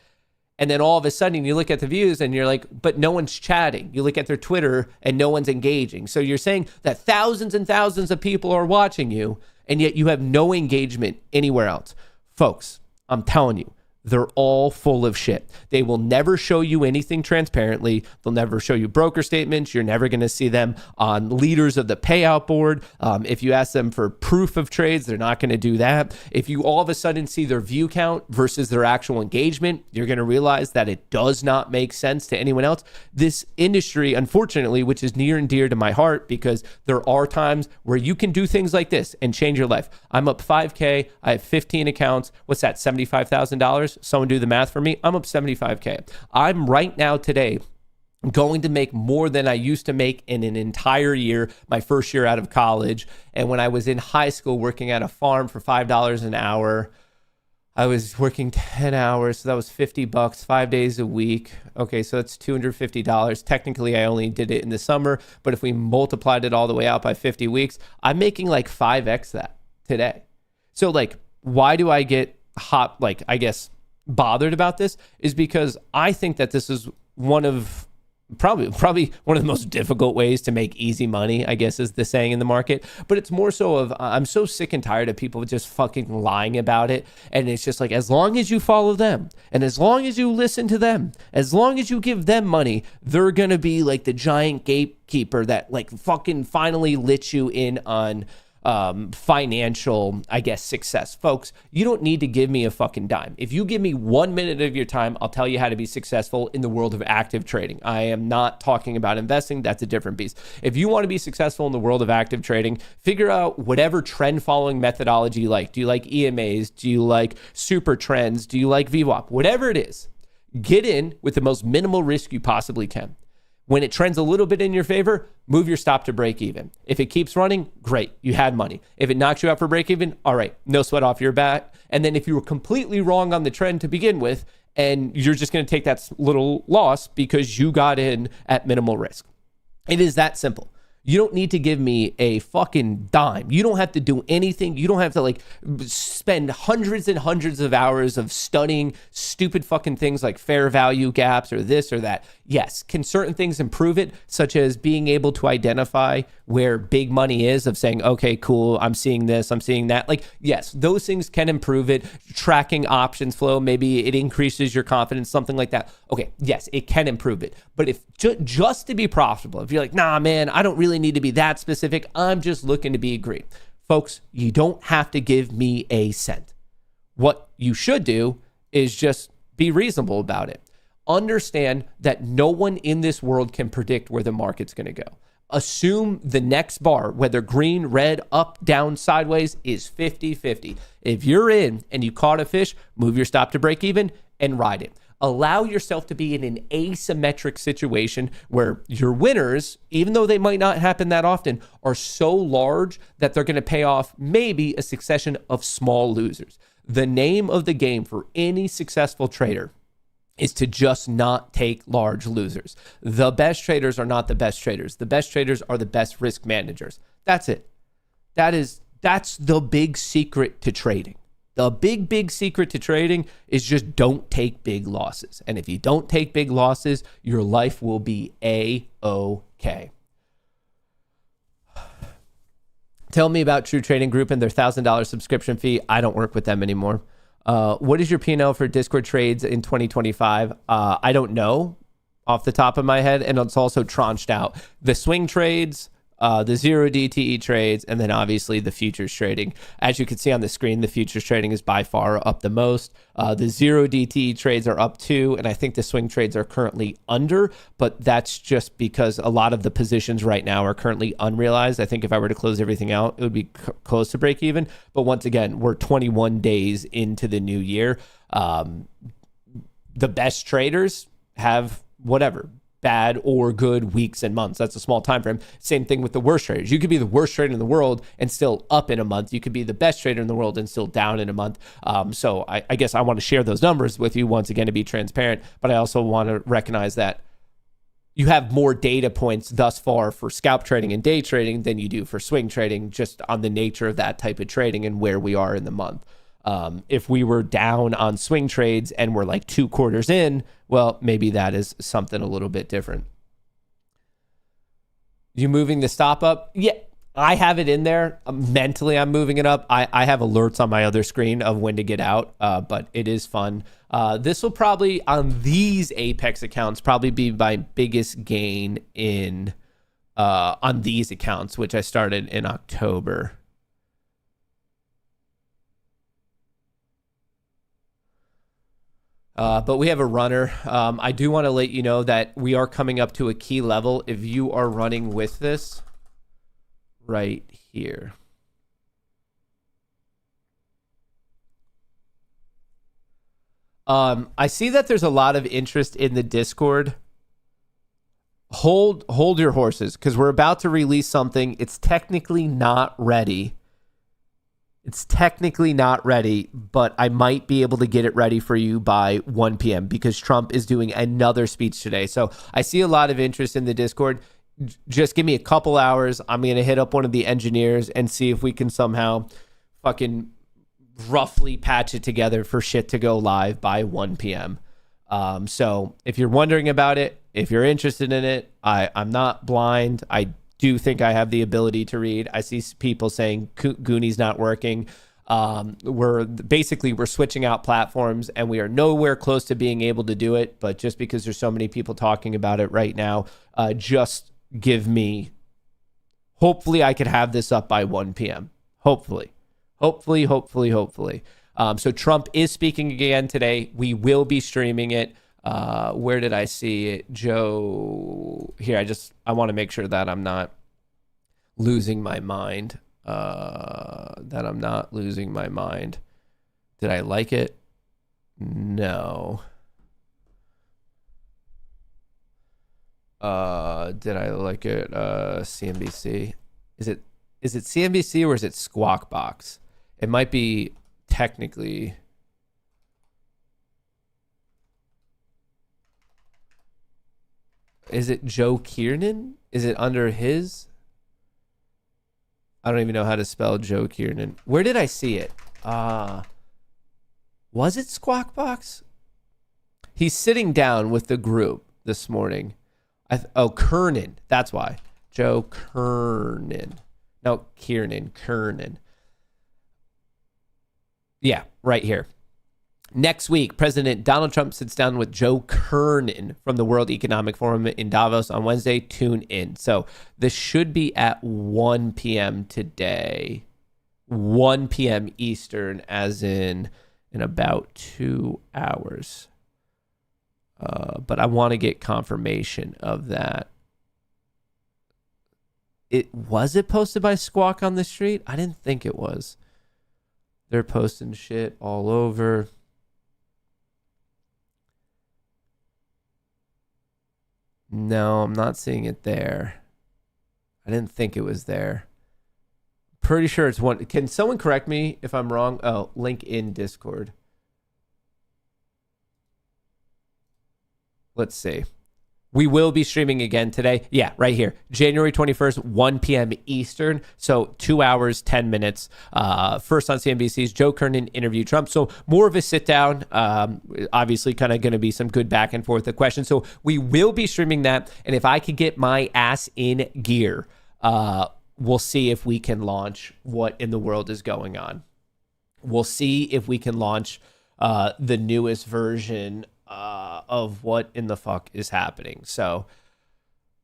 And then all of a sudden you look at the views and you're like, but no one's chatting. You look at their Twitter and no one's engaging. So you're saying that thousands and thousands of people are watching you, and yet you have no engagement anywhere else. Folks, I'm telling you, they're all full of shit. They will never show you anything transparently. They'll never show you broker statements. You're never going to see them on leaders of the payout board. If you ask them for proof of trades, they're not going to do that. If you all of a sudden see their view count versus their actual engagement, you're going to realize that it does not make sense to anyone else. This industry, unfortunately, which is near and dear to my heart, because there are times where you can do things like this and change your life. I'm up 5K. I have 15 accounts. What's that? $75,000? Someone do the math for me. I'm up 75K. I'm right now today going to make more than I used to make in an entire year, my first year out of college. And when I was in high school working at a farm for $5 an hour, I was working 10 hours. So that was $50, 5 days a week. Okay, so that's $250. Technically, I only did it in the summer, but if we multiplied it all the way out by 50 weeks, I'm making 5x that today. So why do I get bothered about this? Is because I think that this is one of probably one of the most difficult ways to make easy money, I guess is the saying in the market. But it's more so of, I'm so sick and tired of people just fucking lying about it. And it's just as long as you follow them and as long as you listen to them, as long as you give them money, they're going to be the giant gatekeeper that fucking finally lets you in on financial, I guess, success. Folks, you don't need to give me a fucking dime. If you give me 1 minute of your time, I'll tell you how to be successful in the world of active trading. I am not talking about investing. That's a different beast. If you want to be successful in the world of active trading, figure out whatever trend following methodology you like. Do you like EMAs? Do you like super trends? Do you like VWAP? Whatever it is, get in with the most minimal risk you possibly can. When it trends a little bit in your favor, move your stop to break even. If it keeps running, great, you had money. If it knocks you out for break even, all right, no sweat off your back. And then if you were completely wrong on the trend to begin with, and you're just going to take that little loss because you got in at minimal risk. It is that simple. You don't need to give me a fucking dime. You don't have to do anything. You don't have to spend hundreds and hundreds of hours of studying stupid fucking things like fair value gaps or this or that. Yes, can certain things improve it, such as being able to identify where big money is, of saying, okay, cool, I'm seeing this, I'm seeing that. Yes, those things can improve it. Tracking options flow, maybe it increases your confidence, something like that. Okay, yes, it can improve it. But if just to be profitable, if you're like, nah, man, I don't really need to be that specific, I'm just looking to be great. Folks, you don't have to give me a cent. What you should do is just be reasonable about it. Understand that no one in this world can predict where the market's going to go. Assume the next bar, whether green, red, up, down, sideways, is 50-50. If you're in and you caught a fish, move your stop to break even and ride it. Allow yourself to be in an asymmetric situation where your winners, even though they might not happen that often, are so large that they're going to pay off maybe a succession of small losers. The name of the game for any successful trader is to just not take large losers. The best traders are not the best traders. The best traders are the best risk managers. That's it. That's the big secret to trading. The big secret to trading is just don't take big losses. And if you don't take big losses, your life will be A-OK. Tell me about True Trading Group and their $1,000 subscription fee. I don't work with them anymore. What is your P&L for Discord trades in 2025? I don't know off the top of my head, and it's also tranched out. The swing trades, the 0 DTE trades, and then obviously the futures trading. As you can see on the screen, the futures trading is by far up the most. The 0 DTE trades are up too, and I think the swing trades are currently under, but that's just because a lot of the positions right now are currently unrealized. I think if I were to close everything out, it would be close to break even. But once again, we're 21 days into the new year. The best traders have whatever, bad or good weeks and months. That's a small time frame. Same thing with the worst traders. You could be the worst trader in the world and still up in a month. You could be the best trader in the world and still down in a month. So I guess I want to share those numbers with you once again to be transparent, but I also want to recognize that you have more data points thus far for scalp trading and day trading than you do for swing trading, just on the nature of that type of trading and where we are in the month. If we were down on swing trades and we're like 2 quarters in, well, maybe that is something a little bit different. You moving the stop up? Yeah, I have it in there. Mentally, I'm moving it up. I have alerts on my other screen of when to get out, but it is fun. This will probably, on these Apex accounts, probably be my biggest gain in on these accounts, which I started in October. But we have a runner. I do want to let you know that we are coming up to a key level. If you are running with this right here. I see that there's a lot of interest in the Discord. Hold your horses, because we're about to release something. It's technically not ready. But I might be able to get it ready for you by 1 p.m. because Trump is doing another speech today. So I see a lot of interest in the Discord. Just give me a couple hours. I'm going to hit up one of the engineers and see if we can somehow fucking roughly patch it together for shit to go live by 1 p.m. So if you're wondering about it, if you're interested in it, I'm not blind. I do think I have the ability to read. I see people saying Gooni's not working. We're switching out platforms and we are nowhere close to being able to do it. But just because there's so many people talking about it right now, just give me, hopefully I could have this up by 1 p.m. Hopefully. So Trump is speaking again today. We will be streaming it. Where did I see it? Joe, here, I want to make sure that I'm not losing my mind. Did I like it? No. Did I like it? CNBC. Is it CNBC or is it Squawk Box? It might be technically. Is it Joe Kiernan? Is it under his? I don't even know how to spell Joe Kiernan. Where did I see it? Was it Squawk Box? He's sitting down with the group this morning. Kernan. That's why. Joe Kernan. No, Kernan. Yeah, right here. Next week, President Donald Trump sits down with Joe Kernan from the World Economic Forum in Davos on Wednesday. Tune in. So this should be at 1 p.m. today. 1 p.m. Eastern, as in about 2 hours. But I want to get confirmation of that. Was it posted by Squawk on the Street? I didn't think it was. They're posting shit all over. No, I'm not seeing it there. I didn't think it was there. Pretty sure it's one. Can someone correct me if I'm wrong? Oh, link in Discord. Let's see. We will be streaming again today. Yeah, right here. January 21st, 1 p.m. Eastern. So 2 hours, 10 minutes. First on CNBC's Joe Kernan interview Trump. So more of a sit down. Obviously, kind of going to be some good back and forth of questions. So we will be streaming that. And if I could get my ass in gear, we'll see if we can launch what in the world is going on. We'll see if we can launch the newest version of what in the fuck is happening. So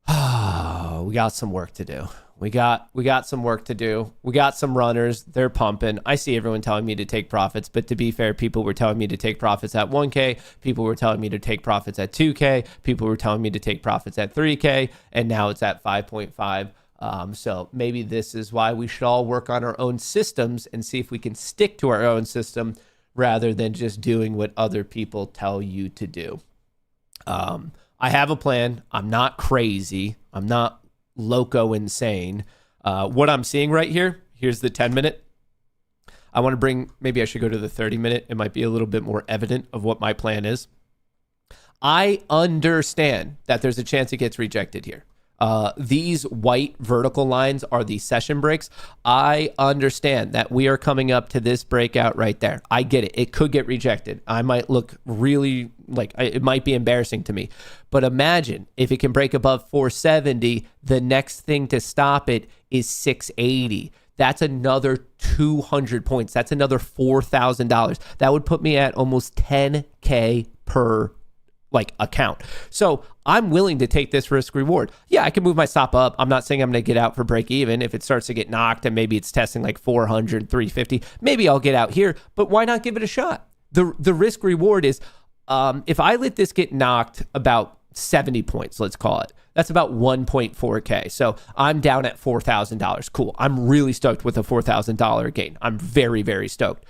we got some work to do. We got some work to do. We got some runners. They're pumping. I see everyone telling me to take profits, but to be fair, people were telling me to take profits at 1K. People were telling me to take profits at 2K. People were telling me to take profits at 3K, and now it's at 5.5. So maybe this is why we should all work on our own systems and see if we can stick to our own system rather than just doing what other people tell you to do. I have a plan. I'm not crazy. I'm not loco insane. What I'm seeing right here, here's the 10-minute. I want to bring, maybe I should go to the 30-minute. It might be a little bit more evident of what my plan is. I understand that there's a chance it gets rejected here. These white vertical lines are the session breaks. I understand that we are coming up to this breakout right there. I get it. It could get rejected. I might look really like it might be embarrassing to me. But imagine if it can break above 470, the next thing to stop it is 680. That's another 200 points. That's another $4,000. That would put me at almost 10K per account. So I'm willing to take this risk reward. Yeah, I can move my stop up. I'm not saying I'm going to get out for break even. If it starts to get knocked and maybe it's testing like 400, 350, maybe I'll get out here, but why not give it a shot? The risk reward is if I let this get knocked about 70 points, let's call it, that's about 1.4K. So I'm down at $4,000. Cool. I'm really stoked with a $4,000 gain. I'm very, very stoked.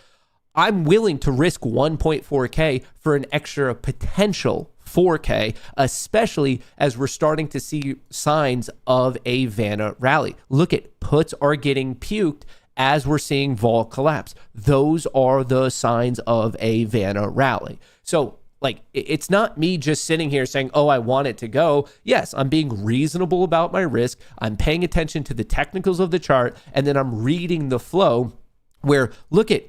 I'm willing to risk 1.4K for an extra potential 4K, especially as we're starting to see signs of a Vanna rally. Look at puts are getting puked as we're seeing vol collapse. Those are the signs of a Vanna rally. So it's not me just sitting here saying, oh, I want it to go. Yes, I'm being reasonable about my risk. I'm paying attention to the technicals of the chart, and then I'm reading the flow where, look at,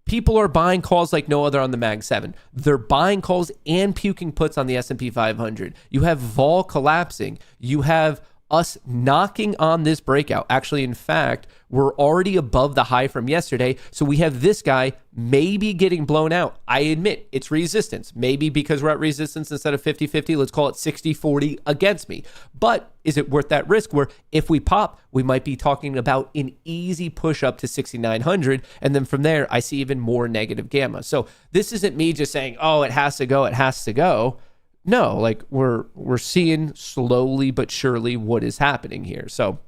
people are buying calls like no other on the Mag 7. They're buying calls and puking puts on the S&P 500. You have vol collapsing. You have us knocking on this breakout. Actually, in fact, we're already above the high from yesterday. So we have this guy maybe getting blown out. I admit it's resistance. Maybe because we're at resistance instead of 50-50, let's call it 60-40 against me. But is it worth that risk where if we pop, we might be talking about an easy push up to 6,900. And then from there, I see even more negative gamma. So this isn't me just saying, oh, it has to go. It has to go. No, we're seeing slowly but surely what is happening here. So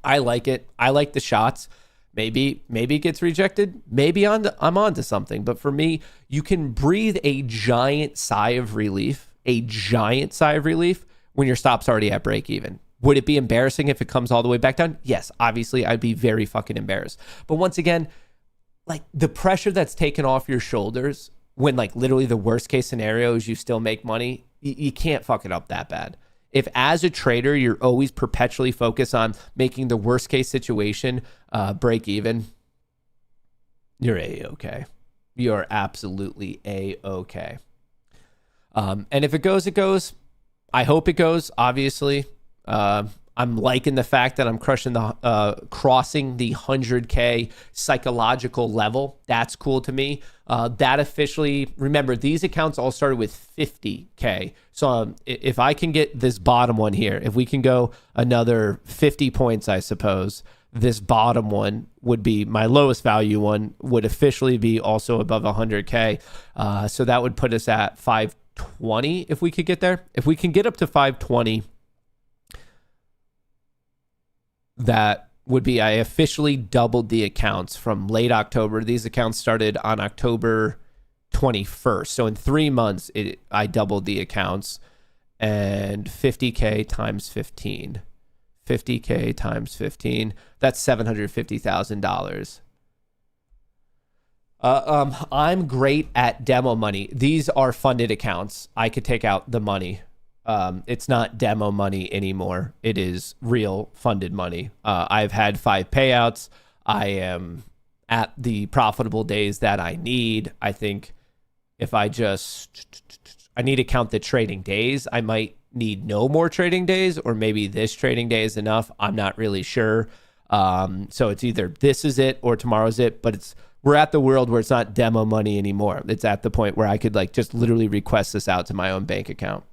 I like it. I like the shots. Maybe it gets rejected. Maybe I'm onto something. But for me, you can breathe a giant sigh of relief when your stop's already at break even. Would it be embarrassing if it comes all the way back down? Yes, obviously I'd be very fucking embarrassed. But once again, like the pressure that's taken off your shoulders when like literally the worst case scenario is you still make money, you can't fuck it up that bad. If as a trader, you're always perpetually focused on making the worst case situation break even, you're A-okay. You're absolutely A-okay. And if it goes, it goes. I hope it goes, obviously. I'm liking the fact that I'm crossing the 100K psychological level. That's cool to me. That officially, remember, these accounts all started with 50K. So if I can get this bottom one here, if we can go another 50 points, I suppose, this bottom one would be my lowest value one, would officially be also above 100K. So that would put us at 520 if we could get there. If we can get up to 520, that would be, I officially doubled the accounts from late October. These accounts started on October 21st. So in 3 months, I doubled the accounts, and 50K times 15. 50K times 15, that's $750,000. I'm great at demo money. These are funded accounts. I could take out the money. It's not demo money anymore. It is real funded money. I've had 5 payouts. I am at the profitable days that I need. I think if I need to count the trading days, I might need no more trading days, or maybe this trading day is enough. I'm not really sure. So it's either this is it or tomorrow's it, but we're at the world where it's not demo money anymore. It's at the point where I could like just literally request this out to my own bank account.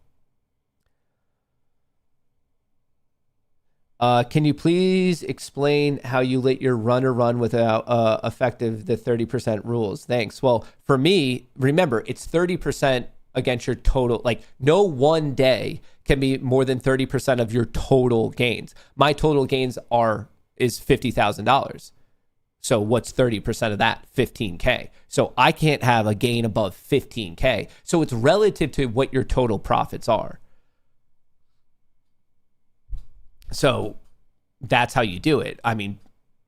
Can you please explain how you let your runner run without effective the 30% rules? Thanks. Well, for me, remember, it's 30% against your total. Like no one day can be more than 30% of your total gains. My total gains is $50,000. So what's 30% of that? 15K. So I can't have a gain above 15K. So it's relative to what your total profits are. So that's how you do it. I mean,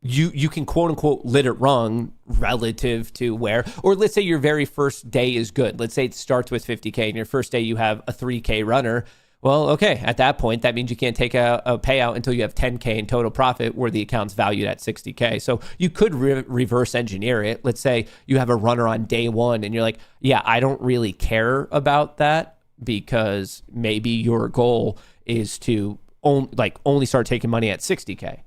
you can quote unquote let it run relative to where, or let's say your very first day is good. Let's say it starts with 50K and your first day you have a 3K runner. Well, okay, at that point, that means you can't take a payout until you have 10K in total profit where the account's valued at 60K. So you could reverse engineer it. Let's say you have a runner on day one and you're like, yeah, I don't really care about that because maybe your goal is to only start taking money at 60K.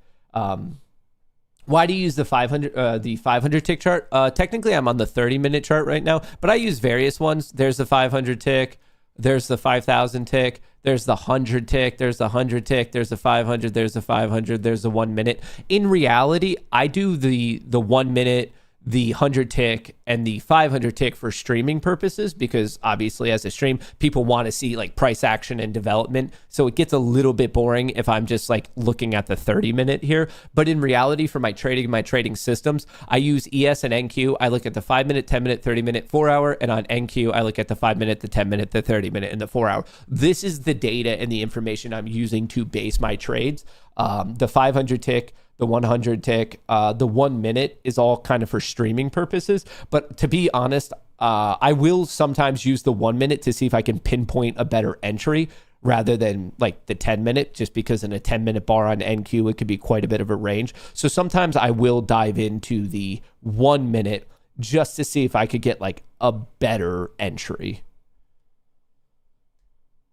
Why do you use the 500 tick chart? Technically, I'm on the 30-minute chart right now, but I use various ones. There's the 500 tick. There's the 5,000 tick. There's the 100 tick. There's the 100 tick. There's the 500. There's the 500. There's the 1 minute. In reality, I do the 1 minute, the 100 tick, and the 500 tick for streaming purposes, because obviously as a stream, people want to see like price action and development. So it gets a little bit boring if I'm just like looking at the 30-minute here. But in reality, for my trading systems, I use ES and NQ. I look at the 5-minute, 10-minute, 30-minute, 4-hour, and on NQ, I look at the 5-minute, the 10-minute, the 30-minute, and the 4-hour. This is the data and the information I'm using to base my trades. The 500 tick, the 100 tick, the 1 minute is all kind of for streaming purposes. But to be honest, I will sometimes use the 1 minute to see if I can pinpoint a better entry rather than like the 10-minute, just because in a 10-minute bar on NQ, it could be quite a bit of a range. So sometimes I will dive into the 1 minute just to see if I could get like a better entry.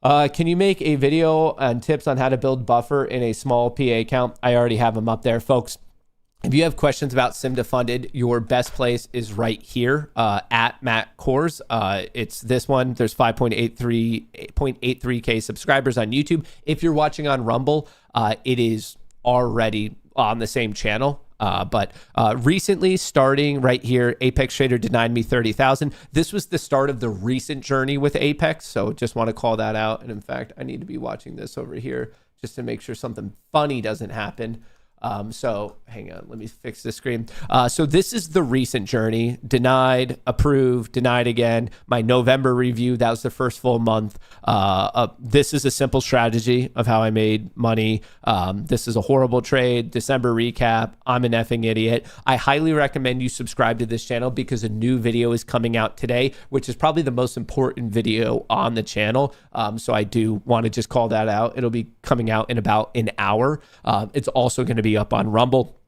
Can you make a video on tips on how to build buffer in a small PA account? I already have them up there, folks. If you have questions about sim to funded, your best place is right here at Matt Kohrs. It's this one. There's 5.83K subscribers on YouTube. If you're watching on Rumble, it is already on the same channel. But recently, starting right here, Apex Trader denied me 30,000. This was the start of the recent journey with Apex, so just want to call that out. And in fact, I need to be watching this over here just to make sure something funny doesn't happen. So hang on, let me fix the screen. So this is the recent journey: denied, approved, denied again. My November review, that was the first full month. This is a simple strategy of how I made money. This is a horrible trade. December recap. I'm an effing idiot. I highly recommend you subscribe to this channel because a new video is coming out today, which is probably the most important video on the channel. So I do want to just call that out. It'll be coming out in about an hour. It's also going to be up on Rumble.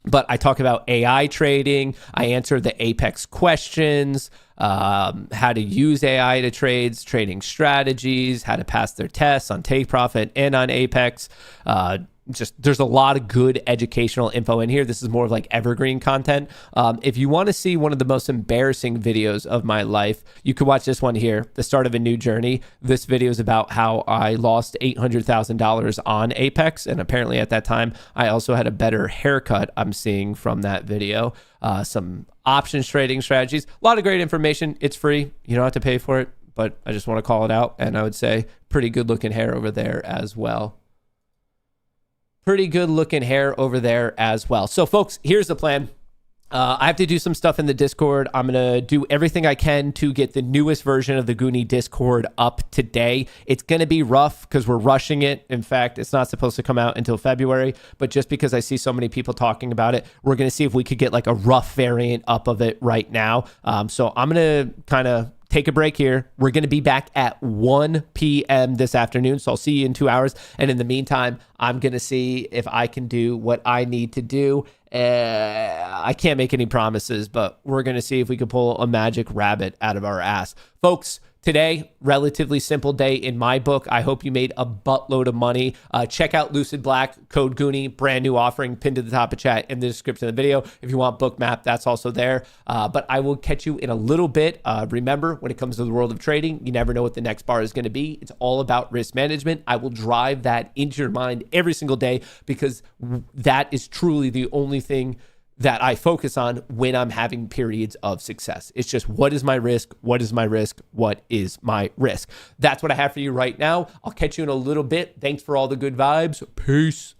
But I talk about AI trading. I answer the Apex questions, how to use AI to trades, trading strategies, how to pass their tests on Take Profit and on Apex. There's a lot of good educational info in here. This is more of like evergreen content. If you want to see one of the most embarrassing videos of my life, you could watch this one here, the start of a new journey. This video is about how I lost $800,000 on Apex. And apparently at that time, I also had a better haircut I'm seeing from that video. Some options trading strategies, a lot of great information. It's free. You don't have to pay for it, but I just want to call it out. And I would say pretty good looking hair over there as well. Pretty good looking hair over there as well. So folks, here's the plan. I have to do some stuff in the Discord. I'm going to do everything I can to get the newest version of the Goonie Discord up today. It's going to be rough because we're rushing it. In fact, it's not supposed to come out until February, but just because I see so many people talking about it, we're going to see if we could get like a rough variant up of it right now. So I'm going to kind of take a break here. We're going to be back at 1 p.m. this afternoon. So I'll see you in 2 hours. And in the meantime, I'm going to see if I can do what I need to do. I can't make any promises, but we're going to see if we can pull a magic rabbit out of our ass. Folks, today, relatively simple day in my book. I hope you made a buttload of money. Check out Lucid Black, code Goonie, brand new offering, pinned to the top of chat in the description of the video. If you want Bookmap, that's also there. But I will catch you in a little bit. Remember, when it comes to the world of trading, you never know what the next bar is going to be. It's all about risk management. I will drive that into your mind every single day because that is truly the only thing that I focus on when I'm having periods of success. It's just, what is my risk? What is my risk? What is my risk? That's what I have for you right now. I'll catch you in a little bit. Thanks for all the good vibes. Peace.